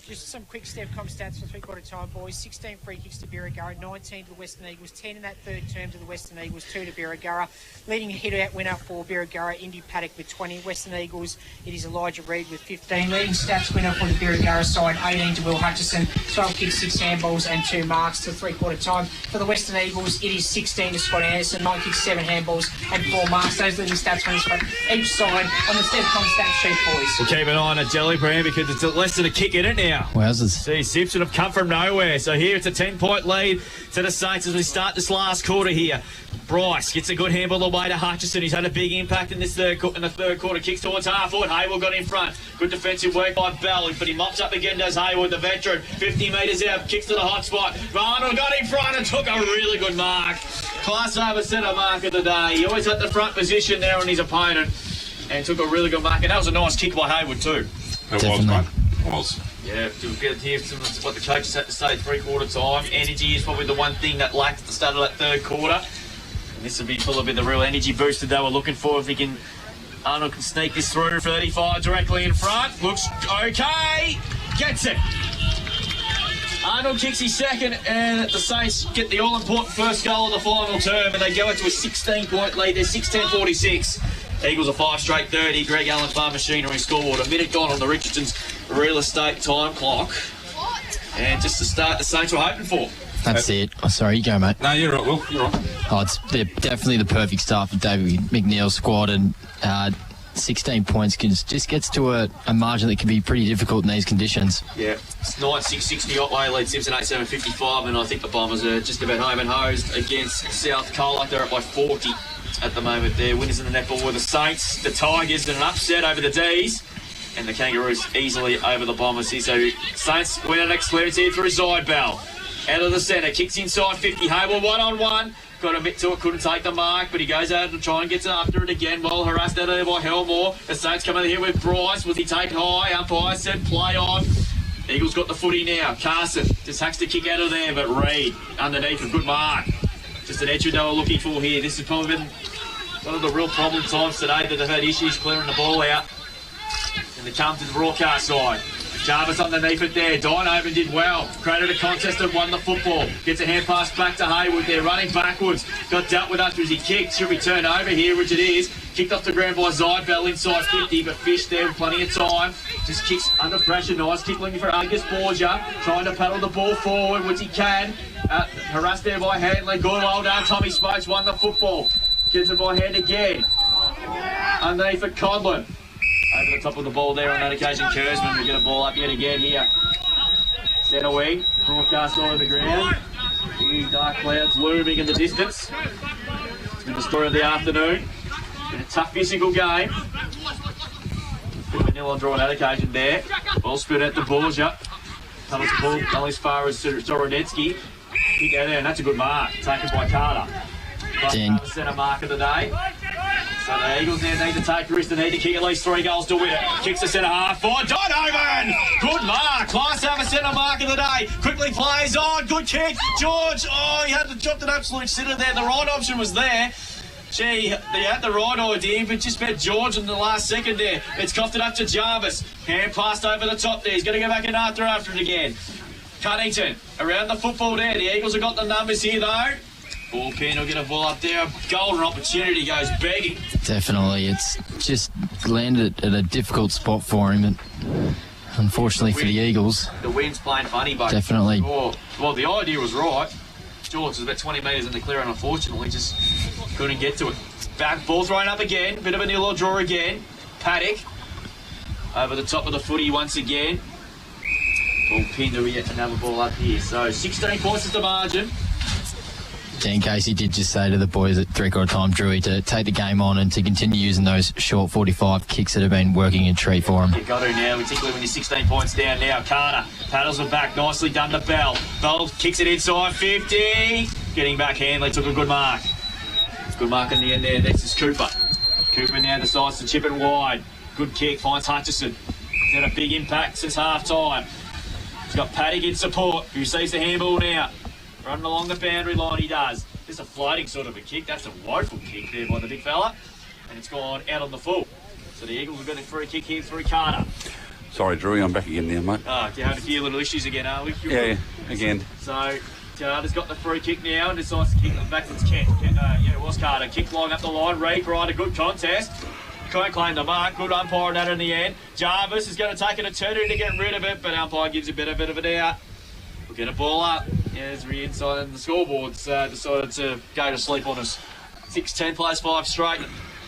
Just some quick Stepcom stats for three-quarter time, boys. 16 free kicks to Birregurra, 19 to the Western Eagles, 10 in that third term to the Western Eagles, 2 to Birregurra. Leading hit-out winner for Birregurra, Indy Paddock with 20. Western Eagles, it is Elijah Reid with 15. Leading stats winner for the Birregurra side, 18 to Will Hutchison, 12 kicks, 6 handballs and 2 marks to three-quarter time. For the Western Eagles, it is 16 to Scott Anderson, 9 kicks, 7 handballs and 4 marks. Those leading stats winners for each side on the Stepcom stat sheet, boys. We'll keep an eye on a jelly brand because it's less than a kick in it now. Wowzers. See, Simpson have come from nowhere. So here it's a 10-point lead to the Saints as we start this last quarter here. Bryce gets a good handball away to Hutchison. He's had a big impact in the third quarter. Kicks towards half forward. Hayward got in front. Good defensive work by Bell, but he mops up again, does Hayward, the veteran. 50 metres out, kicks to the hot spot. Arnold got in front and took a really good mark. Class over centre mark of the day. He always had the front position there on his opponent and took a really good mark. And that was a nice kick by Hayward too. It was, mate. It was. Yeah, to get here what the coaches had to say three-quarter time. Energy is probably the one thing that lacked at the start of that third quarter. And this will be full of the real energy boost that they were looking for. If Arnold can sneak this through, 35 directly in front. Looks okay. Gets it. Arnold kicks his second, and the Saints get the all-important first goal of the final term, and they go into a 16-point lead. They're 6-10-46. Eagles are 5 straight 30. Greg Allen Farm Machinery scoreboard. A minute gone on the Richardson's real estate time clock. And just to start, the Saints were hoping for. That's it. Oh, sorry, you go, mate. No, you're right, Will. You're right. Oh, they're definitely the perfect start for David McNeil's squad, and 16 points just gets to a margin that can be pretty difficult in these conditions. Yeah, it's 9-6-60 Otway lead Simpson 8-7-55, and I think the Bombers are just about home and hosed against South Colac. They're up by 40 at the moment. Their winners in the netball were the Saints, the Tigers, and an upset over the D's, and the Kangaroos easily over the Bombers here. So Saints win our next clearance here for Bell. Out of the centre, kicks inside 50. Hayward 1-on-1. Got a bit to it, couldn't take the mark, but he goes out and try and gets after it again. Well harassed out there by Helmore. The Saints come in here with Bryce. Was he taken high? Umpire said play on. Eagles got the footy now. Carson just hacks the kick out of there, but Reid underneath a good mark. Just an edge they were looking for here. This has probably been one of the real problem times today that they've had issues clearing the ball out. And they come to the broadcast side. Jarvis underneath it there. Dynovan did well. Created a contest and won the football. Gets a hand pass back to Hayward there. Running backwards. Got dealt with after as he kicked. Should be turned over here, which it is. Kicked off the ground by Zybell inside 50, but Fish there with plenty of time. Just kicks under pressure. Nice kick looking for Angus Borgia. Trying to paddle the ball forward, which he can. Harassed there by Handley. Good, well done. Tommy Smokes won the football. Gives it by hand again. Underneath for Conlon. Over the top of the ball there on that occasion. Kurzman will get a ball up yet again here. Centre wing. Broadcast all over the ground. Big dark clouds looming in the distance. It's been the story of the afternoon. Been a tough physical game. Bit of a nil on draw on that occasion there. Ball spin at the Borgia. Comes the ball not as far as Zorodetsky. Kick out there, and that's a good mark. Taken by Carter. The centre mark of the day. So the Eagles now need to take risk. They need to kick at least 3 goals to win it. Kicks the centre half for Donovan. Good mark. Class have a centre mark of the day. Quickly plays on. Good kick. George. Oh, he had to drop an absolute sitter there. The right option was there. Gee, they had the right idea, but just bet George in the last second there. It's coughed it up to Jarvis. Hand passed over the top there. He's going to go back in after it again. Cunnington around the football there. The Eagles have got the numbers here, though. Ball pin will get a ball up there. A golden opportunity goes begging. Definitely. It's just landed at a difficult spot for him. And unfortunately for the Eagles. The wind's playing funny, but definitely. Well, the idea was right. George was about 20 metres in the clear and unfortunately just couldn't get to it. Back ball thrown up again. Bit of a nil or draw again. Paddock over the top of the footy once again. Ball pinned to yet another ball up here. So 16 points is the margin. Dan Casey did just say to the boys at 3/4 time, Drewy, to take the game on and to continue using those short 45 kicks that have been working a treat for him. You've got to now, particularly when you're 16 points down now. Carter paddles it back, nicely done to Bell. Bell kicks it inside 50. Getting back Handley, took a good mark. Good mark in the end there. Next is Cooper. Cooper now decides to chip it wide. Good kick, finds Hutchison. He's had a big impact since half-time. He's got Paddock in support, who sees the handball now. Running along the boundary line, he does. Just a floating sort of a kick. That's a woeful kick there by the big fella. And it's gone out on the full. So the Eagles have got a free kick here through Carter. Sorry, Drewy, I'm back again now, mate. You had a few little issues again, are we? Yeah, again. So Carter's got the free kick now and decides to kick it back to Kent. It was Carter. Kick long up the line. Reed, right, a good contest. Can't claim the mark. Good umpiring that in the end. Jarvis is going to take an eternity to get rid of it, but umpire gives a bit of a doubt. We'll get a ball up. As we're inside and the scoreboard's decided to go to sleep on us. 6-10 plays 5 straight.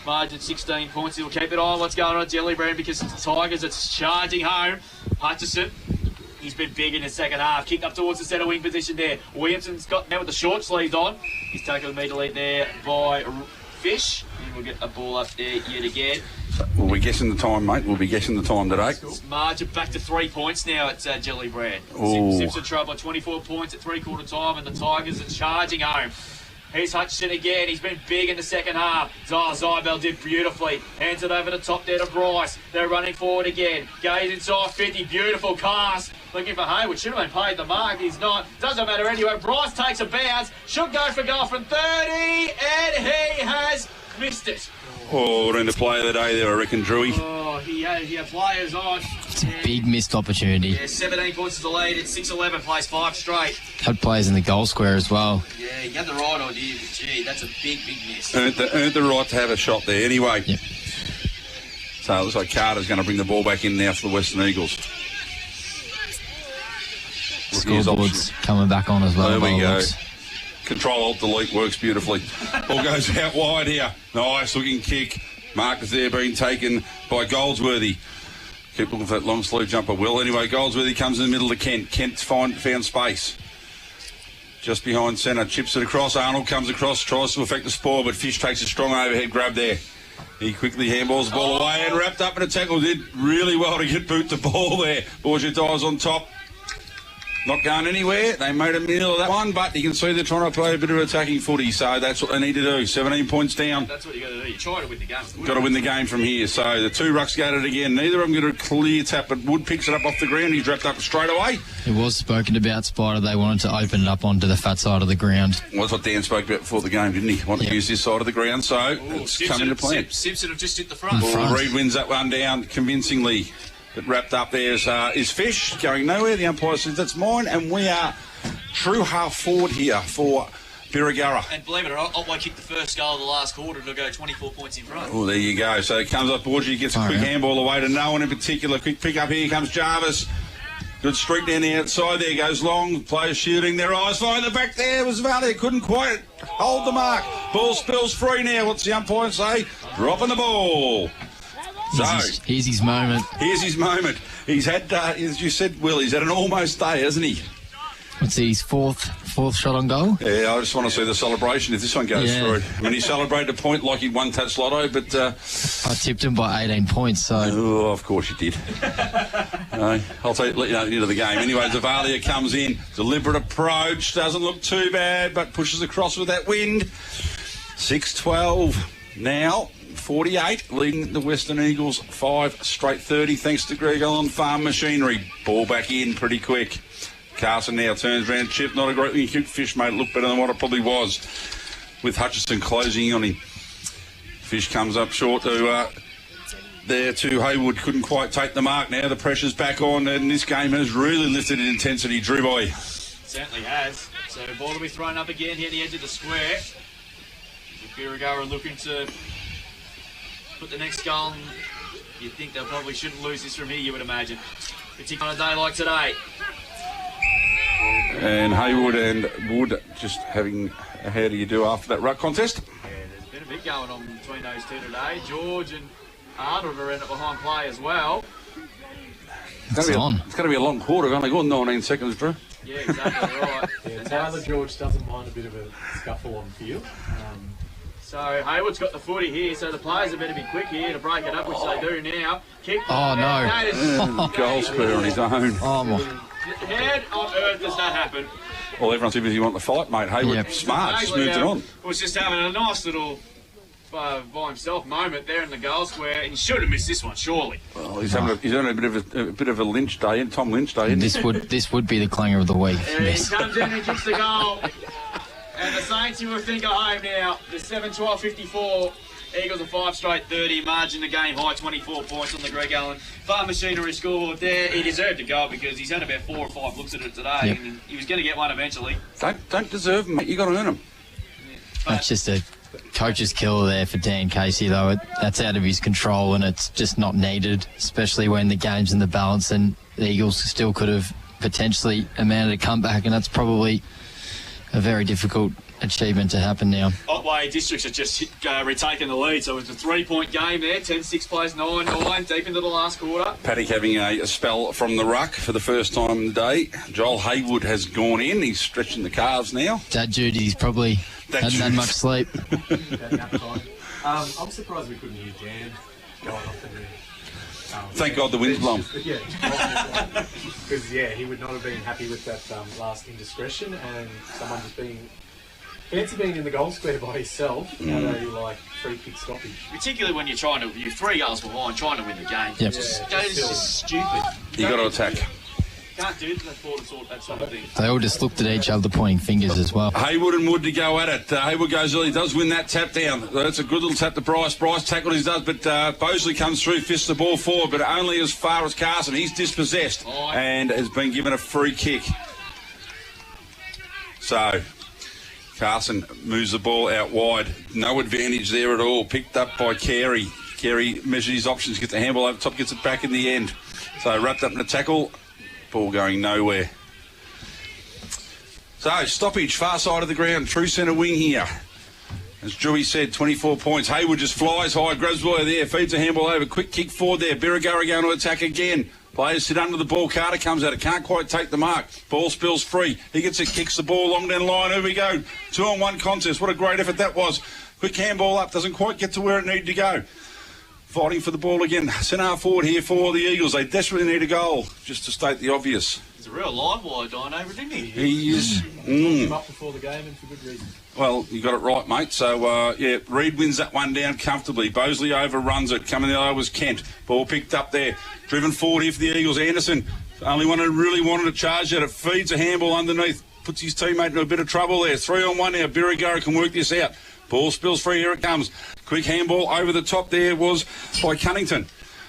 Margin 16 points. He'll keep it on. What's going on at Jellybrand because it's the Tigers. It's charging home. Hutchison. He's been big in the second half. Kicked up towards the centre wing position there. Williamson's got now with the short sleeves on. He's taken immediately there by Fish. And we'll get a ball up there yet again. We'll be guessing the time, mate. We'll be guessing the time today. Margin back to 3 points now at Jellybrand. Simpson trail by 24 points at 3/4 time, and the Tigers are charging home. Here's Hutchison again. He's been big in the second half. Zybel did beautifully. Hands it over the top there to Bryce. They're running forward again. Gaze inside 50. Beautiful pass. Looking for Hayward. Should have been paid the mark. He's not. Doesn't matter anyway. Bryce takes a bounce. Should go for goal from 30. And he has missed it. Oh, we're in the play of the day there, I reckon, Drewy. Oh, he had players on. It's a big missed opportunity. Yeah, 17 points is the lead. It's 6-11, plays 5 straight. Had players in the goal square as well. Yeah, you had the right idea, but gee, that's a big miss. Earned the right to have a shot there. Anyway, so it looks like Carter's going to bring the ball back in now for the Western Eagles. Scoreboard's coming back on as well. There we go. Control-Alt-Delete works beautifully. Ball goes out wide here. Nice looking kick. Mark is there being taken by Goldsworthy. Keep looking for that long sleeve jumper, Will. Anyway, Goldsworthy comes in the middle to Kent. Kent's found space. Just behind centre. Chips it across. Arnold comes across. Tries to affect the spoil, but Fish takes a strong overhead grab there. He quickly handballs the ball away and wrapped up in a tackle. Did really well to get boot the ball there. Borgia dives on top. Not going anywhere. They made a meal of that one, but you can see they're trying to play a bit of attacking footy, so that's what they need to do. 17 points down. That's what you got to do. You try to win the game. Got to win the game from here. So the two rucks got it again. Neither of them get a clear tap, but Wood picks it up off the ground. He's wrapped up straight away. It was spoken about, Spider. They wanted to open it up onto the fat side of the ground. Well, that's what Dan spoke about before the game, didn't he? Wanted to use this side of the ground, so it's coming to plan. Simpson have just hit the front. Reed wins that one down convincingly. But wrapped up there is Fish going nowhere. The umpire says that's mine, and we are true half forward here for Birregurra. And believe it or not, Otway kicked the first goal of the last quarter to go 24 points in front. Oh, there you go. So it comes up, Borgia gets a quick handball away to no one in particular. Quick pick up here comes Jarvis. Good streak down the outside. There goes long. Players shooting. Their eyes flying. The back there was Valia. Couldn't quite hold the mark. Ball spills free now. What's the umpire say? Dropping the ball. Here's his moment. Here's his moment. He's had, as you said, Will, he's had an almost day, hasn't he? What's his fourth shot on goal? Yeah, I just want to see the celebration if this one goes through. I mean, he celebrated a point like he'd won Touch Lotto, but... I tipped him by 18 points, so... Oh, of course you did. No, I'll let you know at the end of the game. Anyway, Zavalia comes in. Deliberate approach. Doesn't look too bad, but pushes across with that wind. 6-12 now. 48, leading the Western Eagles 5 straight 30, thanks to Greg Allen Farm Machinery. Ball back in pretty quick. Carson now turns round. Chip, not a great cute fish, mate. Looked better than what it probably was, with Hutchison closing on him. Fish comes up short to there to Haywood. Couldn't quite take the mark. Now the pressure's back on, and this game has really lifted in intensity. Drew Boy. Certainly has. So ball will be thrown up again here at the edge of the square. Birregurra looking to put the next goal. You'd think they probably shouldn't lose this from here, you would imagine, particularly on a day like today. And Haywood and Wood just having a how do you do after that ruck contest. Yeah, there's been a bit going on between those two today. George and Arnold are in it behind play as well. It's going to be a long quarter. We've only got 19 seconds, Drew. Yeah, exactly right. Yeah, Tyler George doesn't mind a bit of a scuffle on field. So Haywood's got the footy here, so the players have better be quick here to break it up, which they do now. Kick. Oh, no. That is Goal spur on his own. Oh, my. Head on earth does that happen? Well, everyone's too busy wanting to fight, mate. Haywood, smart, just moved it on. Was just having a nice little by himself moment there in the goal square, and he should have missed this one, surely. Well, he's having a bit of a Lynch day, Tom Lynch day. This would be the clanger of the week. He comes in and kicks the goal. And the Saints, you will think, are home now. The 7-12-54. Eagles are 5 straight 30. Margin the game high, 24 points on the Greg Allen Farm Machinery scoreboard there. He deserved a goal because he's had about 4 or 5 looks at it today, and he was going to get one eventually. Don't deserve them, mate. You got to earn them. That's just a coach's killer there for Dan Casey, though. That's out of his control, and it's just not needed, especially when the game's in the balance, and the Eagles still could have potentially amounted a comeback, and that's probably a very difficult achievement to happen now. Otway Districts have just retaken the lead, so it's a 3-point game there. 10-6 plays 9-9 deep into the last quarter. Paddock having a spell from the ruck for the first time in the day. Joel Haywood has gone in. He's stretching the calves now. Dad Judy's probably hadn't had much sleep. I'm surprised we couldn't hear Dan going off in there. Thank God the wind's blown. Because, he would not have been happy with that last indiscretion, and someone just being in the goal square by himself at a free kick stoppage. Particularly when you're 3 goals behind, trying to win the game. Yep. It's just stupid. You got to attack. Can't do that sort of thing. They all just looked at each other pointing fingers as well. Haywood and Wood to go at it. Haywood goes early, does win that tap down. That's a good little tap to Bryce. Bryce tackled his does, but Bosley comes through, fists the ball forward, but only as far as Carson. He's dispossessed and has been given a free kick. So Carson moves the ball out wide. No advantage there at all. Picked up by Carey. Carey measures his options, gets the handball over top, gets it back in the end. So wrapped up in a tackle. Ball going nowhere. So, stoppage, far side of the ground, true centre wing here. As Drewy said, 24 points. Haywood just flies high, grabs the ball there, feeds a handball over, quick kick forward there. Birregurra going to attack again. Players sit under the ball. Carter comes at it, can't quite take the mark. Ball spills free. He gets it, kicks the ball long down the line. Here we go. 2-on-1 contest. What a great effort that was. Quick handball up, doesn't quite get to where it needed to go. Fighting for the ball again. Centre half forward here for the Eagles. They desperately need a goal, just to state the obvious. He's a real line wide dino, didn't he? He is. Him up before the game, and for good reason. Well, you got it right, mate. So, Reed wins that one down comfortably. Bosley overruns it. Coming the other was Kent. Ball picked up there. Driven forward here for the Eagles. Anderson, only one who really wanted to charge at it. Feeds a handball underneath. Puts his teammate into a bit of trouble there. 3-on-1 now. Birregurra can work this out. Ball spills free, here it comes. Quick handball over the top there was by Cunnington.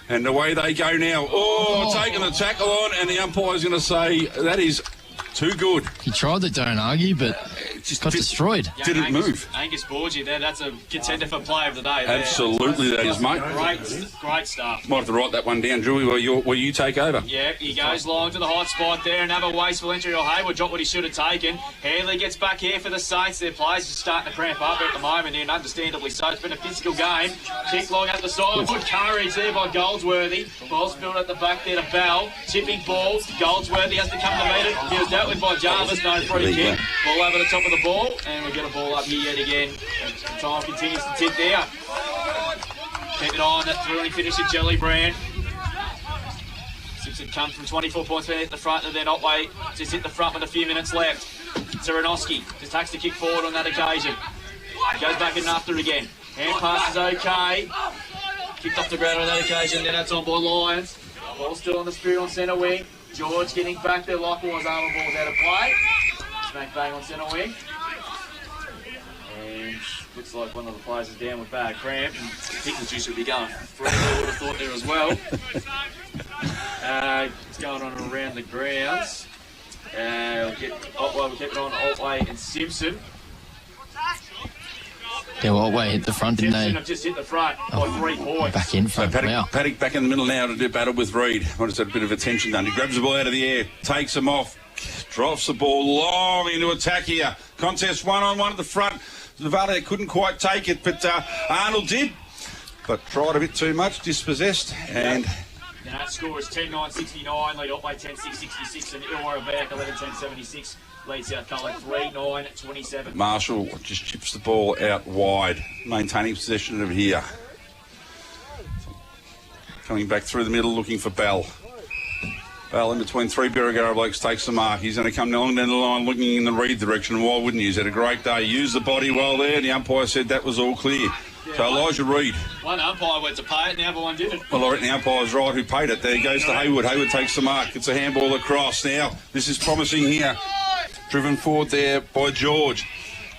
And away they go now. Taking the tackle on, and the umpire's going to say that is too good. He tried to don't argue, but just got destroyed. Didn't move. Angus Borgie there, that's a contender for play of the day. There. Absolutely, that is, mate. Great stuff. Might have to write that one down, Drewy, while you take over. Yeah, he goes long to the hot spot there. Another wasteful entry. Hayward dropped what he should have taken. Hanley gets back here for the Saints. Their players are starting to cramp up at the moment, and understandably so. It's been a physical game. Kick long at the side. Good courage there by Goldsworthy. Ball spilled at the back there to Bell. Tipping ball. Goldsworthy has to come to meet it. He was dealt with by Jarvis. No free kick. Ball over the top of the ball, and we get a ball up here yet again. Time continues to tick there. Keep it on. That's really finished at Jellybrand. Simpson comes from 24 points at the front, and then Otway just hit the front with a few minutes left. Serenowski just takes the kick forward on that occasion. Goes back in after again. Hand pass is okay. Kicked off the ground on that occasion. Then that's on by Lyons. Ball still on the spear on centre wing. George getting back there. Likewise, armour ball's out of play. Smack bang on centre wing. And looks like one of the players is down with bad cramp. And I think the juice would be going. Freddie would have thought there as well. It's going on around the grounds. We'll keep it on Otway and Simpson. Yeah, well, Otway hit the front, didn't Simpson they? have just hit the front by 3 points. Back in front. Paddock back in the middle now to do battle with Reed. What is that? A bit of attention done. He grabs the ball out of the air, takes him off, drops the ball long into attack here. Contest 1-on-1 at the front. Zavada couldn't quite take it, but Arnold did. But tried a bit too much, dispossessed, and... And that score is 10-9-69, lead Otway 10-6-66, and Illawarra back 11-10-76, lead South Colac 3-9-27. Marshall just chips the ball out wide, maintaining possession of here. Coming back through the middle, looking for Bell. Bell in between 3 Birregurra blokes takes the mark. He's going to come along down the line looking in the Reed direction. Why wouldn't he? He's had a great day. Used the body well there. The umpire said that was all clear. So Elijah Reed. One umpire went to pay it, and the other one didn't. Well, I reckon the umpire's right who paid it. There he goes to Hayward. Hayward takes the mark. It's a handball across. Now, this is promising here. Driven forward there by George.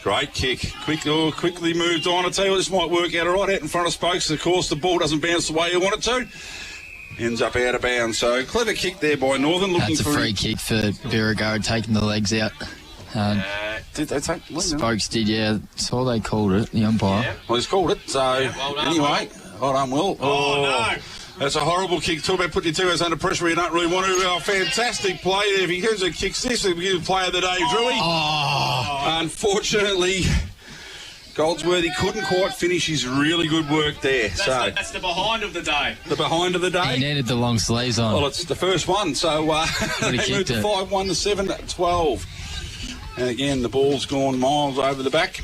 Great kick. Quickly moved on. I tell you what, this might work out all right out in front of Spokes. Of course, the ball doesn't bounce the way you want it to. Ends up out of bounds. So, clever kick there by Northern. That's a free kick for Birregurra, taking the legs out. Did they take Spokes did, yeah. That's all they called it, the umpire. Yeah. Well, he's called it. So, well done, anyway, well done, Will. Oh, no. That's a horrible kick. Talk about putting your 2 hours under pressure where you don't really want to. Oh, fantastic play there. If he gives a kick, this will be the player of the day, Drewy. Unfortunately, Goldsworthy couldn't quite finish his really good work there. That's the behind of the day. The behind of the day. He needed the long sleeves on. Well, it's the first one. So they moved to 5-1 to 7-12. And again, the ball's gone miles over the back.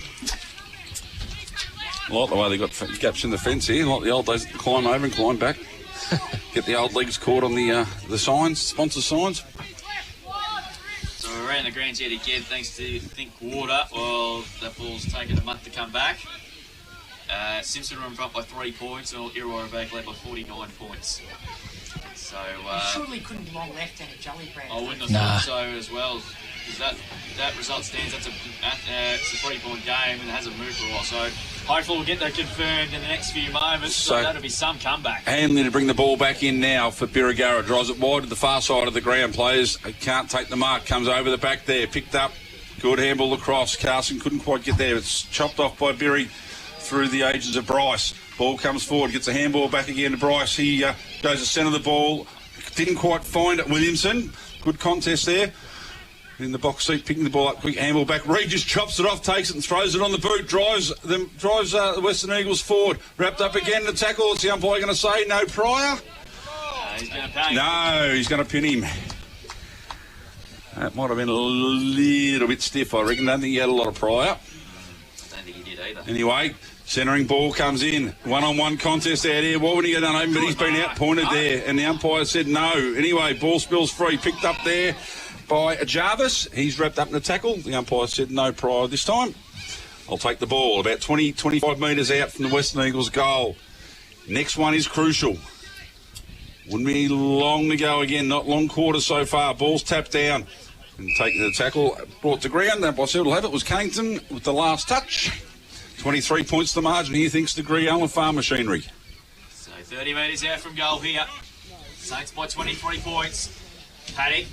I like the way they got gaps in the fence here. Like the old days, climb over and climb back. Get the old legs caught on the signs, sponsor signs. So we're around the grounds yet again, thanks to Think Water. Well, that ball's taken a month to come back. Simpson run front by 3 points, and Illawarra back led by 49 points. So surely couldn't be long left and a Jellybrand. I wouldn't have thought so as well. That result stands. It's a 3-point game and it hasn't moved for a while. So hopefully we'll get that confirmed in the next few moments. So that'll be some comeback. Hanley to bring the ball back in now for Birregurra. Drives it wide to the far side of the ground. Players can't take the mark. Comes over the back there. Picked up. Good handball across. Carson couldn't quite get there. It's chopped off by Birry through the agents of Bryce. Ball comes forward. Gets a handball back again to Bryce. He goes to centre the ball. Didn't quite find it. Williamson. Good contest there. In the box seat, picking the ball up, quick handball back. Reed just chops it off, takes it and throws it on the boot. Drives the Western Eagles forward. Wrapped up again in the tackle. What's the umpire going to say? No prior? He's going to pay. No, he's going to pin him. That might have been a little bit stiff, I reckon. Don't think he had a lot of prior. I don't think he did either. Anyway, centering ball comes in. One-on-one contest out here. Why wouldn't he go down open? But he's been out-pointed there. And the umpire said no. Anyway, ball spills free. Picked up there by Jarvis. He's wrapped up in the tackle. The umpire said no prior this time. I'll take the ball about 20-25 metres out from the Western Eagles goal. Next one is crucial. Wouldn't be long to go again. Not long quarter so far. Ball's tapped down. And taking the tackle, brought to ground. That by will have it was Cannington with the last touch. 23 points to the margin here thanks to Allen Farm Machinery. So 30 metres out from goal here. Saints by 23 points. Paddock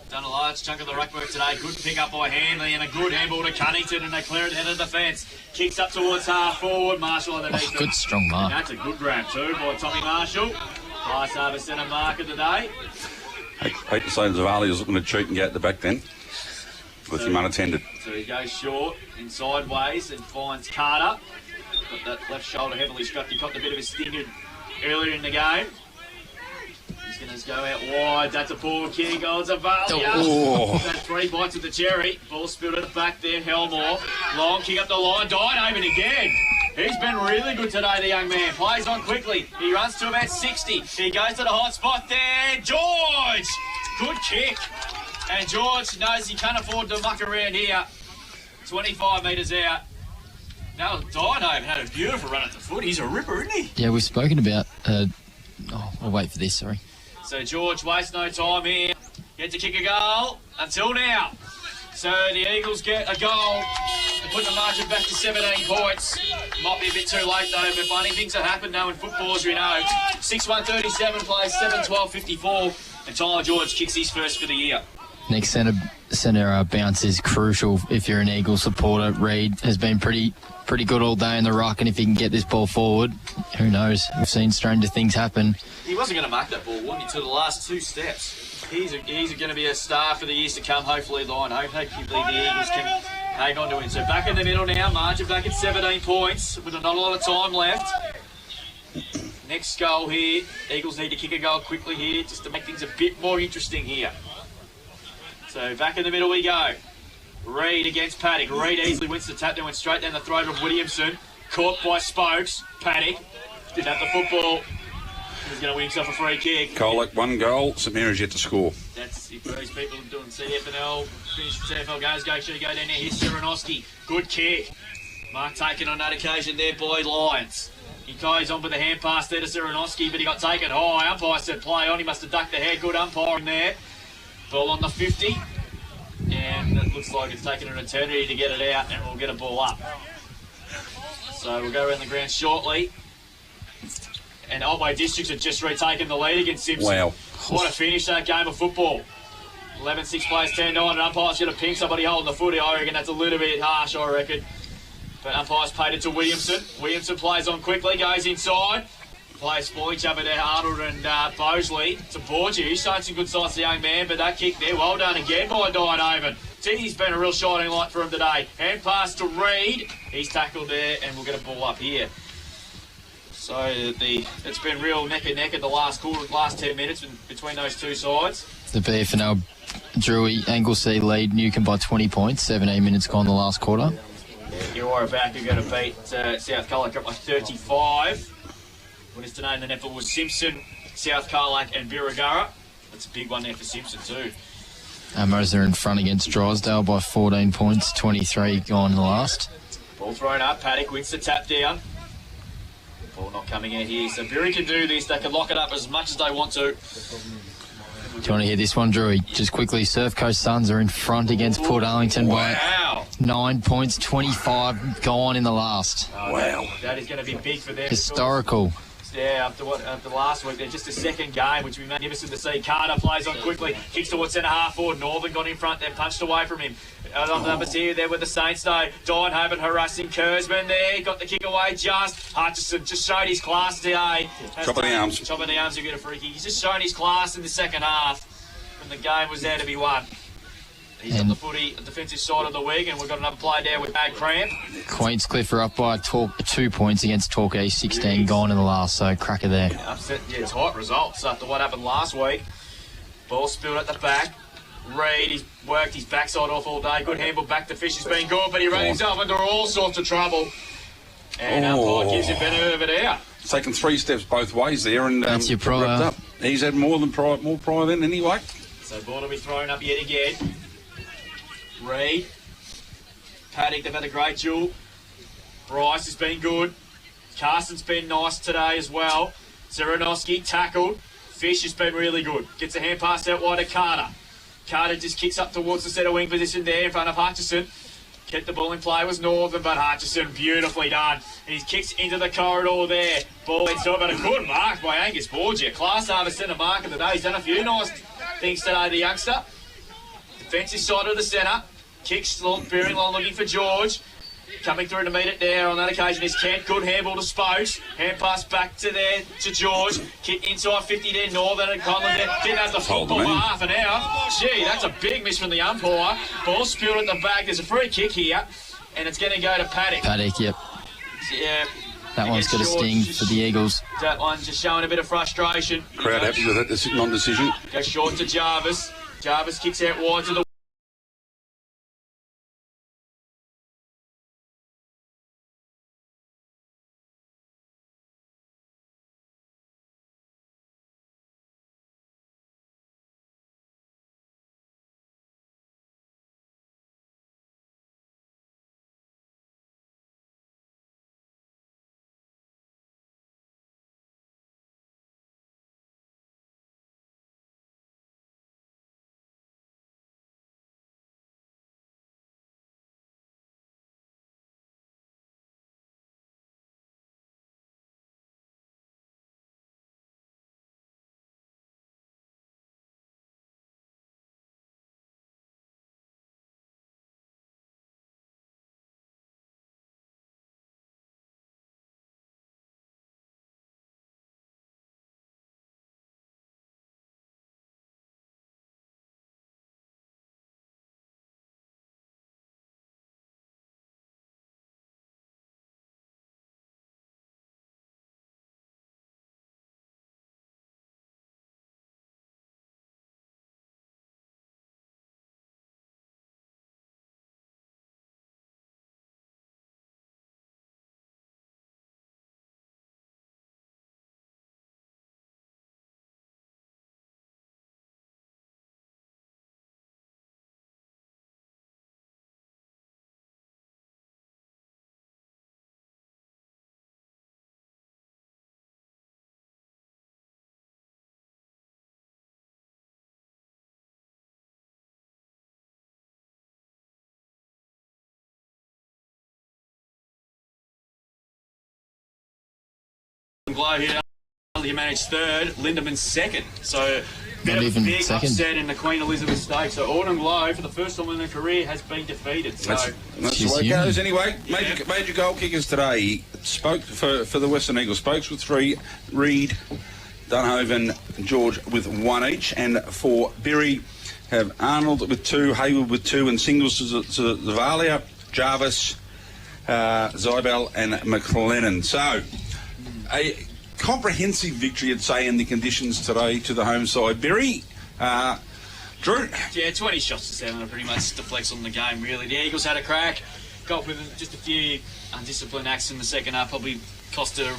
Done a large chunk of the ruck work today. Good pick up by Hanley and a good handball to Cunnington, and they clear it out of the defence. Kicks up towards half forward. Marshall underneath. Good strong mark. And that's a good grab too by Tommy Marshall. Class over centre mark of the day. Hate to say Zavali was looking to cheat and get at the back then. With him unattended. So he goes short and sideways and finds Carter. Got that left shoulder heavily strapped. He copped a bit of a stinger earlier in the game. He's going to go out wide. That's a poor kick. Oh, it's a Valia. Oh. That's 3 bites of the cherry. Ball spilled at the back there. Helmore. Long kick up the line. Dynaman again. He's been really good today, the young man. Plays on quickly. He runs to about 60. He goes to the hot spot there. George! Good kick. And George knows he can't afford to muck around here. 25 metres out. Now Dynaman had a beautiful run at the foot. He's a ripper, isn't he? Yeah, we've spoken about... I'll wait for this, sorry. So George wastes no time here. Get to kick a goal until now. So the Eagles get a goal and put the margin back to 17 points. Might be a bit too late though, but funny things have happened now in football, as we know. 6-1-37 plays 7-12-54, and Tyler George kicks his first for the year. Next centre bounce is crucial if you're an Eagle supporter. Reid has been pretty good all day in the ruck, and if he can get this ball forward, who knows? We've seen stranger things happen. He wasn't going to mark that ball, wasn't he, to the last 2 steps. He's going to be a star for the years to come, hopefully, Lion. Hopefully the Eagles can hang on to it. So back in the middle now, margin back at 17 points with not a lot of time left. Next goal here, Eagles need to kick a goal quickly here just to make things a bit more interesting here. So back in the middle we go. Reid against Paddock. Reid easily wins the tap, then went straight down the throat of Williamson. Caught by Spokes. Paddock did have the football. He's going to win himself a free kick. Colac 1 goal. St Mary's yet to score. That's if those people doing CDFNL, finish CFL games, go down there. Here's Sirenoski. Good kick. Mark taken on that occasion there by Lions. He goes on with the hand pass there to Sirenoski, but he got taken high. Umpire said play on. He must have ducked the head. Good umpiring there. Ball on the 50. And it looks like it's taken an eternity to get it out, and we'll get a ball up. So we'll go around the ground shortly. And Otway Districts have just retaken the lead against Simpson. Wow. What a finish that game of football. 11-6 plays 10-9, and umpire's going to ping somebody holding the footy. I reckon that's a little bit harsh, I reckon. But umpire's paid it to Williamson. Williamson plays on quickly, goes inside. Players for each other there, Arnold and Bosley. To Borgia, he's shown some good sights, the young man, but that kick there, well done again by Dynaman. He's been a real shining light for him today. Hand pass to Reid. He's tackled there, and we'll get a ball up here. So it's been real neck and neck in the last 10 minutes between those two sides. The BFNL Drewy Anglesea lead Newcombe by 20 points. 17 minutes gone the last quarter. Illawarra back are going to beat South Colac up by 35. Winners today in the netball was Simpson, South Colac and Birregurra. That's a big one there for Simpson too. Amos are in front against Drysdale by 14 points. 23 gone in the last. Ball thrown up. Paddock wins the tap down. Ball not coming out here. So Birri can do this. They can lock it up as much as they want to. Do you want to hear this one, Drewy? Just quickly, Surf Coast Suns are in front against Port Arlington by 9 points, 25 gone in the last. Wow. That is going to be big for them. Historical. Yeah, after last week, they're just a second game, which would be magnificent to see. Carter plays on quickly, kicks towards centre half forward. Northern got in front, then punched away from him. On the numbers here, there with the Saints, though. Dynaman harassing Kurzman there. Got the kick away just. Hutchison just showed his class today. Top of the arms. Top of the arms, you get a free kick. He's just shown his class in the second half when the game was there to be won. He's on the footy, defensive side of the wing, and we've got another play there with Bad Cramp. Queenscliff are up by 2 points against Torquay, 16 gone in the last, so cracker there. Upset, tight results after what happened last week. Ball spilled at the back. Reid, he's worked his backside off all day. Good handball back to Fish, has been good, but he ran himself into all sorts of trouble. And umpire gives him better of it out. It's taken 3 steps both ways there, and that's your prior. Up. He's had more prior than anyway. So ball will be thrown up yet again. Reid, Paddock, they've had a great duel. Bryce has been good. Carson's been nice today as well. Sirenoski tackled. Fish has been really good. Gets a hand pass out wide to Carter. Carter just kicks up towards the centre wing position there in front of Hutchison. Kept the ball in play was Northern, but Hutchison beautifully done. He kicks into the corridor there. Ball inside, but a good mark by Angus Borgia. Class harvest centre mark of the day. He's done a few nice things today, the youngster. Defensive side of the centre. Kicks veering long, looking for George. Coming through to meet it there on that occasion is Kent. Good handball to Spokes. Hand pass back to George. Kick inside 50 there. Northern and Conlon there. Didn't have the football for half an hour. Gee, that's a big miss from the umpire. Ball spilled at the back. There's a free kick here. And it's going to go to Paddock. Paddock, yep. Yeah. That one's got a sting for the Eagles. That one just showing a bit of frustration. Crowd happy with it. The non-decision. Goes short to Jarvis. Jarvis kicks out wide to the Glow here. He managed third, Lindemann second. So bit of a big upset in the Queen Elizabeth Stakes. So Autumn Glow, for the first time in their career, has been defeated. So that's the way it goes. Anyway, major goal kickers today. Spoke for the Western Eagles. Spokes with 3, Reed, Dunhoven, George with 1 each, and for Birri have Arnold with 2, Hayward with 2, and singles to Zavalia, Jarvis, Zybel, and McLennan. So a comprehensive victory, I'd say, in the conditions today to the home side. Birri, Drew? Yeah, 20 shots to 7 are pretty much deflects on the game, really. The Eagles had a crack, got with just a few undisciplined acts in the second half, probably cost a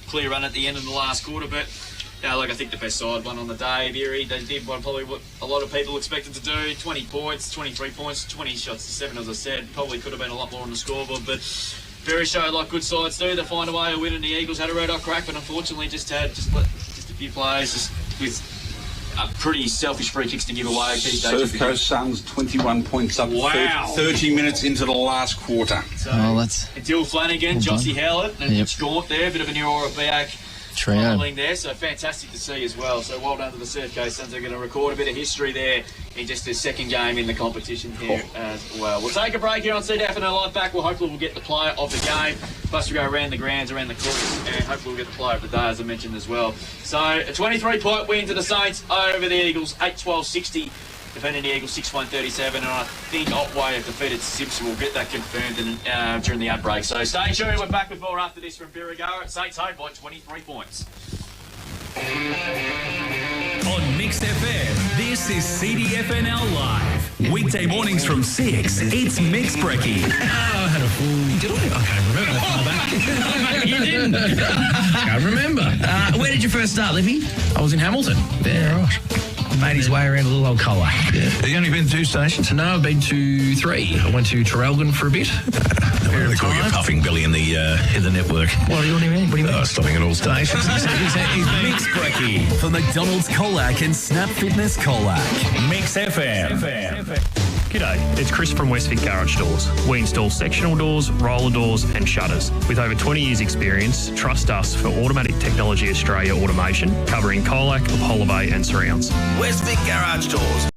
clear run at the end of the last quarter, but I think the best side won on the day. Birri, they did probably what a lot of people expected to do, 20 points, 23 points, 20 shots to 7, as I said. Probably could have been a lot more on the scoreboard, but Birri showed like good sides do. They find a way of winning. The Eagles had a red-hot crack, but unfortunately just a few players just with pretty selfish free kicks to give away. Surf Coast Suns 21 points up. Wow. 30 minutes into the last quarter. So, Dill Flanagan, Jossie Howlett, and Gaunt there. A bit of a new aura back. Following there, so fantastic to see as well. So well done to the Surf Coast Suns. They're going to record a bit of history there in just their second game in the competition here as well. We'll take a break here on CDFNL Live Back. Hopefully we'll get the player of the game. Plus we go around the grounds, around the courts, and hopefully we'll get the player of the day, as I mentioned as well. So a 23-point win to the Saints over the Eagles, 8-12-60. Defending the Eagles 6-1-37, and I think Otway have defeated Simpson. We'll get that confirmed during the ad break. So stay tuned. We're back with more after this from Birregurra. Saints home by 23 points. On Mix FM, this is CDFNL Live. Weekday mornings from 6, it's Mix Brekkie. I had a full... Did I? I can't remember that far back. You didn't. Can't remember. Where did you first start, Lippy? I was in Hamilton. Yeah, right. Made his way around a little old Colac. Yeah. Have you only been to 2 stations? No, I've been to 3. I went to Traralgon for a bit. They call you Puffing Billy in the network. What do you mean? What do you mean? Stopping at all stations. Mix Brekkie for McDonald's Colac and Snap Fitness Colac. Mix FM. G'day, it's Chris from West Vic Garage Doors. We install sectional doors, roller doors and shutters. With over 20 years experience, trust us for Automatic Technology Australia automation, covering Colac, Apollo Bay and surrounds. West Vic Garage Doors.